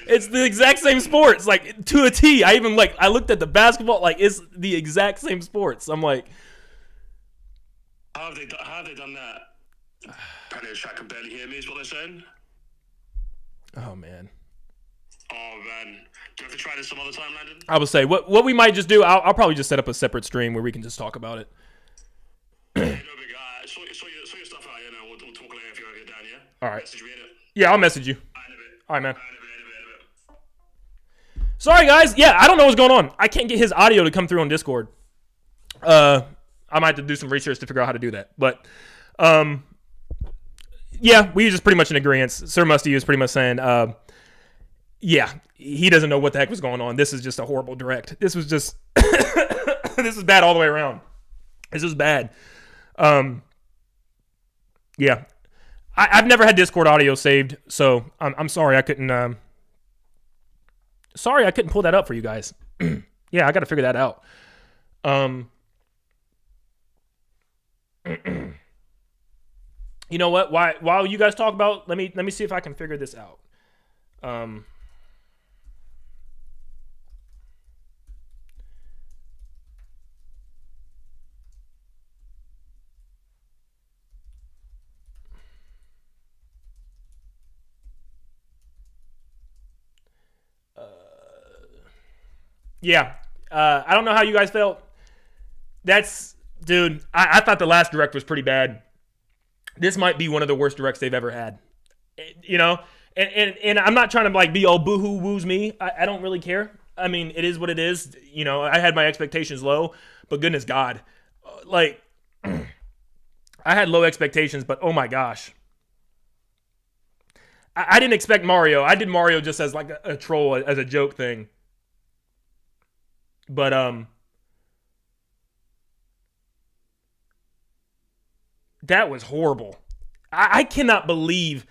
It's the exact same sports, like to a T. I looked at the basketball, like it's the exact same sports. I'm like, how have they done that? Apparently, chat can barely hear me. Is what they're saying. oh man. Oh man, do you have to try this some other time, Landon? I would say what we might just do. I'll probably just set up a separate stream where we can just talk about it. No big. Sort your stuff out. You know, we'll talk later if you're down. Yeah. All right. Message me in it. Yeah, I'll message you. All right, man. Sorry, guys. Yeah, I don't know what's going on. I can't get his audio to come through on Discord. I might have to do some research to figure out how to do that. But, yeah, we just pretty much in agreement. Sir Musty is pretty much saying, yeah, he doesn't know what the heck was going on. This is just a horrible direct. This was just, this is bad all the way around. This is bad. Yeah, I've never had Discord audio saved, so I'm sorry I couldn't. Sorry I couldn't pull that up for you guys. Yeah, I got to figure that out. You know what? While you guys talk about, let me see if I can figure this out. Yeah, I don't know how you guys felt. Dude, I thought the last direct was pretty bad. This might be one of the worst directs they've ever had. You know, and I'm not trying to like be all boohoo woos me. I don't really care. I mean, it is what it is. You know, I had my expectations low, but goodness God, like I had low expectations, but oh my gosh. I didn't expect Mario. I did Mario just as like a troll, as a joke thing. But that was horrible. I cannot believe,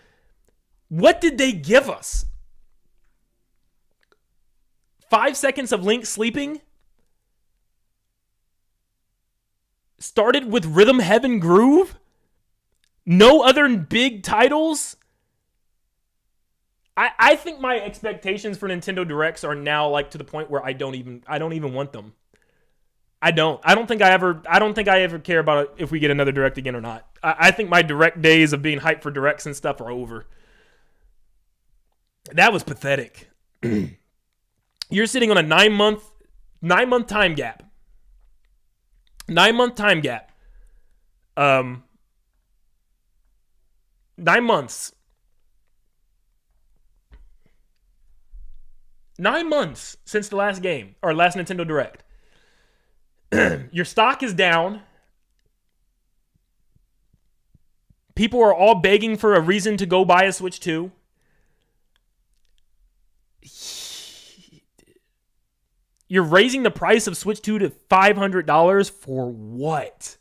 what did they give us? 5 seconds of Link sleeping? Started with Rhythm Heaven Groove? No other big titles? I think my expectations for Nintendo Directs are now like to the point where I don't even want them. I don't think I ever care about it if we get another Direct again or not. I think my Direct days of being hyped for Directs and stuff are over. That was pathetic. You're sitting on a 9 month time gap. 9 month time gap. 9 months. 9 months since the last game, or last Nintendo Direct. Your stock is down. People are all begging for a reason to go buy a Switch 2. You're raising the price of Switch 2 to $500 for what?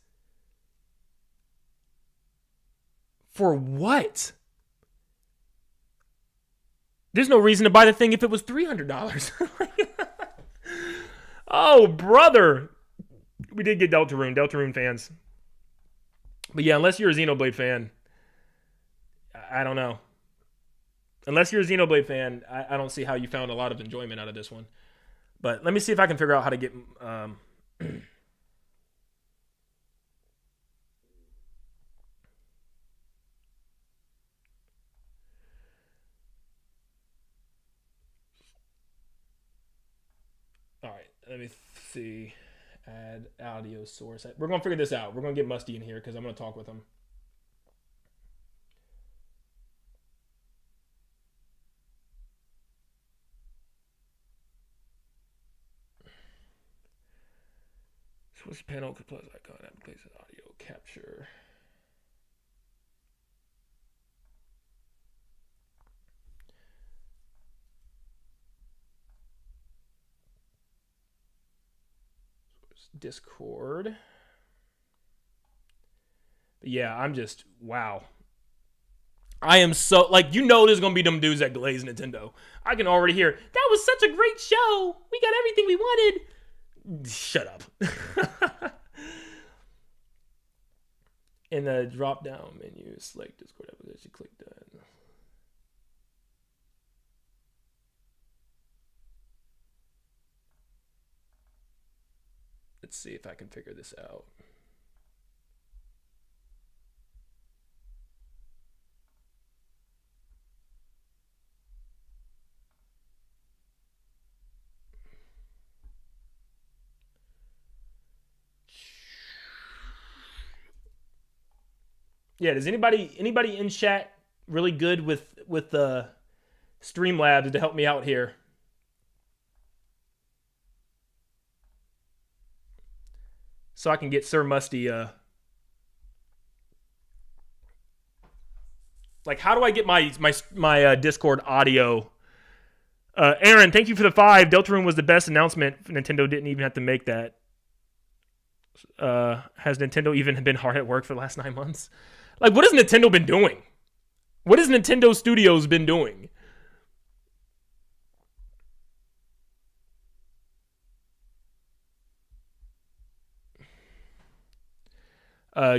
For what? There's no reason to buy the thing if it was $300. Oh, brother. We did get Deltarune fans. But yeah, unless you're a Xenoblade fan, I don't know. Unless you're a Xenoblade fan, I don't see how you found a lot of enjoyment out of this one. But let me see if I can figure out how to get... All right, let me see. Add audio source. We're going to figure this out. We're going to get Musty in here because I'm going to talk with him. Switch panel could plus icon application audio capture. Discord. But yeah, I'm just, wow. I am so, like, you know there's going to be them dudes that glaze Nintendo. I can already hear, that was such a great show. We got everything we wanted. Shut up. In the drop-down menu, select Discord application, click that. Let's see if I can figure this out. Yeah, does anybody in chat really good with Streamlabs to help me out here? So I can get Sir Musty like, how do I get my Discord audio? Aaron, thank you for the 5. Deltarune was the best announcement. Nintendo didn't even have to make that. Has Nintendo even been hard at work for the last 9 months? Like, what has Nintendo been doing? What has Nintendo Studios been doing?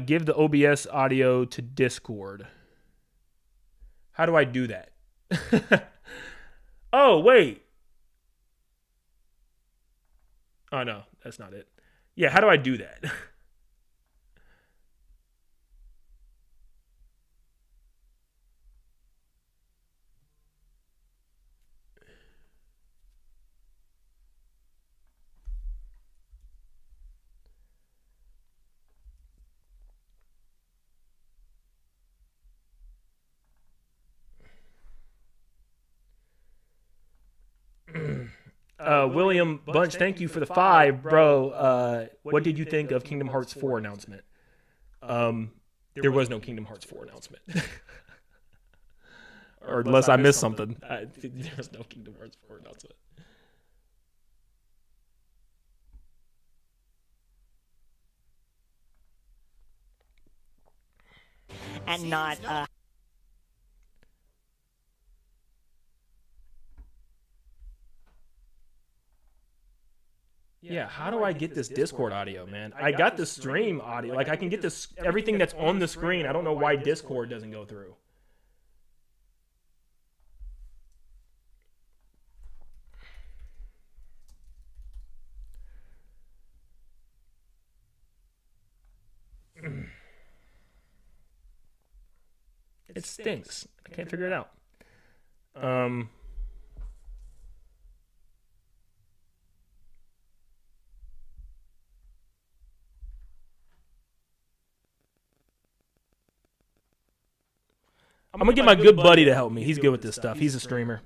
Give the OBS audio to Discord. How do I do that? Oh, wait. Oh, no, that's not it. Yeah, how do I do that? William Bunch, thank you for the 5, bro. What did you think of Kingdom Hearts 4 announcement? There was no Kingdom Hearts 4 announcement. Or unless I missed something. There was no Kingdom Hearts 4 announcement. And not Yeah, how do I get this Discord audio, man? I got the stream audio. Like, I can get this everything that's on the screen. I don't know why Discord doesn't go through. It stinks. I can't figure it out. I'm gonna get my good buddy to help me. He's good with this stuff. He's a streamer.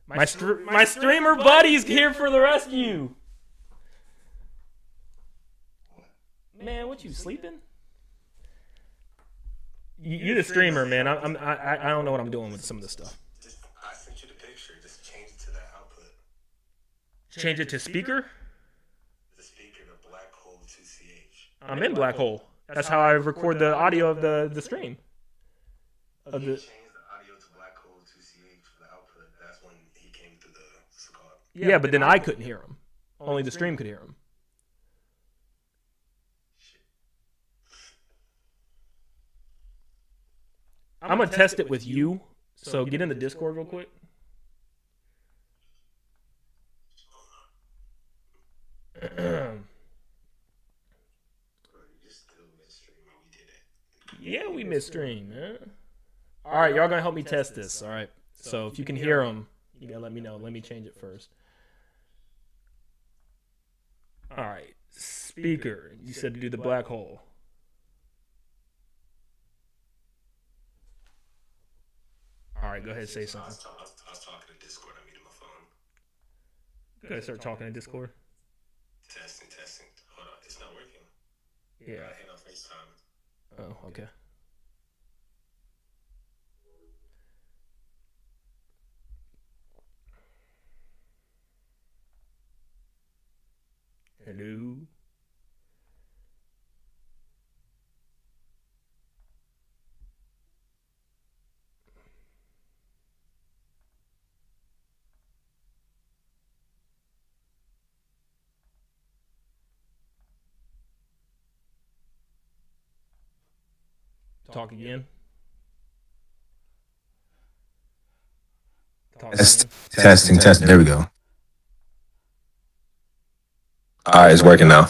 My streamer buddy's here for the rescue. Man, what you sleeping? You're the streamer, man. I don't know what I'm doing with some of this stuff. I sent you the picture. Just change it to that output. Change it to speaker? The speaker, the black hole 2CH. I'm in black hole. That's how I record the audio of the stream. Of the. Yeah, but then I couldn't hear him. Only the stream could hear him. I'm going to test it with you. So get in the Discord real quick. Yeah, we missed stream, man. All right, y'all going to help me test this. All right. So if you can hear him, you got to let me know. Let me change it first. All right, speaker. You said to do the black hole. All right, go ahead and say something. I was talking to Discord. I muted my phone. Go ahead, start talking to Discord. Testing. Hold on, it's not working. Yeah. I hang on FaceTime. Oh, okay. Hello. Talk again. Testing. There we go. All right, it's working now.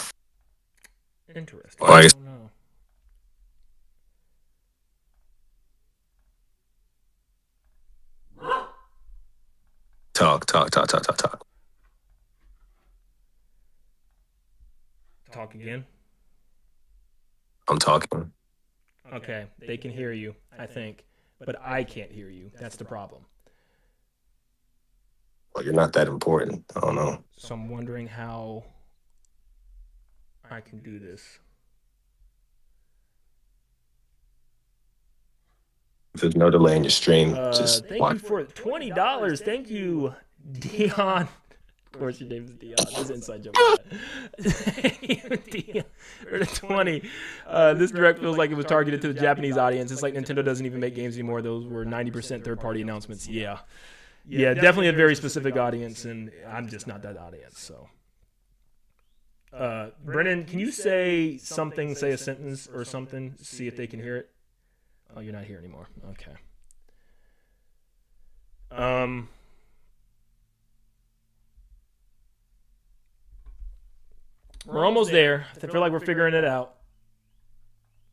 Interesting. Oh, I guess. Talk. Talk again. I'm talking. Okay, they can hear you, I think, but I can't hear you. That's the problem. Well, you're not that important. I don't know. So I'm wondering how I can do this. If there's no delay in your stream, just thank watch. you for $20. Thank you, Dion. Of course, your name is Dion. This is inside joke. Dion, or the 20. This direct feels like it was targeted to the Japanese audience. It's like Nintendo doesn't even make games anymore. Those were 90% third-party announcements. Yeah, definitely a very specific audience, and I'm just not that audience. So, Brennan, can you say something? Say a sentence or something. See if they can hear it. Oh, you're not here anymore. Okay. We're almost there. I feel like we're figuring it out.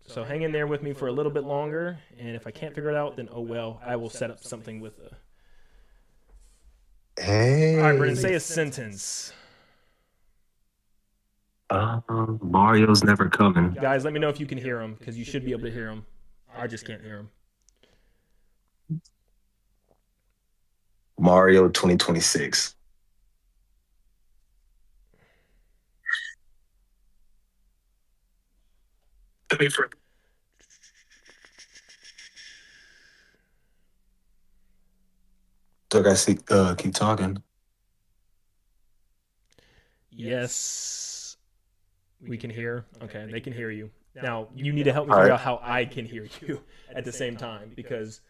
So hang in there with me for a little bit longer, and if I can't figure it out, then oh well. I will set up something with a... Hey. All right, Brennan, say a sentence. Mario's never coming. Guys, let me know if you can hear him, because you should be able to hear him. I just can't hear him. Mario 2026. So I gotta keep talking. Yes. We can hear. Okay, they can hear you. Now, you need to help me figure out how I can hear you at the same time, because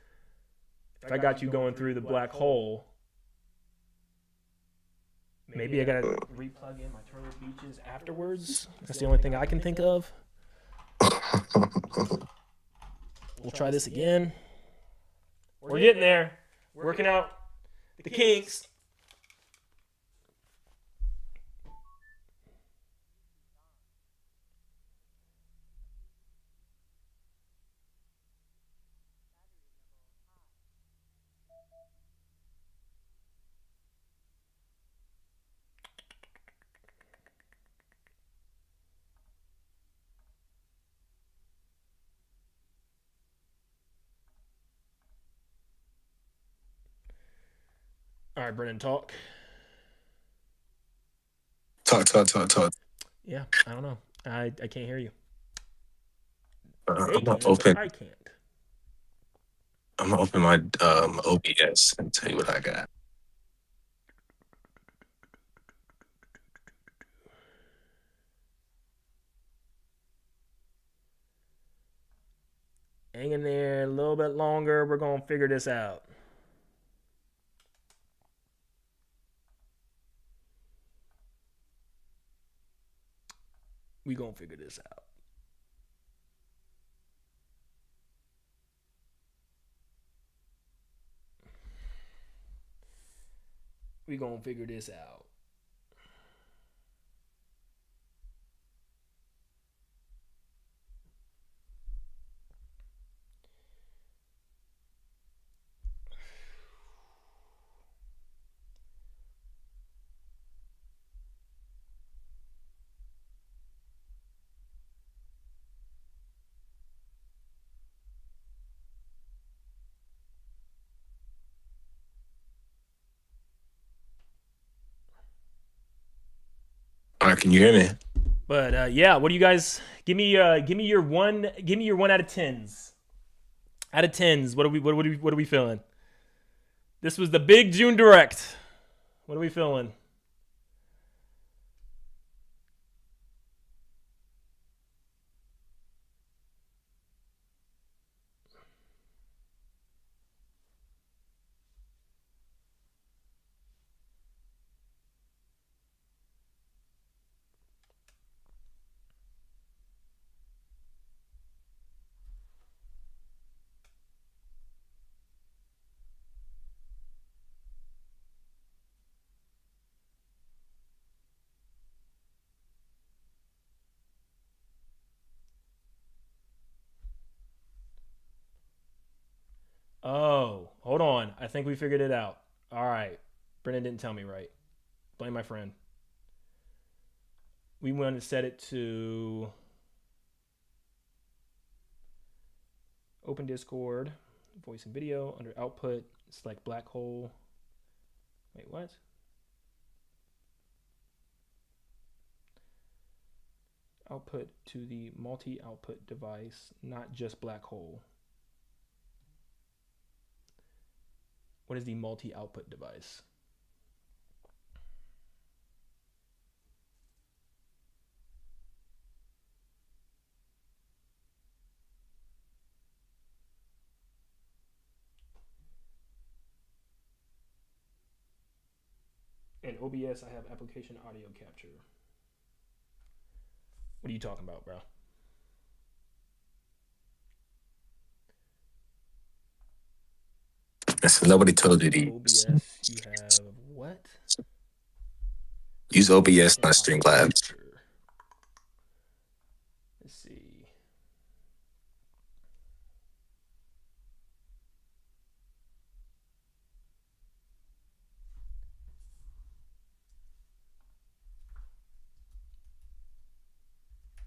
if I got you going through the black hole, maybe I gotta replug in my Turtle Beaches afterwards. That's the only thing I can think of. We'll try this again. We're getting there. Working out the kinks. All right, Brennan, talk. Talk. Yeah, I don't know. I can't hear you. I'm gonna open. I can't. I'm gonna open my OBS and tell you what I got. Hang in there a little bit longer. We're gonna figure this out. We gonna figure this out. We gonna figure this out. All right, can you hear me? But yeah, what do you guys give me your one out of tens. Out of tens, what are we feeling? This was the big June Direct. What are we feeling? Oh, hold on. I think we figured it out. All right. Brennan didn't tell me right. Blame my friend. We want to set it to open Discord, voice and video, under output, select black hole. Wait, what? Output to the multi-output device, not just black hole. What is the multi-output device? In OBS, I have application audio capture. What are you talking about, bro? Listen, nobody told you to OBS, you have what? use OBS, not Streamlabs. Let's see.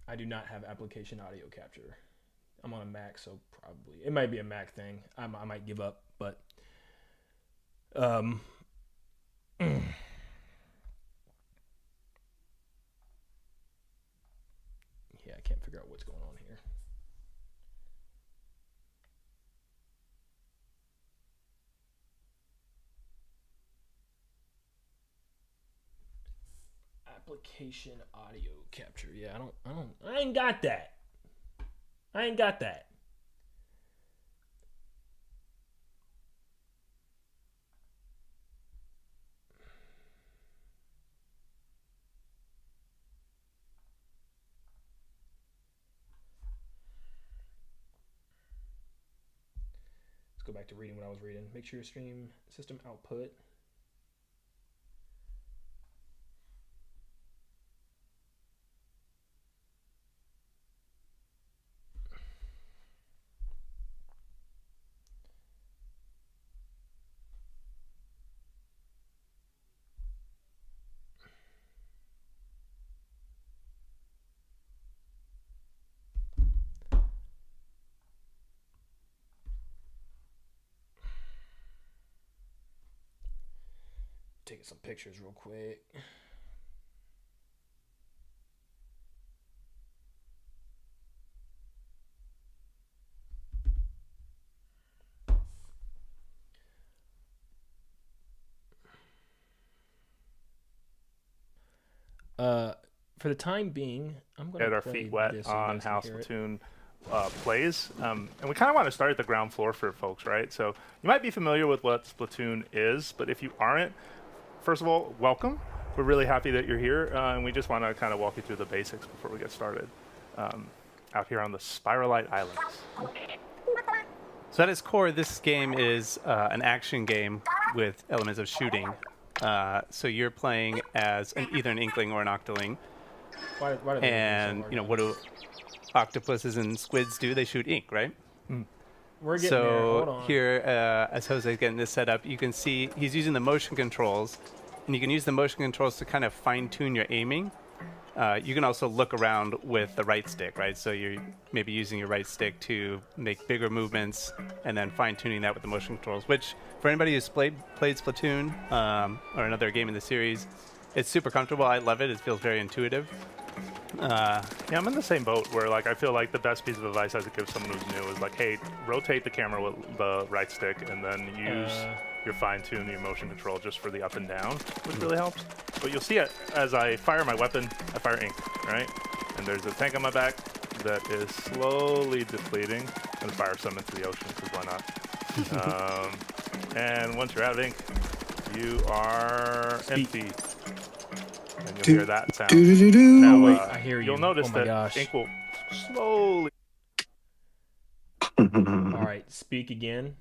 I do not have application audio capture. I'm on a Mac, so probably it might be a Mac thing. I might give up, but yeah, I can't figure out what's going on here. Application audio capture. Yeah, I ain't got that. I ain't got that. Let's go back to reading what I was reading. Make sure your stream system output. taking some pictures real quick. For the time being, I'm going to get our feet wet on how Splatoon plays. And we kind of want to start at the ground floor for folks, right? So you might be familiar with what Splatoon is, but if you aren't, first of all, welcome. We're really happy that you're here, and we just want to kind of walk you through the basics before we get started. Out here on the Spiralite Islands. So at its core, this game is an action game with elements of shooting. So you're playing as either an Inkling or an Octoling. Why do they and you know, what do octopuses and squids do? They shoot ink, right? We're getting there. Hold So on. here, as Jose's getting this set up, you can see he's using the motion controls, and you can use the motion controls to kind of fine-tune your aiming. You can also look around with the right stick, right? So you're maybe using your right stick to make bigger movements, and then fine-tuning that with the motion controls, which for anybody who's played Splatoon or another game in the series, it's super comfortable. I love it. It feels very intuitive. Yeah, I'm in the same boat where like I feel like the best piece of advice I could give someone who's new is like, hey, rotate the camera with the right stick and then use your fine-tune, your motion control just for the up and down, which really helps. But you'll see it as I fire my weapon, I fire ink, right? And there's a tank on my back that is slowly depleting. I'm gonna fire some into the ocean because why not? And once you're out of ink, you are empty. And you'll hear that sound. Now, wait, I hear you. You'll notice Oh my that gosh. ink will slowly. All right, speak again.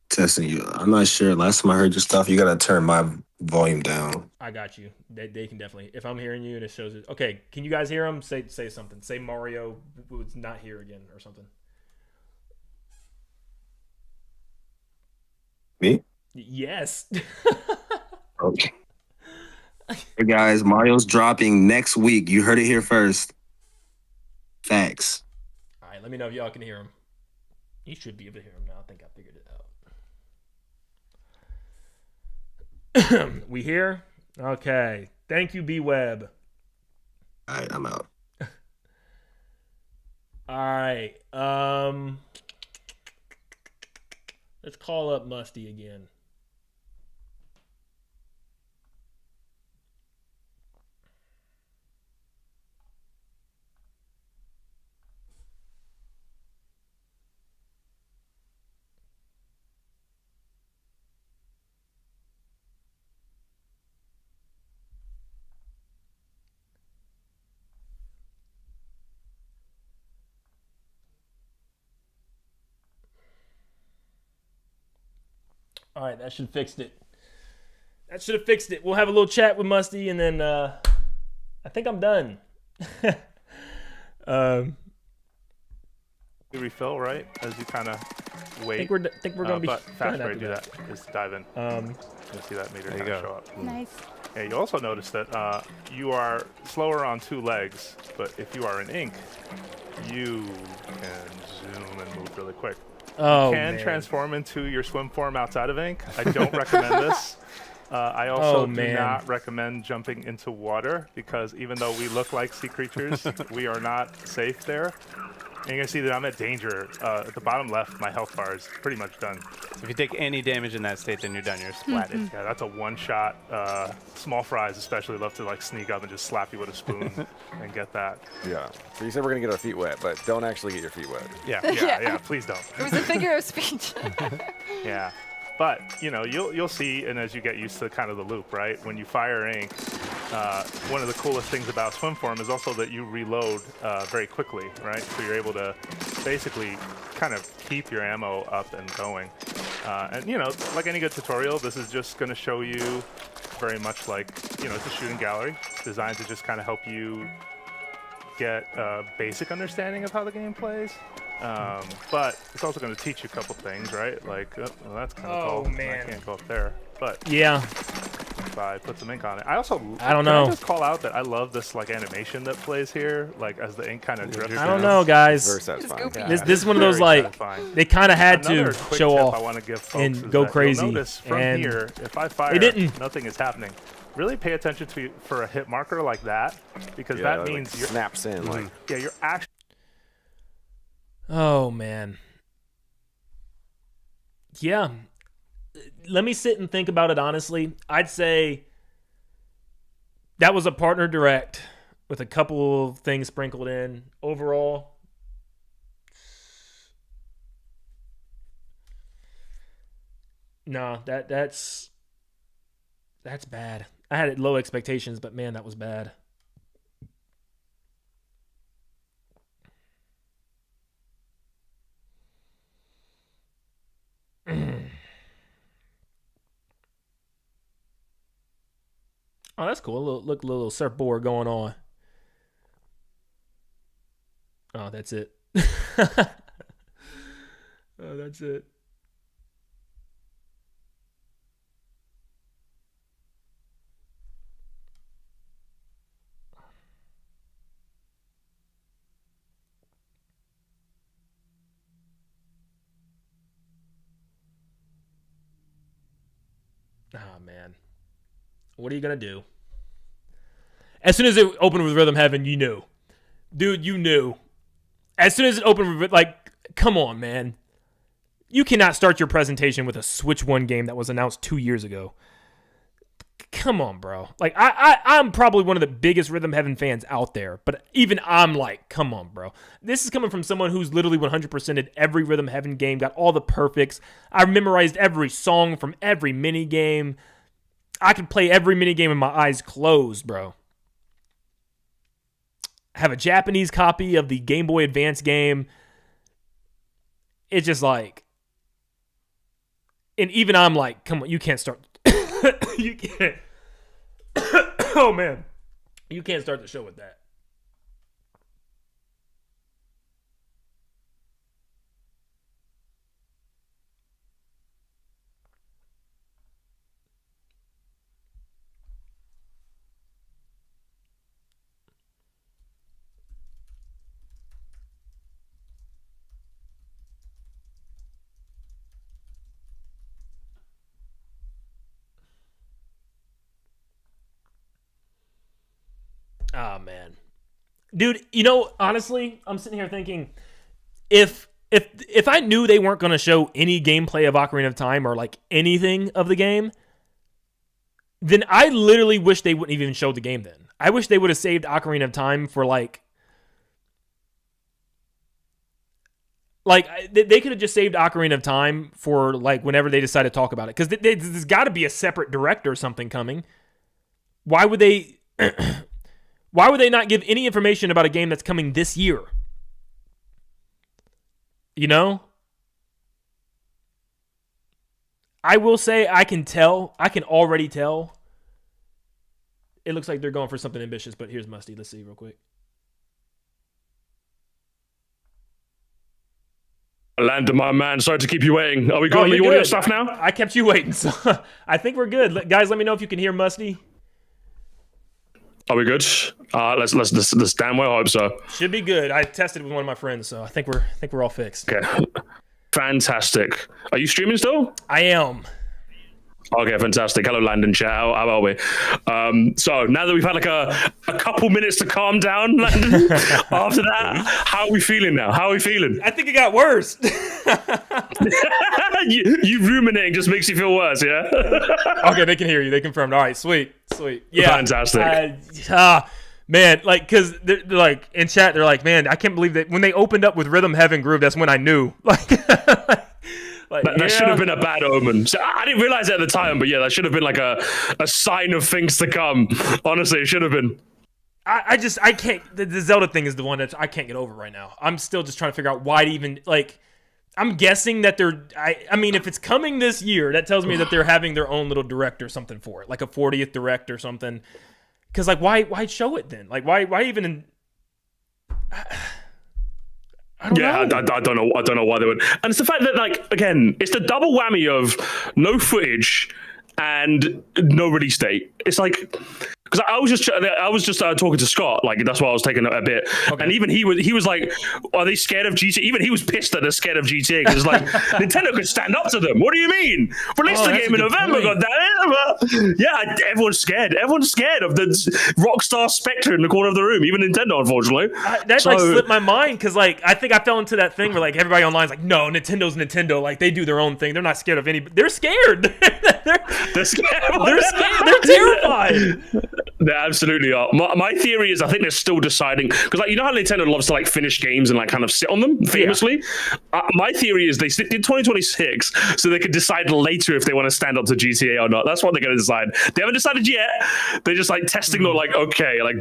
Testing you. I'm not sure. Last time I heard your stuff, you gotta turn my volume down. I got you. They can definitely. If I'm hearing you and it shows it. Okay, can you guys hear him? Say something. Say Mario was not here again or something. Me? Yes. Okay. Hey guys, Mario's dropping next week. You heard it here first. Facts. All right, let me know if y'all can hear him. You should be able to hear him now. I think I figured it out. We here? Okay. Thank you, B-Web. All right, I'm out. All right. Let's call up Musty again. All right, that should have fixed it. That should have fixed it. We'll have a little chat with Musty, and then I think I'm done. You refill, right? As you kind of wait. Think we're gonna be but fine fast way to after do that. that is to dive in. You'll see that meter There you kind of go. show up. Nice. Yeah, you also notice that you are slower on two legs, but if you are in ink, you can zoom and move really quick. Oh, you can man. transform into your swim form outside of ink. I don't recommend this. I also do not recommend jumping into water because even though we look like sea creatures, we are not safe there. And you're going to see that I'm at danger. At the bottom left, my health bar is pretty much done. So if you take any damage in that state, then you're done. You're splatted. Yeah, that's a one-shot. Small fries especially love to like sneak up and just slap you with a spoon and get that. Yeah. So you said we're gonna get our feet wet, but don't actually get your feet wet. Yeah, yeah, please don't. It was a figure of speech. Yeah. But, you know, you'll see, and as you get used to kind of the loop, right? When you fire ink, one of the coolest things about swim form is also that you reload very quickly, right? So you're able to basically kind of keep your ammo up and going. And, you know, like any good tutorial, this is just going to show you very much like, you know, it's a shooting gallery designed to just kind of help you get a basic understanding of how the game plays. But it's also going to teach you a couple things, right? Like, well, that's kind of tall. Man. I can't go up there. But yeah, if I put some ink on it. I also I don't can know. I just call out that I love this like animation that plays here, like as the ink kind of drifts. I don't know, guys. This is one of those like they kind of had Another to quick show tip off I want to give folks is and go that crazy. You'll notice from and here, if I fire, they didn't. nothing is happening. Really pay attention to for a hit marker like that, because Yeah, that like means you're snaps in. Like yeah, you're actually. Oh man. Yeah. Let me sit and think about it honestly. I'd say that was a partner direct with a couple of things sprinkled in. Overall, no, that's bad. I had low expectations, but man, that was bad. Oh, that's cool. A little surfboard going on. Oh, that's it. Oh, that's it. Oh, man. What are you going to do? As soon as it opened with Rhythm Heaven, you knew. Dude, you knew. As soon as it opened with, like, come on, man. You cannot start your presentation with a Switch 1 game that was announced 2 years ago. Come on, bro. Like, I'm probably one of the biggest Rhythm Heaven fans out there, but even I'm like, come on, bro. This is coming from someone who's literally 100%ed every Rhythm Heaven game, got all the perfects. I memorized every song from every mini game. I could play every mini game with my eyes closed, bro. I have a Japanese copy of the Game Boy Advance game. It's just like, and even I'm like, come on, you can't start. You can't. Oh, man. You can't start the show with that. Oh, man. Dude, you know, honestly, I'm sitting here thinking, if I knew they weren't going to show any gameplay of Ocarina of Time or, like, anything of the game, then I literally wish they wouldn't even show the game then. I wish they would have saved Ocarina of Time for, like they could have just saved Ocarina of Time for, like, whenever they decide to talk about it. Because there's got to be a separate director or something coming. Why would they... Why would they not give any information about a game that's coming this year? You know? I will say I can already tell. It looks like they're going for something ambitious, but here's Musty. Let's see real quick. Landon, my man, sorry to keep you waiting. Are we good on the audio stuff now? I kept you waiting, so I think we're good. Guys, let me know if you can hear Musty. Are we good? Let's damn well hope so. Should be good. I tested with one of my friends, so I think we're all fixed. Okay, fantastic. Are you streaming still? I am. Okay, fantastic. Hello, Landon chat. How are we? So now that we've had like a couple minutes to calm down, Landon, after that, how are we feeling now? How are we feeling? I think it got worse. you ruminating just makes you feel worse, yeah? Okay, they can hear you. They confirmed. All right, sweet. Yeah, fantastic. Man, like, because they're like in chat, they're like, man, I can't believe that when they opened up with Rhythm Heaven Groove, that's when I knew. That should have been a bad omen. So I didn't realize it at the time, but yeah, that should have been like a sign of things to come. Honestly, it should have been. I can't. The Zelda thing is the one that I can't get over right now. I'm still just trying to figure out why to even, like, I'm guessing that I mean, if it's coming this year, that tells me that they're having their own little direct or something for it, like a 40th direct or something. Because, like, why show it then? Like, why even? I don't know. I don't know why they would. And it's the fact that, like, again, it's the double whammy of no footage and no release date. It's like, because I was just talking to Scott, like that's why I was taking a bit, and even he was like, "Are they scared of GTA?" Even he was pissed that they're scared of GTA because like Nintendo could stand up to them. What do you mean? Release the game in November, goddammit! Yeah, everyone's scared. Everyone's scared of the Rockstar Spectre in the corner of the room. Even Nintendo, unfortunately. That like slipped my mind because like I think I fell into that thing where like everybody online is like, "No, Nintendo's Nintendo. Like they do their own thing. They're not scared of any. They're scared. They're scared. They're scared. They're terrified." They absolutely are. My theory is I think they're still deciding because like you know how Nintendo loves to like finish games and like kind of sit on them famously. My theory is they did 2026 so they could decide later if they want to stand up to GTA or not. That's what they're going to decide. They haven't decided yet. They're just like testing. Like okay, like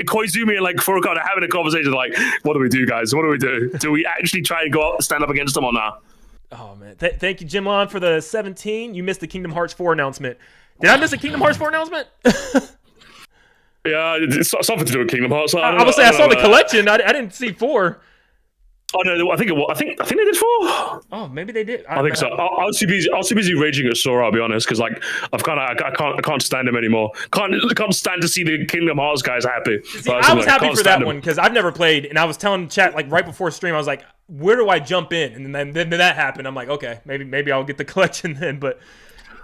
Koizumi and like Furukawa are having a conversation like, what do we do, guys? What do we do? Do we actually try and go up stand up against them or not? Oh man, thank you, Jimlon, for the 17. You missed the Kingdom Hearts 4 announcement. Did I miss a Kingdom Hearts 4 announcement? Yeah, it's something to do with Kingdom Hearts. I would say I saw the collection. I didn't see 4. Oh no, I think they did 4. Oh, maybe they did. I think so. I was too busy raging at Sora. I'll be honest, because like I can't stand him anymore. Can't stand to see the Kingdom Hearts guys happy. See, I was happy for that one because I've never played, and I was telling chat like right before stream, I was like, where do I jump in? And then that happened. I'm like, okay, maybe I'll get the collection then, but.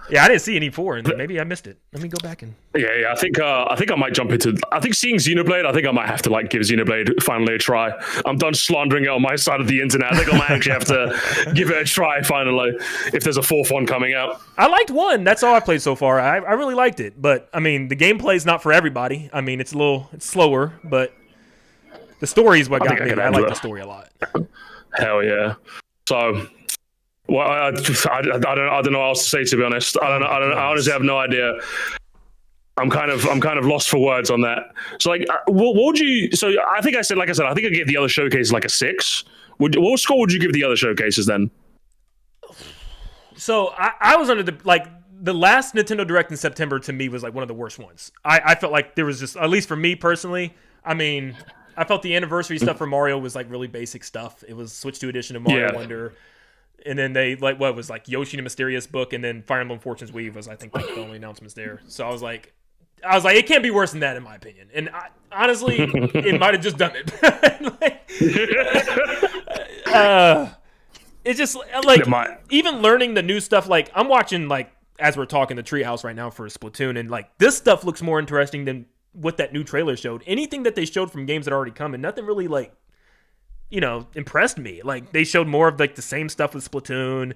Yeah, I didn't see any 4, and maybe I missed it. Let me go back and. Yeah. I think I might jump into. I think seeing Xenoblade. I think I might have to like give Xenoblade finally a try. I'm done slandering it on my side of the internet. I think I might actually have to give it a try finally. If there's a 4th one coming out. I liked 1. That's all I played so far. I really liked it, but I mean the gameplay's not for everybody. I mean it's slower, but the story is what got me. I like the story a lot. Hell yeah! So. Well, I don't know what else to say, to be honest. I honestly have no idea. I'm kind of lost for words on that. So like, what would you? So I think I said I think I gave the other showcases like a 6. What score would you give the other showcases then? So I was under the last Nintendo Direct in September to me was like one of the worst ones. I felt like there was just, at least for me personally, I mean, I felt the anniversary stuff for Mario was like really basic stuff. It was Switch 2 edition of Mario Wonder. And then they like what was like Yoshi and the Mysterious Book, and then Fire Emblem Fortune's Weave was I think like the only announcements there. So I was like, it can't be worse than that in my opinion. And honestly, it might have just done it. It's just like even learning the new stuff. Like I'm watching like as we're talking the Treehouse right now for Splatoon, and like this stuff looks more interesting than what that new trailer showed. Anything that they showed from games that already come, and nothing really like. Impressed me. Like they showed more of like the same stuff with Splatoon.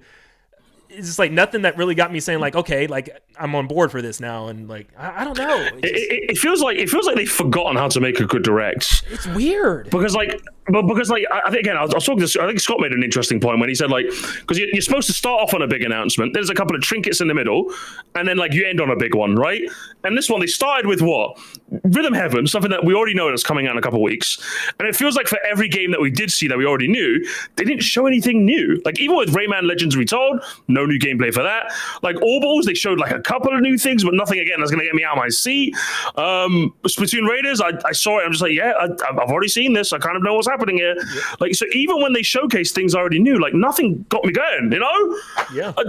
It's just like nothing that really got me saying like, okay, like I'm on board for this now. And like, I don't know. It feels like they've forgotten how to make a good direct. It's weird because I think again, I was talking to. I think Scott made an interesting point when he said like, because you're supposed to start off on a big announcement. There's a couple of trinkets in the middle, and then like you end on a big one, right? And this one they started with what? Rhythm Heaven, something that we already know that's coming out in a couple of weeks. And it feels like for every game that we did see that we already knew, they didn't show anything new. Like even with Rayman Legends Retold, no new gameplay for that. Like Orbals, they showed like a couple of new things, but nothing again that's going to get me out of my seat. Splatoon Raiders, I saw it. I'm just like, yeah, I've already seen this. I kind of know what's happening here. Like, so even when they showcase things I already knew, like nothing got me going, you know? Yeah. I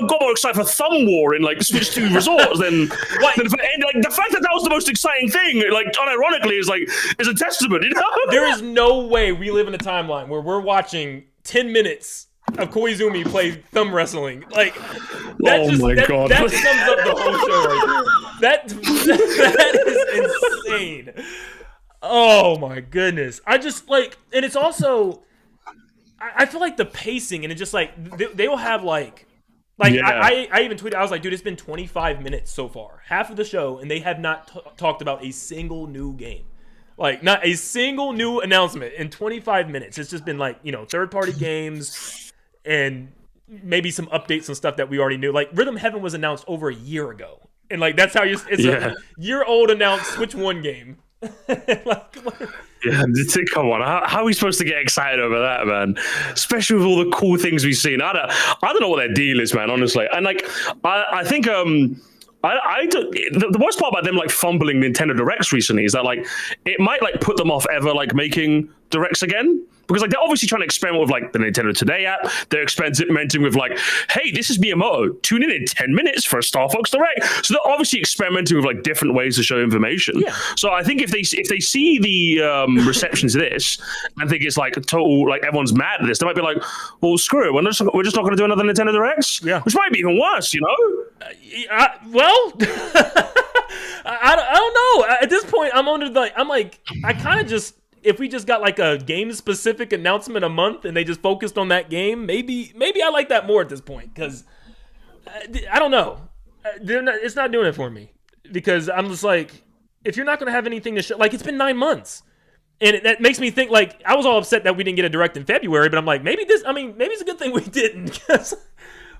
got more excited for Thumb War in like Switch 2 Resorts than like the fact that was the most exciting thing, like unironically, is a testament, you know? There is no way we live in a timeline where we're watching 10 minutes of Koizumi play thumb wrestling. Like that God. That sums up the whole show right there. That is insane. Oh my goodness. I just like, and it's also, I feel like the pacing and it just like they will have like yeah. I even tweeted, I was like, dude, it's been 25 minutes so far, half of the show, and they have not talked about a single new game. Like, not a single new announcement in 25 minutes. It's just been like, third-party games and maybe some updates and stuff that we already knew. Like, Rhythm Heaven was announced over a year ago. And, like, that's how it's a year-old announced Switch 1 game. Yeah, come on. How are we supposed to get excited over that, man? Especially with all the cool things we've seen. I don't know what their deal is, man, honestly. And, like, I think... the worst part about them like fumbling Nintendo Directs recently is that like it might like put them off ever like making Directs again. Because like they're obviously trying to experiment with like the Nintendo Today app. They're experimenting with like, hey, this is Miyamoto. Tune in 10 minutes for a Star Fox Direct. So they're obviously experimenting with like different ways to show information. Yeah. So I think if they see the reception to this and think it's like total like everyone's mad at this, they might be like, well, screw it. We're just not going to do another Nintendo Directs. Yeah. Which might be even worse, you know? Well, I don't know. At this point, I kind of just. If we just got like a game-specific announcement a month and they just focused on that game, maybe I like that more at this point because I don't know. It's not doing it for me because I'm just like, if you're not going to have anything to show, like it's been 9 months, and that makes me think like I was all upset that we didn't get a Direct in February, but I'm like maybe it's a good thing we didn't because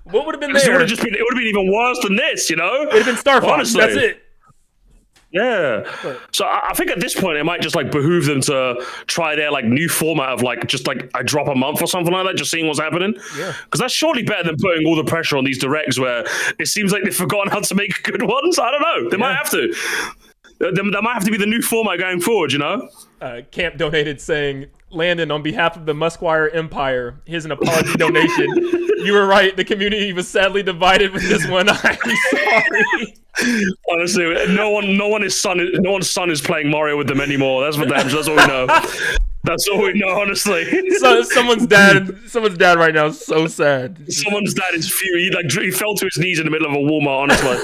what would have been there? It would have been even worse than this, you know? It'd have been Star Fox. Honestly. That's it. Yeah. So I think at this point it might just like behoove them to try their like new format of like just like a drop a month or something like that, just seeing what's happening. Yeah. Because that's surely better than putting all the pressure on these directs where it seems like they've forgotten how to make good ones. I don't know. They might have to. That might have to be the new format going forward, you know? Camp donated saying, Landon, on behalf of the Musquire Empire, here's an apology donation. You were right. The community was sadly divided with this one. I'm sorry. Honestly, no one's son is playing Mario with them anymore. That's what that's all we know. That's all we know, honestly. So someone's dad right now is so sad. Someone's dad is furious. He fell to his knees in the middle of a Walmart, honestly.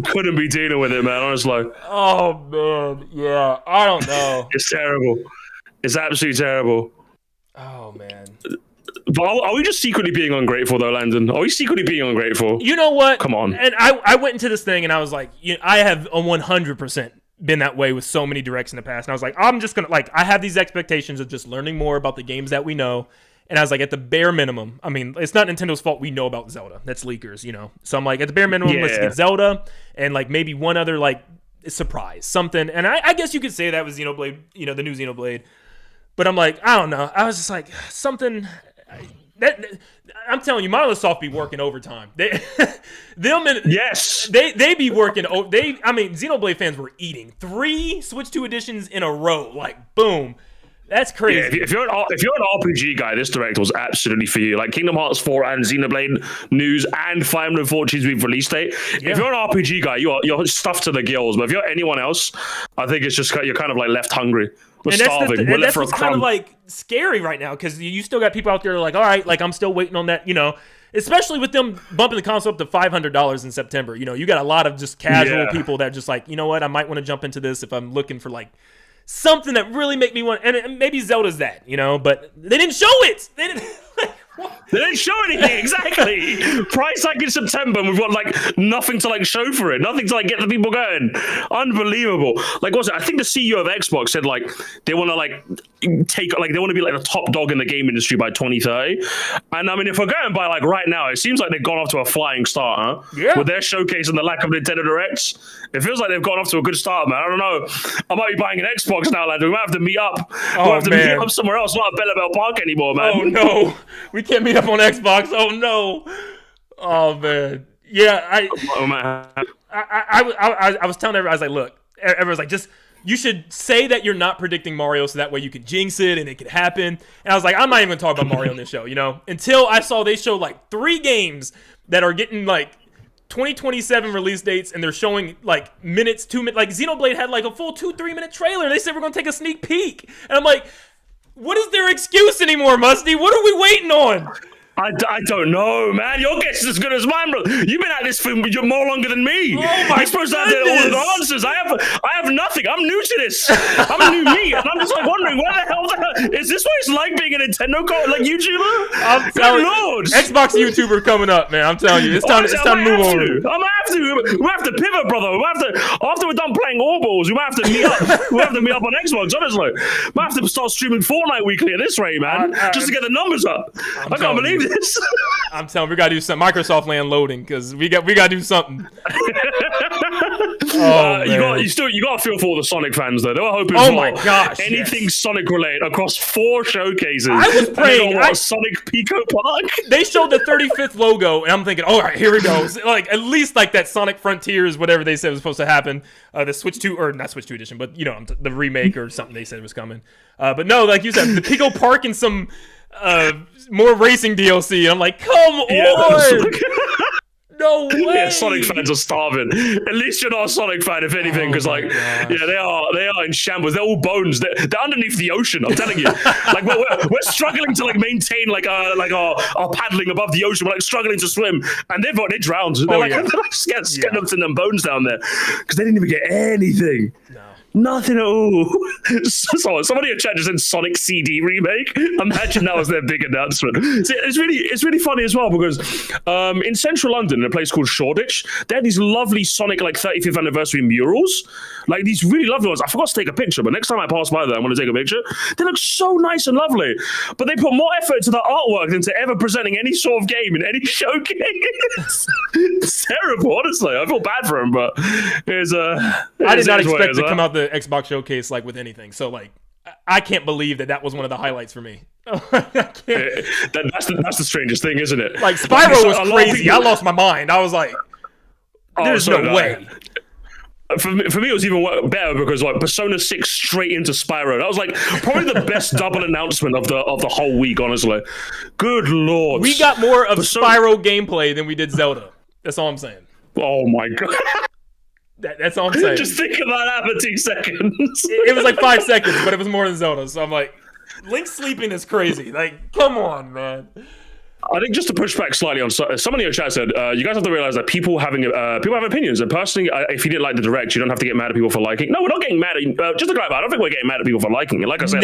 Couldn't be dealing with it, man, honestly. Oh, man. Yeah, I don't know. It's terrible. It's absolutely terrible. Oh, man. But are we just secretly being ungrateful, though, Landon? Are we secretly being ungrateful? You know what? Come on. And I went into this thing and I was like, I have 100% been that way with so many directs in the past. And I was like, I'm just going to, like, I have these expectations of just learning more about the games that we know. And I was like, at the bare minimum, I mean, it's not Nintendo's fault we know about Zelda. That's leakers, you know? So I'm like, at the bare minimum, let's get Zelda and, like, maybe one other, like, surprise, something. And I guess you could say that was Xenoblade, you know, the new Xenoblade. But I'm like, I don't know. I was just like, something... I'm telling you, Microsoft be working overtime. Yes, they be working. I mean, Xenoblade fans were eating 3 Switch 2 editions in a row. Like, boom, that's crazy. Yeah, if you're an RPG guy, this direct was absolutely for you. Like Kingdom Hearts 4 and Xenoblade news and Fire Emblem Fortunes with release date. Yeah. If you're an RPG guy, you're stuffed to the gills. But if you're anyone else, I think it's just you're kind of like left hungry. We're starving. We're left for a crumb. Kind of like scary right now because you still got people out there like, all right, like I'm still waiting on that, you know, especially with them bumping the console up to $500 in September. You know, you got a lot of just casual people that just like, you know what, I might want to jump into this if I'm looking for like something that really make me want, and maybe Zelda's that, you know, but they didn't show it. They didn't show anything, exactly. Price hike in September, and we've got like nothing to like show for it, nothing to like get the people going. Unbelievable. Like, what's it? I think the CEO of Xbox said like they want to like they want to be like the top dog in the game industry by 2030. And I mean, if we're going by like right now, it seems like they've gone off to a flying start, huh? Yeah. With their showcase and the lack of Nintendo Directs, it feels like they've gone off to a good start, man. I don't know. I might be buying an Xbox now, lad. We might have to meet up. We'll have to meet up somewhere else, not at Belleville Park anymore, man. Oh no, we can't meet up on Xbox. Oh no. Oh man. Yeah, I was telling everybody, I was like, look, everyone's like, just you should say that you're not predicting Mario so that way you can jinx it and it could happen. And I was like, I'm not even gonna talk about Mario on this show, you know, until I saw they show like 3 games that are getting like 2027 release dates, and they're showing like minutes, 2 minutes. Like Xenoblade had like a full 2-3 minute trailer. They said we're gonna take a sneak peek, and I'm like, what is their excuse anymore, Musty? What are we waiting on? I don't know, man. Your guess is as good as mine, bro. You've been at this for more longer than me. Oh my You're supposed to have all the answers. I have nothing. I'm new to this. I'm a new me, and I'm just like wondering where the hell is this? What it's like being a Nintendo like YouTuber? I'm telling you, Xbox YouTuber coming up, man. I'm telling you, it's time to move on. I'm gonna have to. We have to pivot, brother. We have to after we're done playing Orballs. We might have to meet up. We have to meet up on Xbox. Honestly, we might have to start streaming Fortnite weekly at this rate, man, just to get the numbers up. I can't believe this. I'm telling you, we gotta do some Microsoft land loading because we got to do something. You got to feel for all the Sonic fans though. They were hoping for anything Sonic related across 4 showcases. I was praying. Sonic Pico Park. They showed the 35th logo, and I'm thinking, all right, here we go. Like at least like that Sonic Frontiers, whatever they said was supposed to happen. The Switch 2 or not Switch 2 edition, but the remake or something they said was coming. But no, like you said, the Pico Park and some more racing DLC. I'm like, come on. No way! Yeah, Sonic fans are starving. At least you're not a Sonic fan, if anything, because they are in shambles. They're all bones. They're underneath the ocean. I'm telling you, like we're struggling to like maintain our paddling above the ocean. We're like struggling to swim, and they're drowned. They're skeleton and bones down there because they didn't even get anything. No. Nothing at all. So somebody in chat just said Sonic CD remake. Imagine that was their big announcement. See, it's really funny as well because in central London, in a place called Shoreditch, they had these lovely Sonic like 35th anniversary murals, like these really lovely ones. I forgot to take a picture, but next time I pass by there, I'm going to take a picture. They look so nice and lovely, but they put more effort into the artwork than to ever presenting any sort of game in any showcase. It's terrible, honestly. I feel bad for them, but I did not expect to come out the Xbox showcase like with anything, so like I can't believe that was one of the highlights for me. That's the strangest thing, isn't it? Like Spyro was crazy. I lost my mind. I was like, there's no way. For me, it was even better because like Persona 6 straight into Spyro. That was like probably the best double announcement of the whole week, honestly. Good lord. We got more of Spyro gameplay than we did Zelda. That's all I'm saying. Oh my god. That's all I'm saying. Just think about that for 2 seconds. It was like 5 seconds, but it was more than Zelda. So I'm like, Link sleeping is crazy. Like, come on, man. I think just to push back slightly on somebody in your chat said, you guys have to realize that people have opinions. And personally, if you didn't like the Direct, you don't have to get mad at people for liking. No, we're not getting mad at just to clarify. I don't think we're getting mad at people for liking it. Like I said,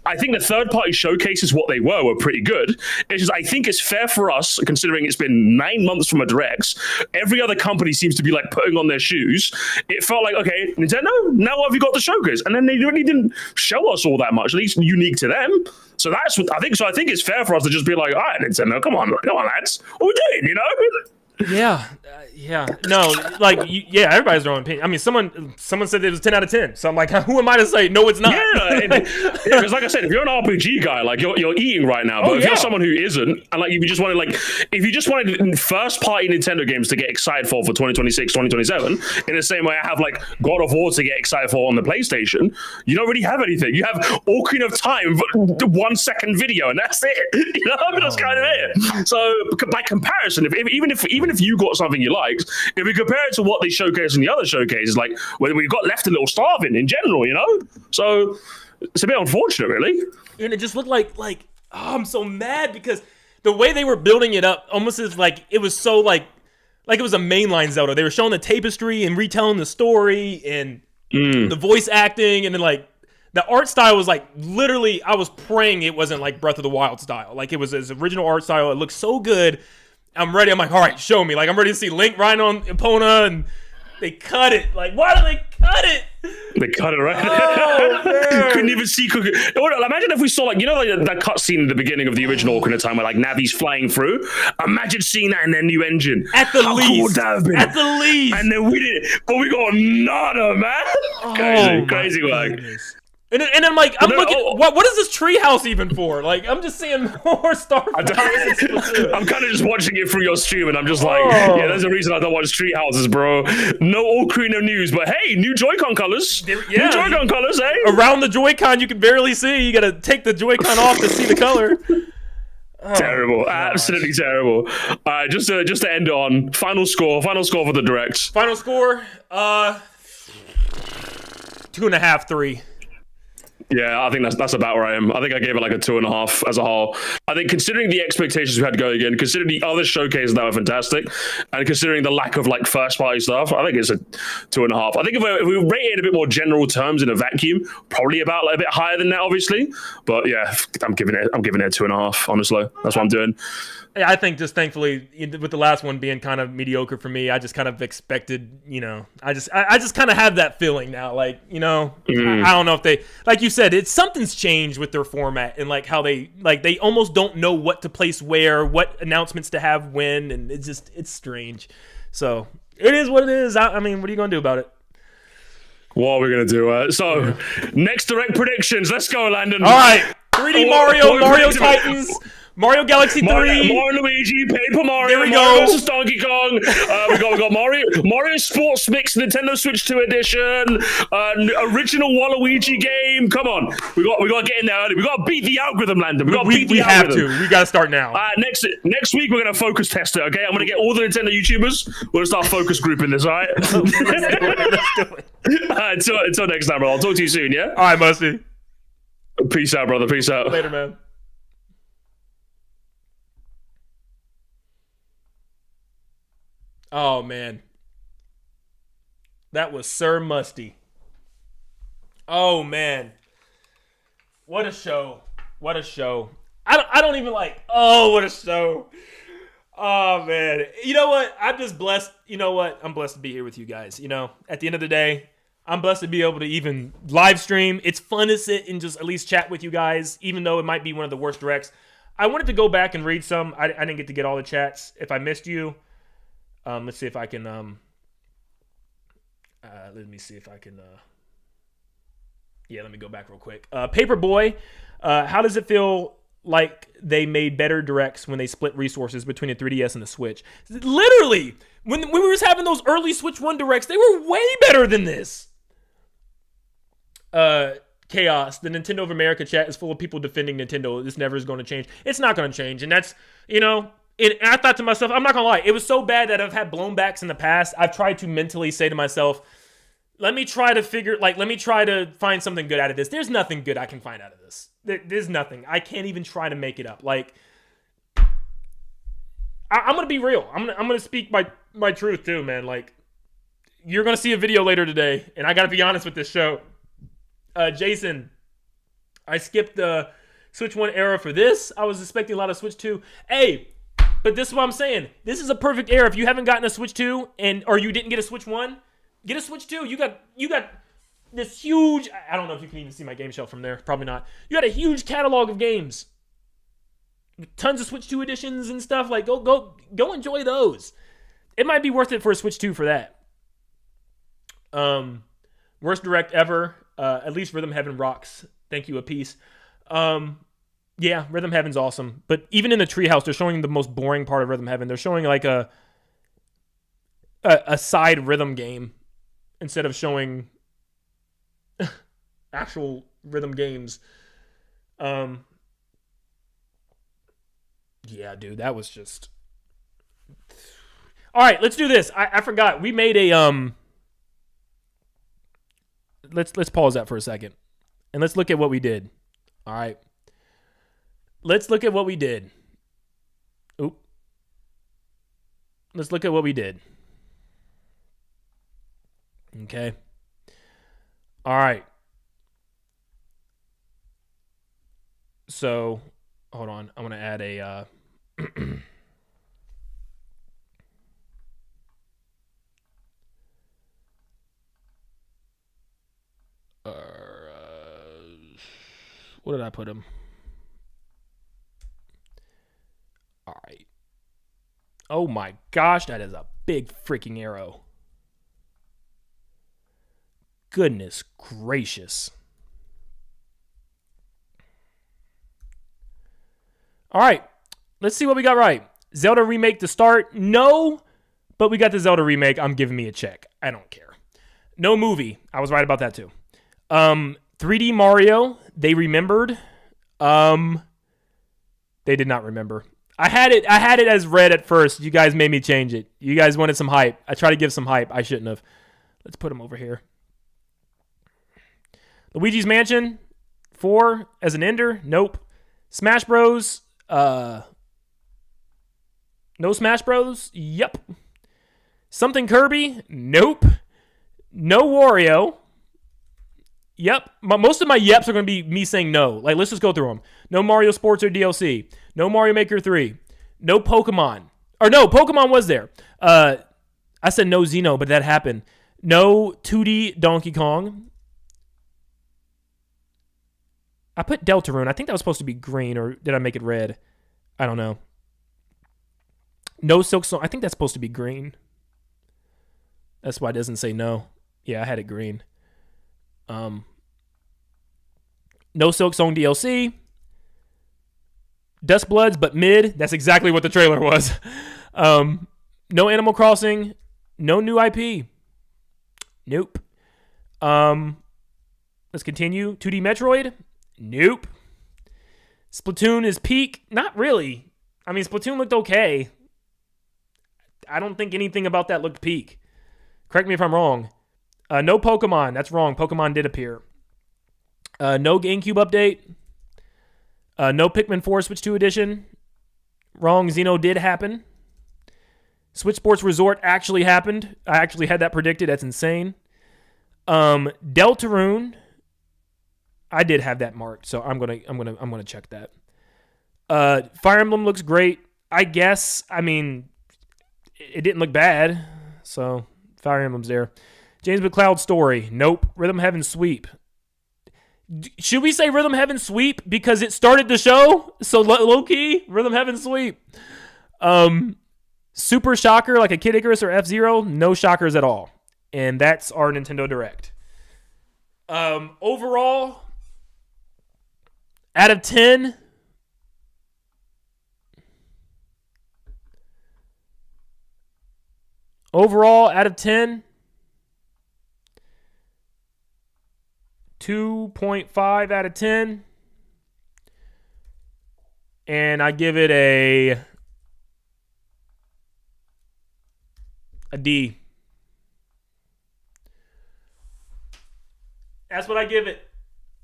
I think the third-party showcases, what they were pretty good. It's just I think it's fair for us, considering it's been 9 months from a Direct. Every other company seems to be like putting on their shoes. It felt like, okay, Nintendo, now have you got the showcase? And then they really didn't show us all that much, at least unique to them. So that's what I think. So I think it's fair for us to just be like, all right, Nintendo, come on, lads, what are we doing? Yeah. No, like, everybody's their own opinion. I mean, someone said it was 10 out of 10. So I'm like, who am I to say, no, it's not? Yeah, because like I said, if you're an RPG guy, like you're eating right now. But if you're someone who isn't, and like if you just wanted first-party Nintendo games to get excited for 2026, 2027, in the same way I have like God of War to get excited for on the PlayStation, you don't really have anything. You have Ocarina of Time, 1 second video, and that's it. That's kind of it. So by comparison, even if you got something you liked, if we compare it to what they showcase in the other showcases, like whether we got left a little starving in general, so it's a bit unfortunate, really. And it just looked like I'm so mad because the way they were building it up almost is like it was so like it was a mainline Zelda. They were showing the tapestry and retelling the story and the voice acting, and then like the art style was like literally I was praying it wasn't like Breath of the Wild style. Like it was his original art style. It looked so good. I'm ready. I'm like, all right, show me. Like, I'm ready to see Link riding on Epona, and they cut it. Like, why did they cut it? They cut it right. Oh, couldn't even see. Imagine if we saw like that cut scene at the beginning of the original Ocarina of Time where like Navi's flying through. Imagine seeing that in their new engine. At the How least. cool would that have been? At the least. And then we did it, but we got nada, man. Crazy work. And then I'm like, I'm looking. What is this treehouse even for? Like, I'm just seeing more Star Fox. I'm kind of just watching it through your stream, and I'm just like, yeah, there's a reason I don't watch treehouses, bro. No Ocarina news, but hey, new Joy-Con colors. New Joy-Con colors, eh? Around the Joy-Con, you can barely see. You got to take the Joy-Con off to see the color. Terrible, absolutely terrible. Just to end on final score for the Direct. Final score, 2.5, 3. Yeah, I think that's about where I am. I think I gave it like a 2.5 as a whole. I think considering the expectations we had going in, considering the other showcases that were fantastic, and considering the lack of like first party stuff, I think it's a 2.5. I think if we rate it in a bit more general terms in a vacuum, probably about like a bit higher than that, obviously. But yeah, I'm giving it a 2.5. Honestly, that's what I'm doing. I think just thankfully with the last one being kind of mediocre for me, I just kind of expected, I just kind of have that feeling now, like, I don't know if they, like you said, something's changed with their format and like how they almost don't know what to place where, what announcements to have when, and it's strange. So It is what it is. I mean, what are you gonna do about it? What are we gonna do? Next direct predictions. Let's go, Landon. All right, 3D Mario Titans. Mario Galaxy 3. Mario Luigi, Paper Mario, There we Mario go. vs. Donkey Kong. We got Mario Sports Mix, Nintendo Switch 2 edition, original Waluigi game. Come on, we got to get in there early. We got to beat the algorithm, Landon. We have to. We got to start now. Next week we're gonna focus test it. Okay, I'm gonna get all the Nintendo YouTubers. We're gonna start focus grouping this. All right. Let's do it. Until next time, bro. I'll talk to you soon. Yeah. All right, Musty. Peace out, brother. Peace out. Later, man. Oh, man. That was Sir Musty. Oh, man. What a show. What a show. I don't even like, oh, what a show. Oh, man. You know what? I'm just blessed. You know what? I'm blessed to be here with you guys. You know, at the end of the day, I'm blessed to be able to even live stream. It's fun to sit and just at least chat with you guys, even though it might be one of the worst directs. I wanted to go back and read some. I didn't get to get all the chats. If I missed you, let's see if I can. Let me see if I can. Yeah, let me go back real quick. Paperboy, how does it feel like they made better directs when they split resources between the 3DS and the Switch? Literally, when we were having those early Switch 1 directs, they were way better than this. Chaos. The Nintendo of America chat is full of people defending Nintendo. This never is going to change. It's not going to change, and that's, you know. And I thought to myself, I'm not going to lie, it was so bad that I've had blown backs in the past. I've tried to mentally say to myself, let me try to find something good out of this. There's nothing good I can find out of this. There's nothing. I can't even try to make it up. Like, I'm going to be real. I'm going to speak my truth too, man. Like, you're going to see a video later today, and I got to be honest with this show. Jason, I skipped the Switch 1 era for this. I was expecting a lot of Switch 2. Hey, but this is what I'm saying. This is a perfect era. If you haven't gotten a Switch 2 or you didn't get a Switch 1, get a Switch 2. You got this huge, I don't know if you can even see my game shelf from there. Probably not. You got a huge catalog of games. Tons of Switch 2 editions and stuff. Like, go enjoy those. It might be worth it for a Switch 2 for that. Worst direct ever. At least Rhythm Heaven rocks. Thank you, a piece. Yeah, Rhythm Heaven's awesome. But even in the Treehouse, they're showing the most boring part of Rhythm Heaven. They're showing like a side rhythm game instead of showing actual rhythm games. Yeah, dude, that was just... All right, let's do this. I forgot. We made a... Let's pause that for a second. And let's look at what we did. All right. Let's look at what we did. Oop. Let's look at what we did. Okay. All right. So, hold on. I'm going to add a... what did I put him? All right. Oh my gosh, that is a big freaking arrow. Goodness gracious. All right. Let's see what we got right. Zelda remake to start. No, but we got the Zelda remake. I'm giving me a check. I don't care. No movie. I was right about that too. 3D Mario, they remembered. They did not remember. I had it as red at first. You guys made me change it. You guys wanted some hype. I tried to give some hype. I shouldn't have. Let's put him over here. Luigi's Mansion 4 as an ender? Nope. Smash Bros. No Smash Bros. Yep. Something Kirby? Nope. No Wario. Yep. Most of my yeps are going to be me saying no. Like, let's just go through them. No Mario Sports or DLC. No Mario Maker 3. No Pokemon. Or no, Pokemon was there. I said no Xeno, but that happened. No 2D Donkey Kong. I put Deltarune. I think that was supposed to be green, or did I make it red? I don't know. No Silk Song. I think that's supposed to be green. That's why it doesn't say no. Yeah, I had it green. No Silk Song DLC. Dust Bloods, but mid. That's exactly what the trailer was. No Animal Crossing. No new IP. Nope. Let's continue. 2D Metroid. Nope. Splatoon is peak. Not really. I mean, Splatoon looked okay. I don't think anything about that looked peak. Correct me if I'm wrong. No Pokemon. That's wrong. Pokemon did appear. No GameCube update. No Pikmin 4 Switch 2 edition. Wrong. Xeno did happen. Switch Sports Resort actually happened. I actually had that predicted. That's insane. Deltarune. I did have that marked, so I'm gonna check that. Fire Emblem looks great. I guess. I mean, it didn't look bad, so Fire Emblem's there. James McCloud story. Nope. Rhythm Heaven Sweep. Should we say Rhythm Heaven Sweep because it started the show? So low key, Rhythm Heaven Sweep. Super Shocker like a Kid Icarus or F-Zero. No shockers at all. And that's our Nintendo Direct. Overall, out of 10, overall, out of 10, 2.5 out of 10. And I give it a D. That's what I give it.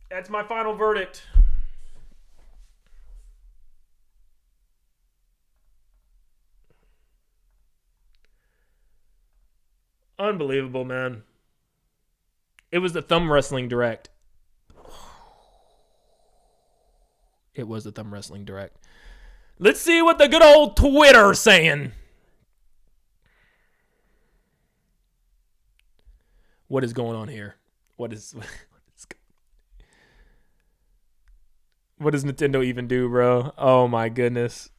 That's my final verdict. Unbelievable, man. It was the Thumb Wrestling Direct. It was the Thumb Wrestling Direct. Let's see what the good old Twitter's saying. What is going on here? What does Nintendo even do, bro? Oh my goodness.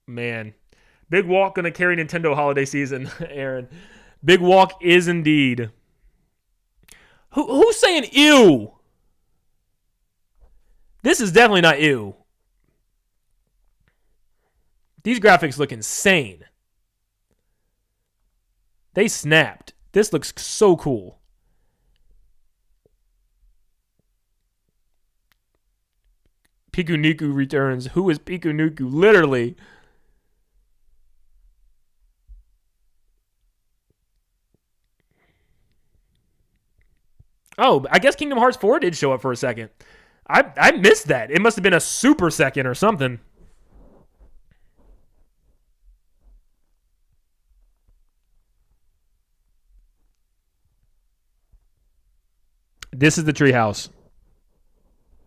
Man. Big Walk gonna carry Nintendo holiday season, Aaron. Big Walk is indeed. Who's saying ew? This is definitely not ew. These graphics look insane. They snapped. This looks so cool. Piku Niku returns. Who is Piku Niku? Literally. Oh, I guess Kingdom Hearts 4 did show up for a second. I missed that. It must have been a super second or something. This is the treehouse.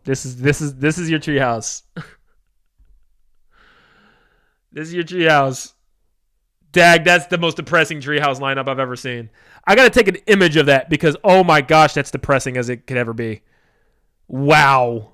This is your treehouse. This is your treehouse. Dag, that's the most depressing treehouse lineup I've ever seen. I gotta take an image of that because oh my gosh, that's depressing as it could ever be. Wow.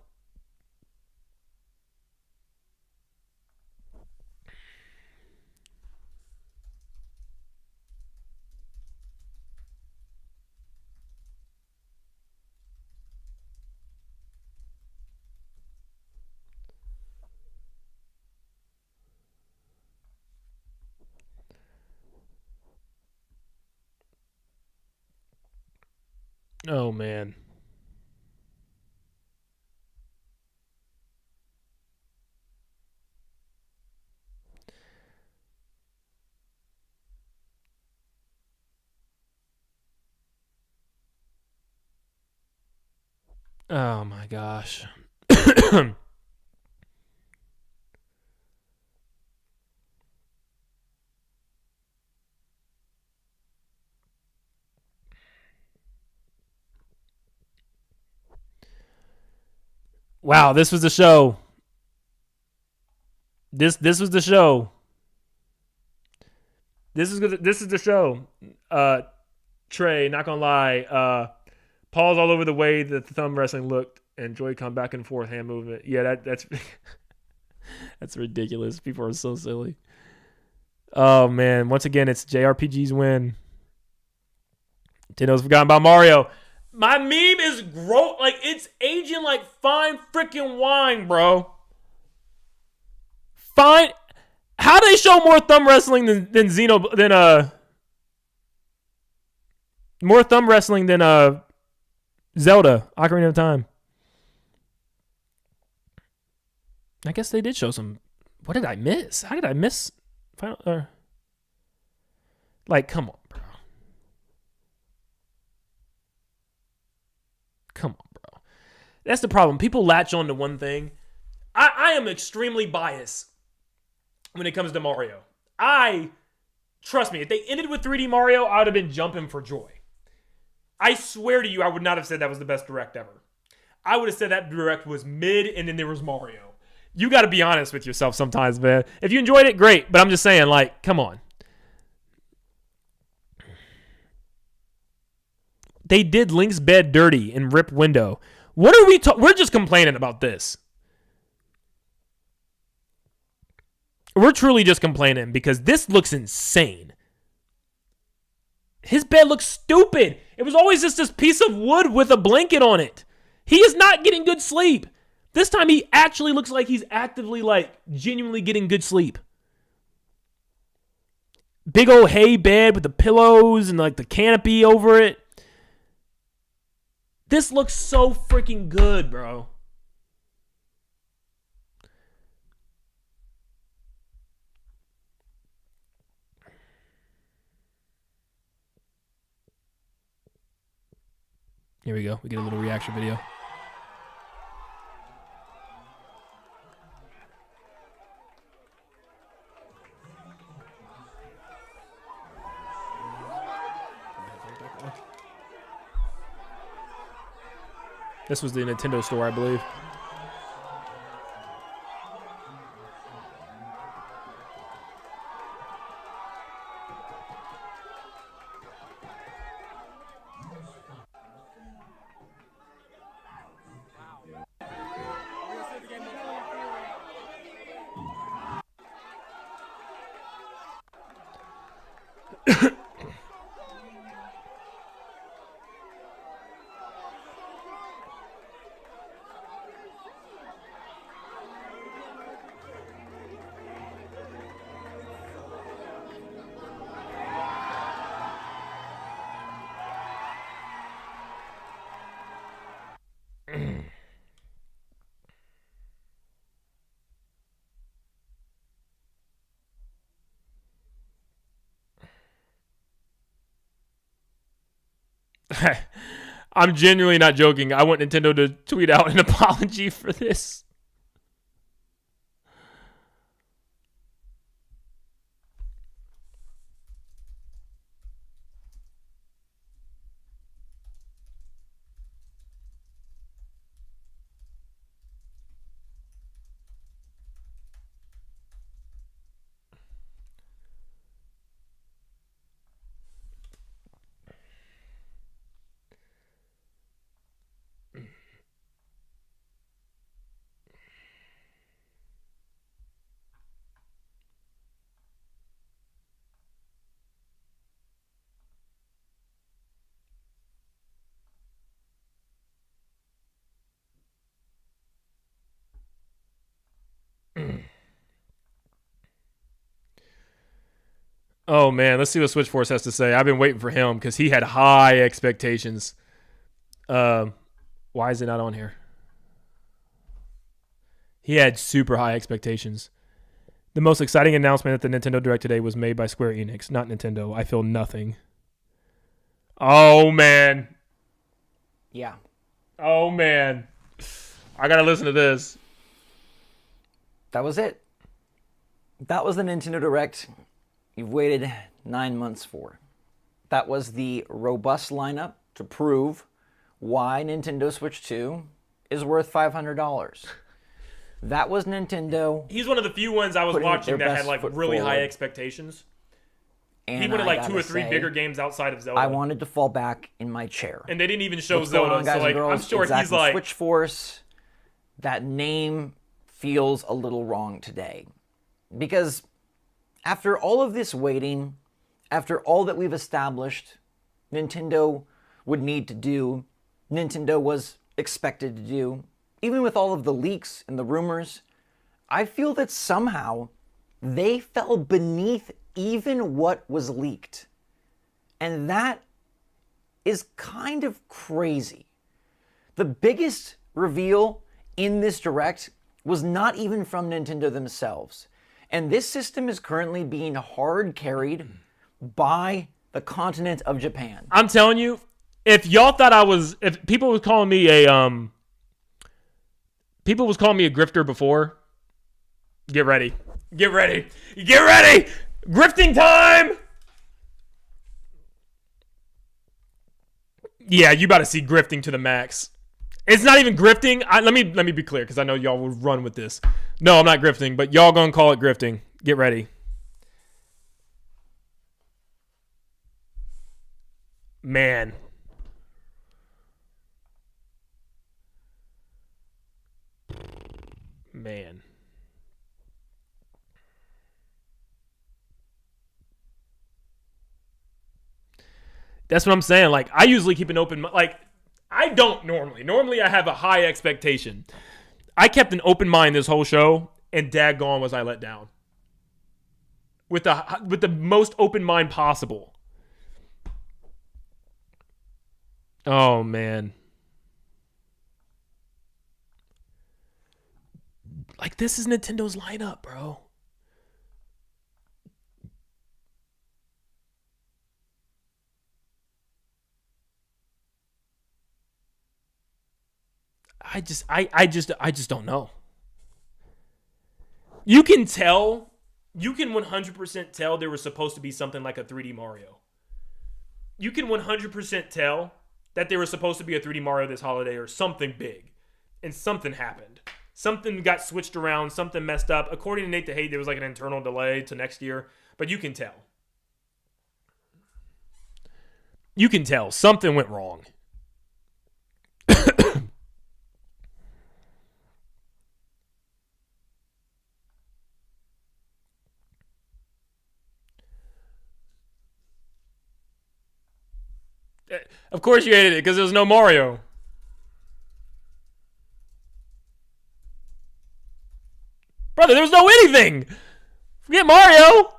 Oh, man. Oh, my gosh. Wow, this was the show. This was the show. This is the show. Trey, not gonna lie. Paul's all over the way that the thumb wrestling looked, and Joy-Con back and forth hand movement. Yeah, that's That's ridiculous. People are so silly. Oh, man. Once again, it's JRPG's win. Nintendo's forgotten about Mario. My meme is like it's aging like fine freaking wine, bro. Fine. How do they show more thumb wrestling than more thumb wrestling than Zelda Ocarina of Time? I guess they did show some. What did I miss? How did I miss? Like, come on, bro. Come on, bro. That's the problem. People latch on to one thing. I am extremely biased when it comes to Mario. Trust me, if they ended with 3D Mario, I would have been jumping for joy. I swear to you, I would not have said that was the best direct ever. I would have said that direct was mid and then there was Mario. You got to be honest with yourself sometimes, man. If you enjoyed it, great. But I'm just saying, like, come on. They did Link's bed dirty and rip window. What are we we're just complaining about this. We're truly just complaining because this looks insane. His bed looks stupid. It was always just this piece of wood with a blanket on it. He is not getting good sleep. This time he actually looks like he's actively, like, genuinely getting good sleep. Big old hay bed with the pillows and, like, the canopy over it. This looks so freaking good, bro. Here we go. We get a little reaction video. This was the Nintendo store, I believe. I'm genuinely not joking. I want Nintendo to tweet out an apology for this. Oh, man. Let's see what Switch Force has to say. I've been waiting for him because he had high expectations. Why is it not on here? He had super high expectations. The most exciting announcement at the Nintendo Direct today was made by Square Enix, not Nintendo. I feel nothing. Oh, man. Yeah. Oh, man. I got to listen to this. That was it. That was the Nintendo Direct you've waited 9 months for. That was the robust lineup to prove why Nintendo Switch 2 is worth $500. That was Nintendo. He's one of the few ones I was watching that had like really high expectations. And he wanted like 2 or 3 bigger games outside of Zelda. I wanted to fall back in my chair. And they didn't even show Zelda, so like I'm sure he's like Switch Force, that name feels a little wrong today. Because after all of this waiting, after all that we've established, Nintendo would need to do, Nintendo was expected to do, even with all of the leaks and the rumors, I feel that somehow they fell beneath even what was leaked. And that is kind of crazy. The biggest reveal in this Direct was not even from Nintendo themselves. And this system is currently being hard carried by the continent of Japan. I'm telling you, if y'all thought if people was calling me a grifter before, get ready. Get ready. Get ready. Grifting time. Yeah, you about to see grifting to the max. It's not even grifting. Let me be clear, because I know y'all will run with this. No, I'm not grifting, but y'all gonna call it grifting. Get ready. Man. Man. That's what I'm saying. Like, I usually keep an open mind. Like, I don't normally. Normally, I have a high expectation. I kept an open mind this whole show, and daggone was I let down. With the most open mind possible. Oh, man. Like, this is Nintendo's lineup, bro. I just don't know. You can tell, you can 100% tell there was supposed to be something like a 3D Mario. You can 100% tell that there was supposed to be a 3D Mario this holiday or something big. And something happened. Something got switched around, something messed up. According to Nate the Hate, there was like an internal delay to next year. But you can tell. You can tell something went wrong. Of course you hated it, because there was no Mario. Brother, there was no anything. Forget Mario.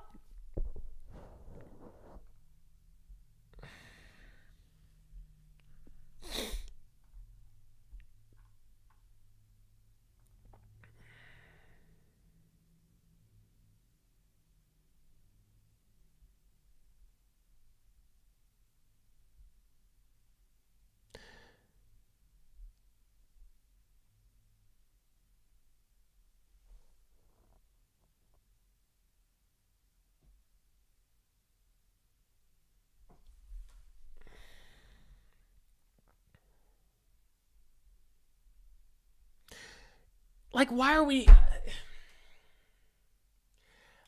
Like, why are we...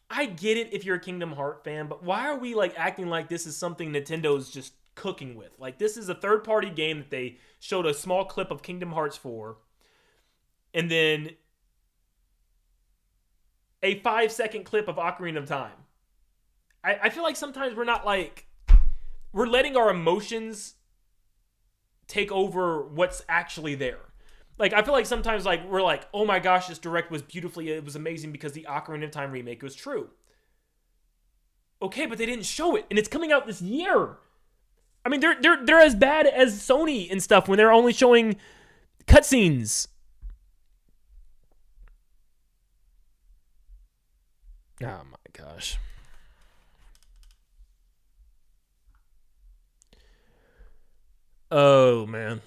I get it if you're a Kingdom Hearts fan, but why are we, like, acting like this is something Nintendo's just cooking with? Like, this is a third-party game that they showed a small clip of Kingdom Hearts 4, and then a 5-second clip of Ocarina of Time. I feel like sometimes we're not, like... We're letting our emotions take over what's actually there. Like, I feel like sometimes, like, we're like, oh my gosh, this Direct was it was amazing because the Ocarina of Time remake was true. Okay, but they didn't show it, and it's coming out this year. I mean, they're as bad as Sony and stuff when they're only showing cutscenes. Oh my gosh. Oh man.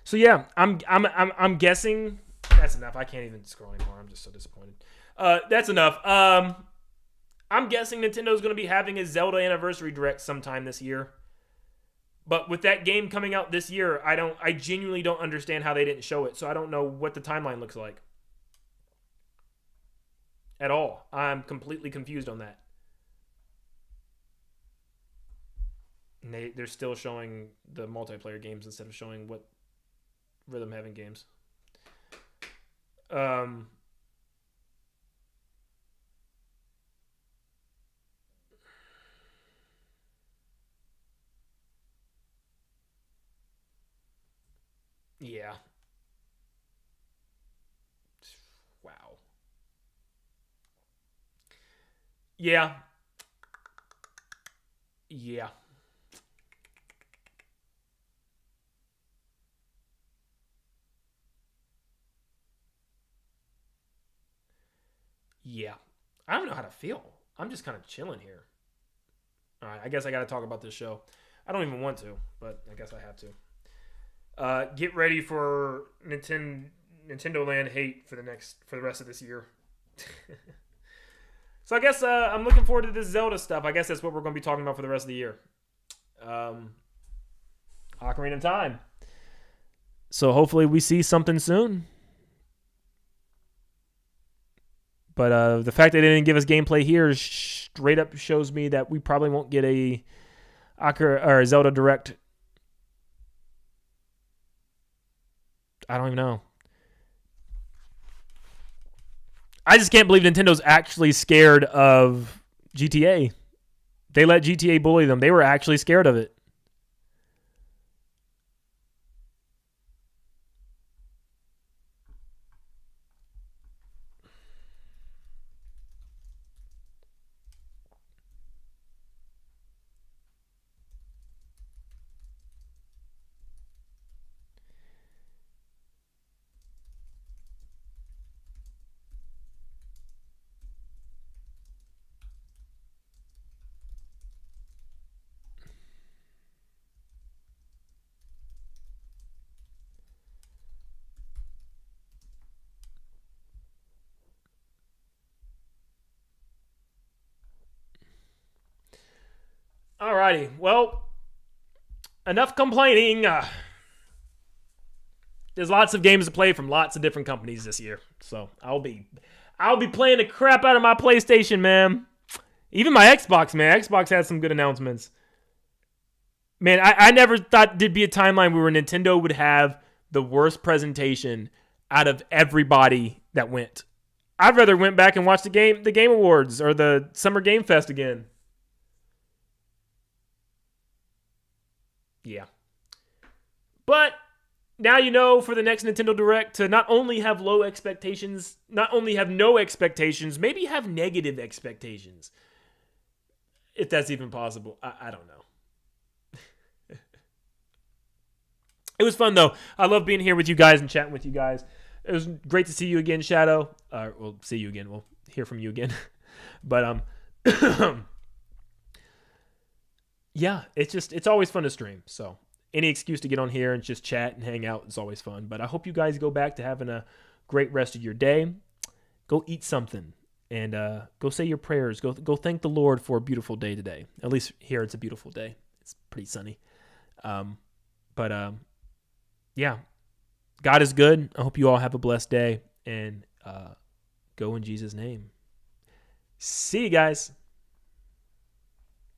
So yeah, I'm guessing that's enough. I can't even scroll anymore. I'm just so disappointed. That's enough. I'm guessing Nintendo's going to be having a Zelda Anniversary Direct sometime this year. But with that game coming out this year, I genuinely don't understand how they didn't show it. So I don't know what the timeline looks like at all. I'm completely confused on that. And they're still showing the multiplayer games instead of showing what rhythm having games. Yeah. Wow. Yeah. Yeah. Yeah. I don't know how to feel. I'm just kind of chilling here. All right, I guess I got to talk about this show. I don't even want to, but I guess I have to. Get ready for Nintendo Land hate for the rest of this year. So I guess I'm looking forward to this Zelda stuff. I guess that's what we're going to be talking about for the rest of the year. Ocarina of Time. So hopefully we see something soon. But the fact that they didn't give us gameplay here straight up shows me that we probably won't get a Zelda Direct. I don't even know. I just can't believe Nintendo's actually scared of GTA. They let GTA bully them. They were actually scared of it. Alrighty, well, enough complaining. There's lots of games to play from lots of different companies this year, so I'll be playing the crap out of my PlayStation, man. Even my Xbox, man. Xbox had some good announcements. Man, I never thought there'd be a timeline where Nintendo would have the worst presentation out of everybody that went. I'd rather went back and watched the Game Awards or the Summer Game Fest again. Yeah. But now you know for the next Nintendo Direct to not only have low expectations, not only have no expectations, maybe have negative expectations. If that's even possible. I don't know. It was fun, though. I love being here with you guys and chatting with you guys. It was great to see you again, Shadow. We'll see you again. We'll hear from you again. But, yeah, it's always fun to stream. So any excuse to get on here and just chat and hang out is always fun. But I hope you guys go back to having a great rest of your day. Go eat something and go say your prayers. Go thank the Lord for a beautiful day today. At least here it's a beautiful day. It's pretty sunny. Yeah, God is good. I hope you all have a blessed day and go in Jesus' name. See you guys.